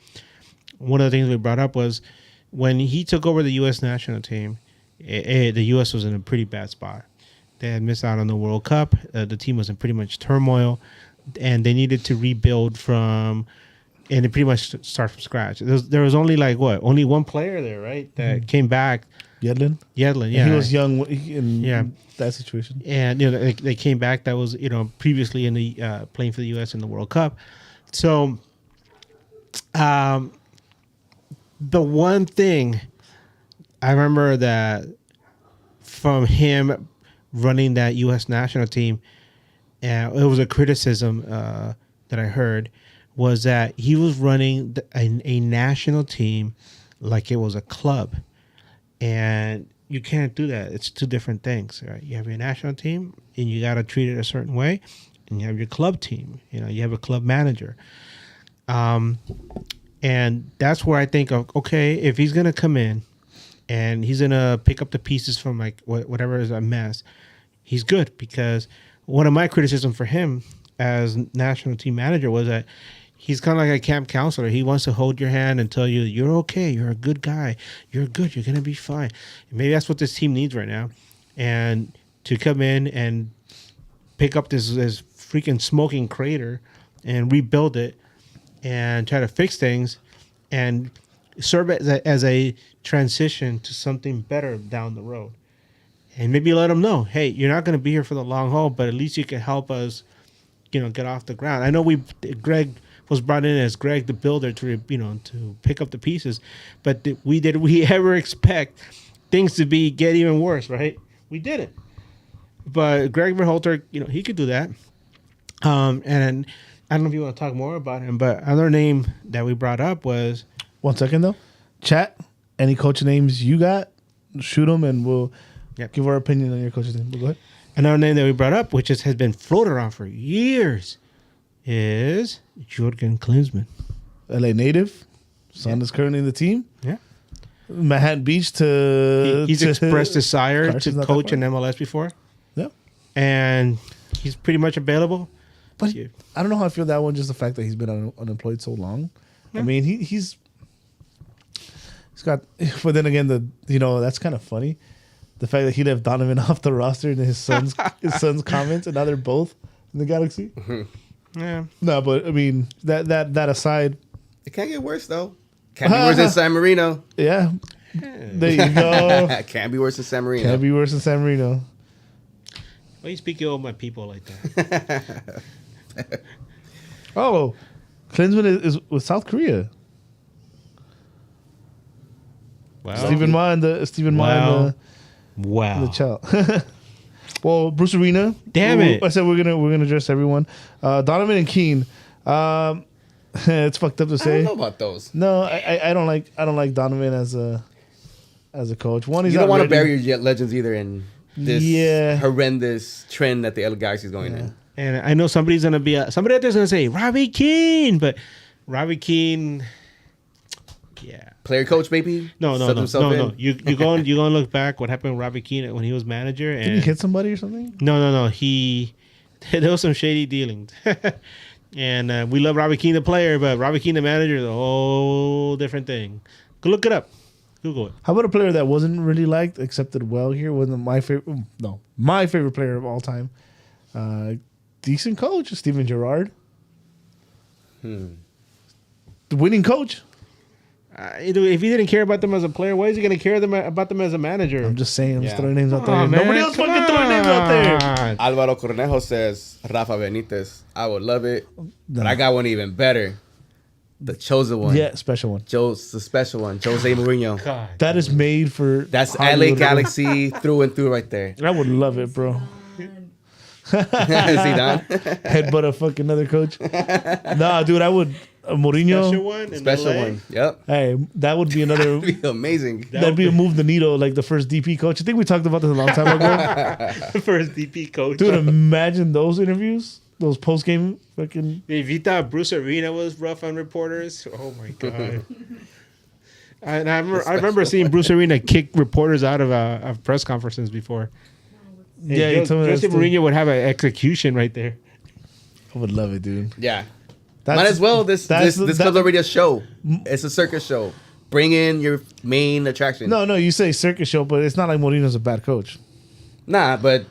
one of the things we brought up was when he took over the U.S. national team, the U.S. was in a pretty bad spot. They had missed out on the World Cup. The team was in pretty much turmoil, and they needed to rebuild and it pretty much start from scratch. There was only only one player there, right? That came back. Yedlin, Yedlin, yeah. And he was young in that situation. And they came back. That was previously in the playing for the U.S. in the World Cup. So, the one thing I remember that from him running that U.S. national team, it was a criticism that I heard, was that he was running a national team like it was a club. And you can't do that. It's two different things, right? You have your national team, and you got to treat it a certain way. And you have your club team. You have a club manager. And that's where I think of, okay, if he's going to come in and he's going to pick up the pieces from whatever is a mess, he's good. Because one of my criticisms for him as national team manager was that he's kind of like a camp counselor. He wants to hold your hand and tell you, you're okay. You're a good guy. You're good. You're going to be fine. And maybe that's what this team needs right now. And to come in and pick up this freaking smoking crater and rebuild it and try to fix things and serve it as a transition to something better down the road. And maybe let them know, hey, you're not going to be here for the long haul, but at least you can help us, get off the ground. I know Greg was brought in as Greg the Builder to pick up the pieces, but did we ever expect things to get even worse? Right? We didn't. But Greg Berhalter, he could do that. And I don't know if you want to talk more about him, but another name that we brought up was 1 second though. Chat. Any coach names you got? Shoot them, and we'll Yep. give our opinion on your coach's name. But go ahead. Another name that we brought up, which has been floated around for years, is Jurgen Klinsmann. LA native. Son is currently in the team. Yeah. Manhattan Beach to. He's expressed desire Carson's to not that coach far. in MLS before, Yeah. and he's pretty much available. But Yeah. I don't know how I feel that one. Just the fact that he's been unemployed so long. I mean, he's got. But then again, that's kind of funny. The fact that he left Donovan off the roster and his son's comments, and now they're both in the Galaxy. Yeah. No, but I mean that aside, It can't get worse though. Can't be worse than San Marino. yeah. There you go. Can't be worse than San Marino. Can't be worse than San Marino. Why you speak ill of my people like that? Oh, Klinsmann is with South Korea. Wow. Stephen Ma and Wow. the Wow. child. Well, Bruce Arena. Damn it. I said we're gonna address everyone. Donovan and Keane. It's fucked up to I say. don't know about those. No, I don't like Donovan as a coach. One, he's You don't not want to ready. bury your legends either in this Yeah. horrendous trend that the LA Galaxy is going in. And I know somebody's gonna be somebody out there's gonna say Robbie Keane, but Robbie Keane, yeah. Player coach, maybe. No. Subbed himself in. You go and look back what happened with Robbie Keane when he was manager, and Did he hit somebody or something? no, there was some shady dealings, and we love Robbie Keane the player, but Robbie Keane the manager is a whole different thing. Go look it up, Google it. How about a player that wasn't really liked, accepted well here? Wasn't my favorite. No, my favorite player of all time. Decent coach, Steven Gerrard. The winning coach. If he didn't care about them as a player, why is he going to care about them as a manager? I'm just saying. I'm just Yeah. throwing names out there. Aw, man, Nobody else come fucking throwing names out there. on. Alvaro Cornejo says Rafa Benitez. I would love it, but I got one even better. The chosen one. Yeah, special one. Joe's the special one. Jose Mourinho. God. That is made for. That's Hollywood. LA Galaxy through and through right there. I would love it, bro. Zidane. Headbutt a fucking other coach. Nah, dude, I would. Mourinho. Special one? in Special LA? one. Yep. Hey, that would be another. That'd be amazing. That'd be a move the needle, like the first DP coach. I think we talked about this a long time ago. First DP coach. Dude, imagine those interviews, those post game fucking. If you thought Bruce Arena was rough on reporters, oh my god! I remember seeing Bruce Arena kick reporters out of press conferences before. Yeah, you told me that Jose story. Mourinho would have an execution right there. I would love it, dude. Yeah. That's- Might as well. This that's- club's already a show. It's a circus show. Bring in your main attraction. No, you say circus show, but it's not like Mourinho's a bad coach. Nah, but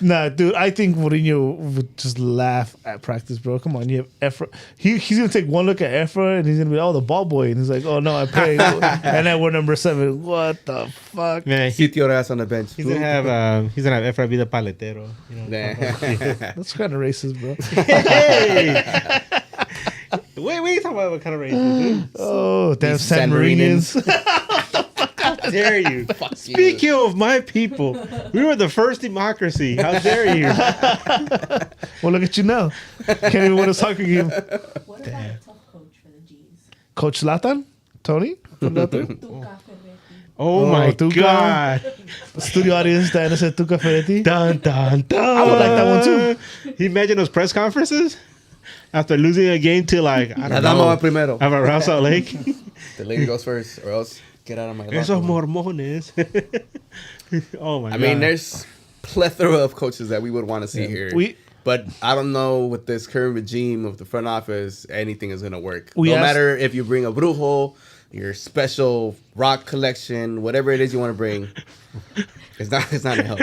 Nah, dude, I think Mourinho would just laugh at practice, bro. Come on, you have Efra. He's gonna take one look at Efra and he's gonna be, oh, the ball boy, and he's like, oh no, I played, and then we're number 7. What the fuck? Man, Sitio ass on the bench. he's gonna have Efra be the paletero. You know. Nah. That's kind of racist, bro. Hey! Wait, what are you talking about? What kind of race? Dude? Oh, damn These San San Marinians. How dare you? Fuck Speak ill of my people. We were the first democracy. How dare you? Well, look at you now. Can't even win a soccer game. What about a tough coach for the G's? Coach Zlatan? Tony? Put it out there. Tuca Ferretti. Oh, Oh, my Tuca. God. Studio audience, Diana said Tuca Ferretti. Dun, dun, dun. I would like that one too. You imagine those press conferences after losing a game to like I La don't dama va know, primero. have a Rouse Salt Lake. The lady goes first, or else get out of my Esos locker room. mormones. Oh my God. I mean, there's plethora of coaches that we would want to see here. But I don't know with this current regime of the front office, anything is going to work. We No asked- matter if you bring a brujo, your special rock collection, whatever it is you want to bring, it's not going to help.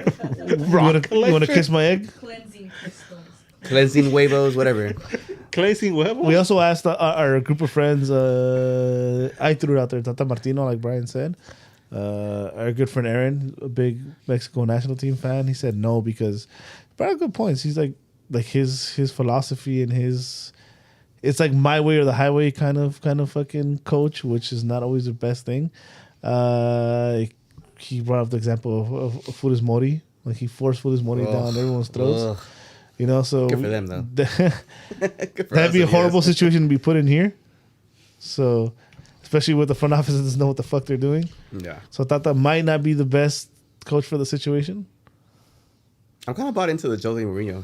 You want to kiss my egg? Cleansing crystals. Cleansing huevos, whatever. Cleansing huevos. We also asked our group of friends. I threw it out there, Tata Martino, like Brian said. Our good friend Aaron, a big Mexico national team fan, he said no because he brought up good points. He's like his philosophy and his, it's like my way or the highway kind of fucking coach, which is not always the best thing. He brought up the example of Funes Mori, like he forced Funes Mori down everyone's throats. Ugh. You know, so Good for them, though. That'd Good for be us, a I horrible guess. situation to be put in here. So, especially with the front office that doesn't know what the fuck they're doing. Yeah. So Tata might not be the best coach for the situation? I'm kind of bought into the Jose Mourinho.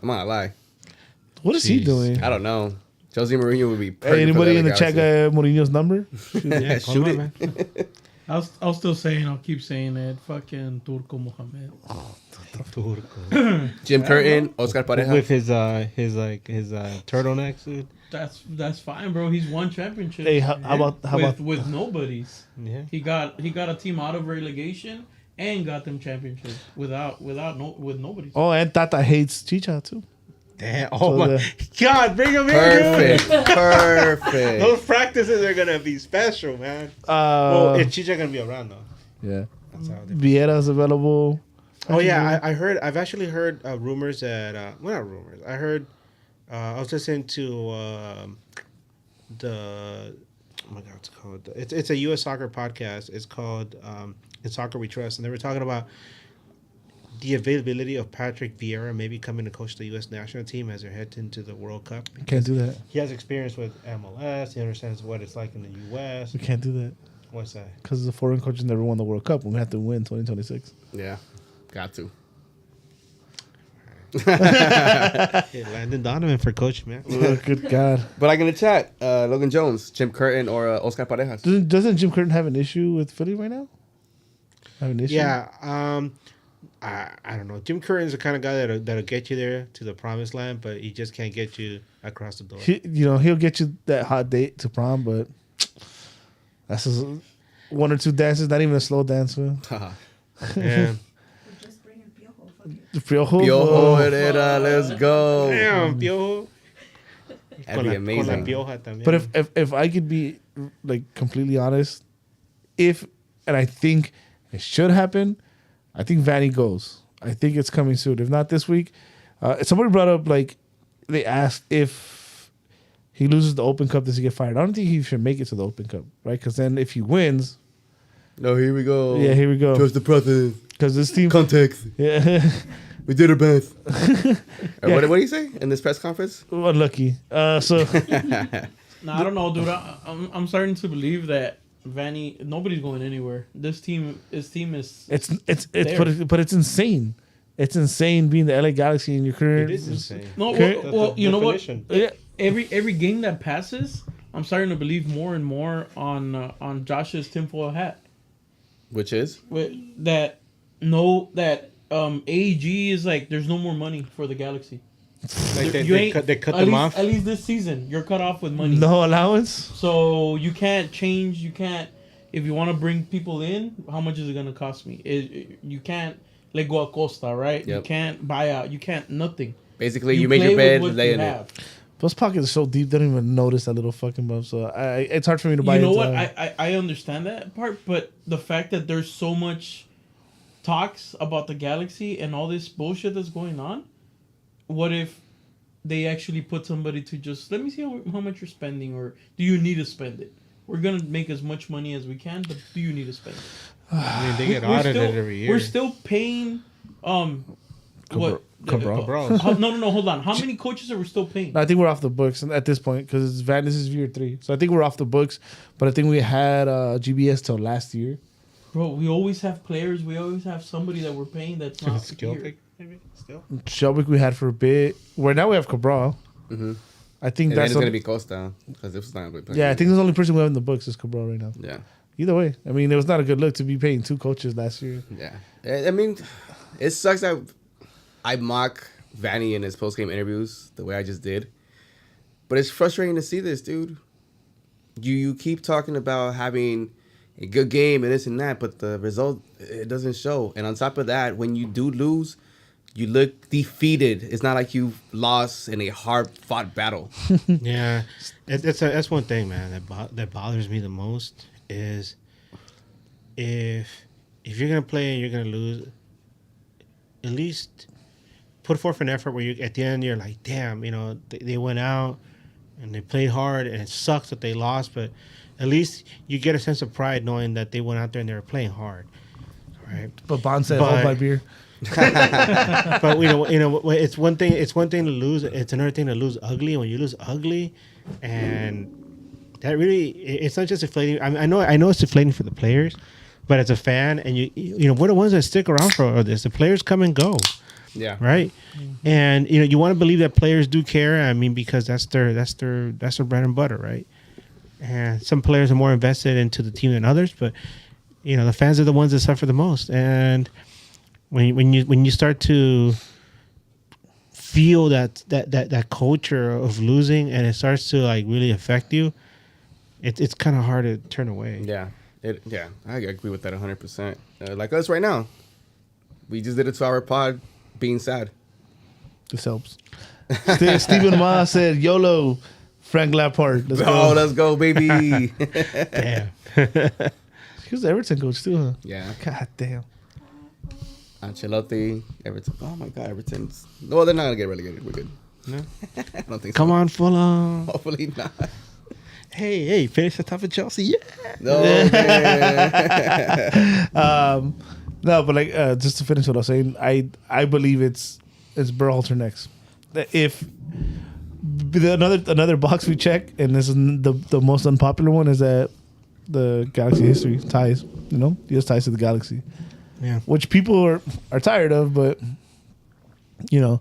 I'm not gonna lie. What is he Jeez. doing? I don't know. Jose Mourinho would be perfect. Hey, anybody for in the chat got Mourinho's number? Yeah, Shoot it. man. I'll still saying, I'll keep saying it. Fucking Turco Mohamed. Jim Curtin, Oscar Pareja. With his turtlenecks, dude. That's fine, bro. He's won championships. Hey, how about with nobodies? Yeah. He got a team out of relegation and got them championships with nobody. Oh, and Tata hates Chicha too. Damn. Oh So my God, bring him in, dude. Perfect. Perfect. Those practices are gonna be special, man. Well, is Chicha gonna be around though? Yeah. That's how they Vieira's available. Oh yeah, I heard. I've actually heard rumors that well, not rumors. I heard. I was listening to the oh my God, what's it called? It's a U.S. soccer podcast. It's called "In Soccer We Trust," and they were talking about the availability of Patrick Vieira maybe coming to coach the U.S. national team as they're heading into the World Cup. Can't do that. He has experience with MLS. He understands what it's like in the U.S. We can't do that What's that? because the foreign coaches never won the World Cup. We have to win 2026. Yeah, got to. Hey, Landon Donovan for coach, man. Oh, good God. But like in the chat, Logan Jones, Jim Curtin, or Oscar Parejas. Doesn't Jim Curtin have an issue with Philly right now? Have an issue? Yeah, I don't know. Jim Curtin's the kind of guy that'll get you there to the promised land, but he just can't get you across the door. He'll get you that hot date to prom, but that's just one or two dances, not even a slow dance, man. Yeah. We're just bringing Piojo. Fuck it. Piojo, Piojo Herrera, let's go. Damn, Piojo. That'd be amazing. Con la Pioja también. But if I could be like completely honest, and I think it should happen, I think Vanny goes. I think it's coming soon. If not this week, somebody brought up like they asked if he loses the Open Cup, does he get fired? I don't think he should make it to the Open Cup, right? Because then if he wins, No, here we go. yeah, here we go. Trust the process. Because this team, Context. yeah, We did our best. What did he say in this press conference? unlucky. So No, I don't know, dude. I'm starting to believe that Vanny, nobody's going anywhere. His team is. it's There. but it's insane. It's insane being the LA Galaxy in your current. it is insane. No, Okay. well, you know what? Definition. Yeah. Every game that passes, I'm starting to believe more and more on Josh's tinfoil hat. Which is? That AEG is like there's no more money for the Galaxy. Like You ain't- they cut at them least, off. At least this season, you're cut off with money. No allowance. So you can't change. You can't. If you want to bring people in, how much is it gonna cost me? You can't let go of Costa, right? You Yep. can't buy out. You can't nothing. Basically, you made play your with bed, what lay you in it. have. Those pockets are so deep, they don't even notice that little fucking bump. So it's hard for me to buy You know into what? that. I understand that part, but the fact that there's so much talks about the Galaxy and all this bullshit that's going on, what if they actually put somebody to just let me see how much you're spending, or do you need to spend it? We're gonna make as much money as we can, but do you need to spend it? I mean, they get We're audited still- every year. We're still paying what? Cabral. No, hold on. How many coaches are we still paying? I think we're off the books at this point because this is year 3. So I think we're off the books. But I think we had GBS till last year. Bro, we always have players. We always have somebody that we're paying that's not skill here. pick, maybe still. Shelby we had for a bit. Where now we have Cabral. Mm-hmm. I think And then that's it's going to be Costa. Because this is not going to be yeah. I think the only person we have in the books is Cabral right now. Yeah. Either way, I mean, it was not a good look to be paying 2 coaches last year. Yeah. I mean, it sucks that I mock Vanny in his post-game interviews the way I just did. But it's frustrating to see this, dude. You keep talking about having a good game and this and that, but the result, it doesn't show. And on top of that, when you do lose, you look defeated. It's not like you lost in a hard-fought battle. Yeah, that's one thing, man. That bothers me the most is if you're gonna play and you're gonna lose, at least put forth an effort where you at the end you're like, damn, they went out and they played hard and it sucks that they lost, but at least you get a sense of pride knowing that they went out there and they were playing hard, right? But Bond said, But- hold my beer. But it's one thing. It's one thing to lose. It's another thing to lose ugly. When you lose ugly, and that really, it's not just deflating. I know it's deflating for the players, But as a fan, and you know, we're the ones that stick around for this. The players come and go, Yeah. right? And you know, you want to believe that players do care. I mean, because that's their bread and butter, right? And some players are more invested into the team than others, but you know, the fans are the ones that suffer the most. And when you start to feel that culture of losing, and it starts to like really affect you, it's kind of hard to turn away. Yeah. I agree with that 100%. Like us right now. We just did a 2-hour pod being sad. This helps. Stephen Ma said, YOLO, Frank Lampard. Let's go. Oh, let's go, baby. Damn. He was the Everton coach too, huh? Yeah. God damn. Ancelotti, Everton. Oh my God, Everton's. No, they're not gonna get relegated. We're good. No? I don't think so. Come on, Fulham. Hopefully not. Hey, finish the top of Chelsea. Yeah. No, man. No, but like just to finish what I was saying, I believe it's Berhalter next. If another box we check, and this is the most unpopular one, is that the Galaxy history ties. You know, he has ties to the Galaxy. Yeah. Which people are tired of, but you know,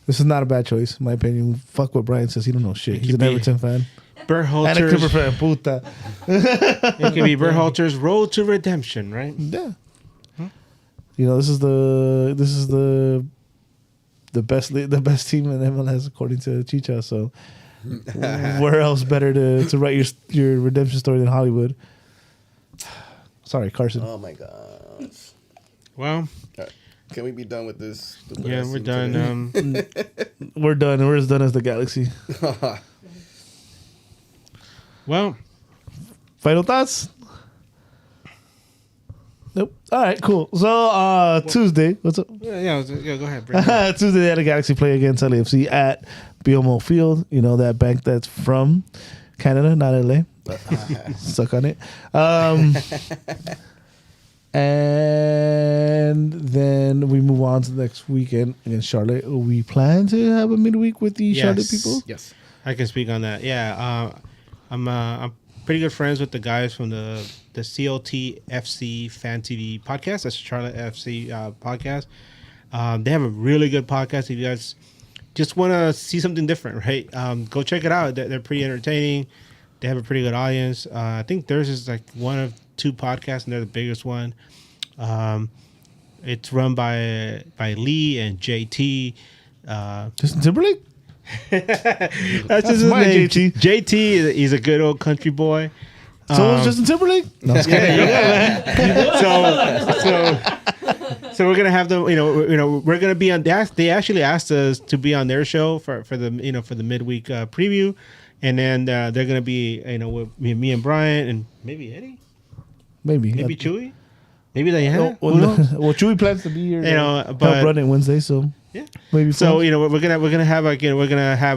this is not a bad choice, in my opinion. Fuck what Brian says. He don't know shit. He's an Everton fan. And a Clipper Berhalter's, fan. Puta. it could be Berhalter's road to redemption, right? Yeah. You know, this is the best team in MLS according to Chicha. So where else better to write your redemption story than Hollywood? Sorry, Carson. Oh my God. Well, Can we be done with this? yeah, we're done. We're done. We're as done as the Galaxy. Well, Final thoughts? Nope. All right, cool. So Tuesday, what's up? yeah, go ahead. Bring it up. Tuesday, they had a Galaxy play against LAFC at BMO Field. You know, that bank that's from Canada, not LA. Suck on it. And then we move on to the next weekend against Charlotte. We plan to have a midweek with the Charlotte people. Yes. I can speak on that. Yeah, I'm pretty good friends with the guys from the CLT FC Fan TV podcast. That's Charlotte FC podcast. They have a really good podcast. If you guys just want to see something different, right? Go check it out. They're pretty entertaining. They have a pretty good audience. I think theirs is like one of 2 podcasts, and they're the biggest one. It's run by Lee and JT. Justin Timberlake? That's just his my name. JT. JT, he's a good old country boy. So is Justin Timberlake? No, I'm just kidding. So we're gonna have them. We're gonna be on. They actually asked us to be on their show for the for the midweek preview, and then they're gonna be with me and Brian and maybe Eddie, maybe Chewy, maybe Diana. Who knows? Well, Chewy plans to be here. But help run it Wednesday, so yeah. maybe. So we're gonna have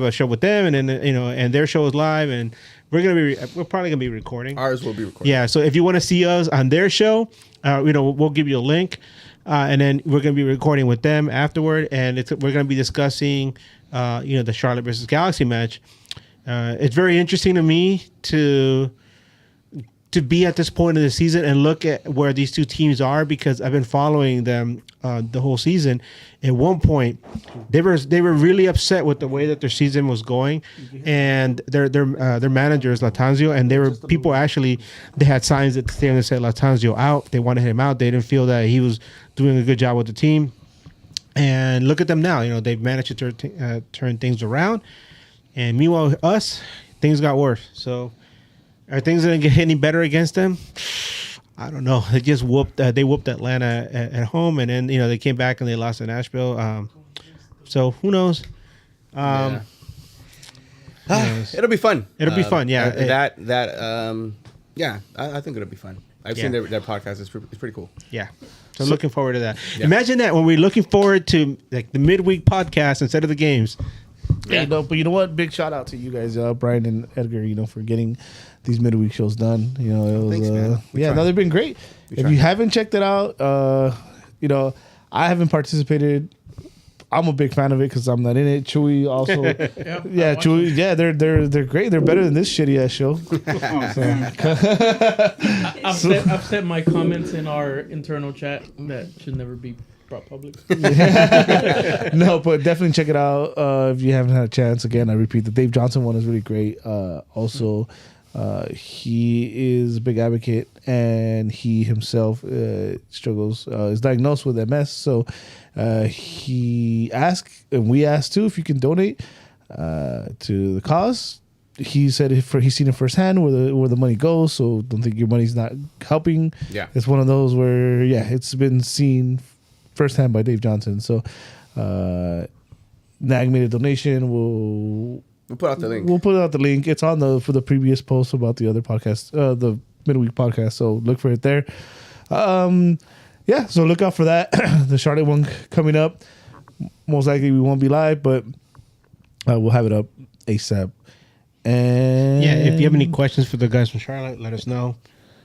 a show with them, and then and their show is live, and we're probably gonna be recording. Ours will be recorded. Yeah. So if you want to see us on their show, we'll give you a link, and then we're gonna be recording with them afterward, and we're gonna be discussing, the Charlotte versus Galaxy match. It's very interesting to me to be at this point of the season and look at where these 2 teams are, because I've been following them the whole season. At one point, they were really upset with the way that their season was going, and their manager is Latanzio, and they had signs that they said Latanzio out. They wanted him out. They didn't feel that he was doing a good job with the team. And look at them now. They've managed to turn things around. And meanwhile, us, things got worse. So are things going to get any better against them? I don't know. They just whooped Atlanta at home, and then they came back and they lost to Nashville. So who knows? It'll be fun. It'll be fun. Yeah. I think it'll be fun. I've seen their podcast. It's pretty cool. Yeah. So I'm looking forward to that. Yeah. Imagine that when we're looking forward to like the midweek podcast instead of the games. Yeah. But you know what? Big shout out to you guys, Brian and Edgar, for getting these midweek shows done. It was Thanks, man. they've been great. If you haven't checked it out, I haven't participated I'm a big fan of it because I'm not in it. Chewy also, yeah, Chewy, yeah, they're great. They're better than this shitty ass show. I've set my comments in our internal chat that should never be brought public. No, but definitely check it out if you haven't had a chance. Again, I repeat, the Dave Johnson one is really great. Also, he is a big advocate, and he himself struggles, is diagnosed with MS. So he asked, and we asked too, if you can donate to the cause. He said he's seen it firsthand where the money goes. So don't think your money's not helping. Yeah. It's one of those where it's been seen firsthand by Dave Johnson. So Nag made a donation. We'll put out the link. We'll put out the link. It's on for the previous post about the other podcast, the midweek podcast. So look for it there. So look out for that. The Charlotte one coming up. Most likely we won't be live, but we'll have it up ASAP. And if you have any questions for the guys from Charlotte, let us know.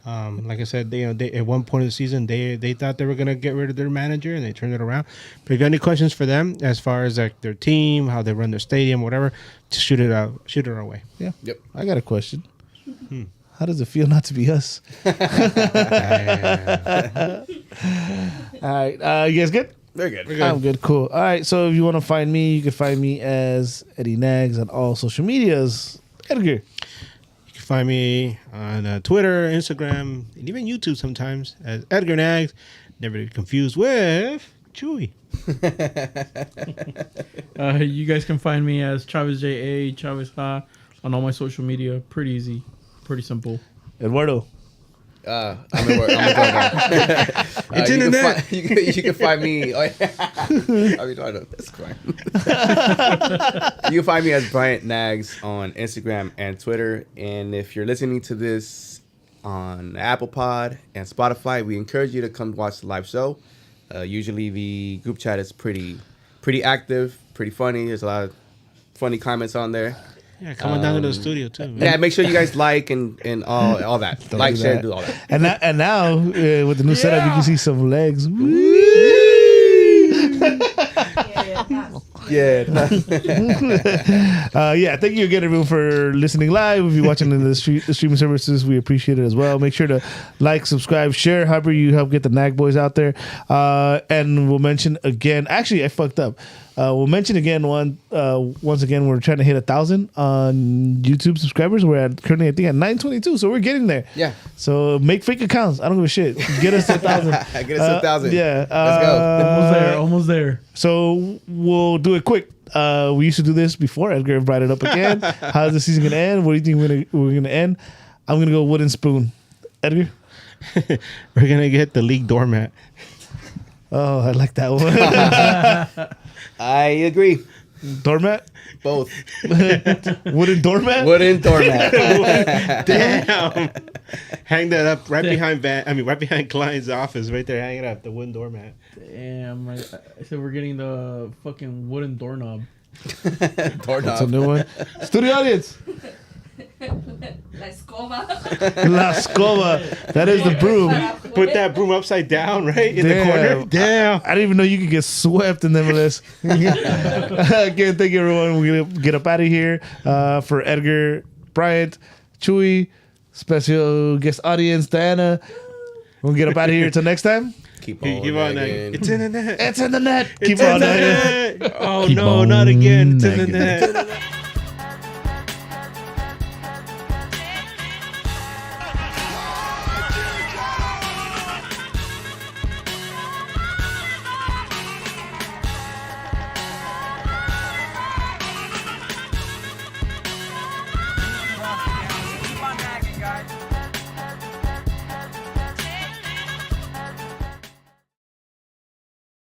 Like I said, they at one point of the season they thought they were gonna get rid of their manager and they turned it around. But if you have any questions for them as far as like their team, how they run their stadium, whatever, just shoot it our way. Yeah. Yep. I got a question. How does it feel not to be us? All right. You guys good? Very good. I'm good. Cool. All right. So if you want to find me, you can find me as Eddie Nags on all social medias. Edgar. You can find me on Twitter, Instagram, and even YouTube sometimes as Edgar Nags. Never to be confused with Chewy. You guys can find me as Chavez J.A. Chavez Ha on all my social media. Pretty easy. Pretty simple. Eduardo. I'm it's in the net. You can find me. Oh, yeah. I mean, I know that's crime. You can find me as Bryant Nags on Instagram and Twitter. And if you're listening to this on Apple Pod and Spotify, we encourage you to come watch the live show. Usually the group chat is pretty active, pretty funny. There's a lot of funny comments on there. Yeah, coming down to the studio too. Man. Yeah, make sure you guys like and all that. Like, share, do all that. And now with the new setup, you can see some legs. Yeah. Thank you again, everyone, for listening live. If you're watching in the streaming services, we appreciate it as well. Make sure to like, subscribe, share, however you help get the Nag Boys out there. And we'll mention again. Actually, I fucked up. We'll mention again once again, we're trying to hit 1,000 on YouTube subscribers. We're currently, I think, at 922, so we're getting there. Yeah. So make fake accounts. I don't give a shit. Get us to 1,000. Get us to 1,000. Yeah. Let's go. Almost there. So we'll do it quick. We used to do this before. Edgar brought it up again. How's the season gonna end? What do you think we're gonna end? I'm gonna go wooden spoon. Edgar. We're gonna get the league doormat. Oh, I like that one. I agree. Doormat? Both. Wooden doormat? Wooden doormat. Damn. Hang that up right behind Klein's office, right there. Hang it up, the wooden doormat. Damn, I said we're getting the fucking wooden doorknob. Doorknob. That's a new one. Studio audience. La escoba. La escoba. That is the broom. Put that broom upside down, right? In the corner. Damn. I didn't even know you could get swept in the MLS. Again, thank you, everyone. We're going to get up out of here. For Edgar, Bryant, Chewy, special guest audience, Diana. We'll get up out of here until next time. Keep on nagging. It's in the net. It's in the net. Keep on nagging. Oh, no, not again. It's in the net.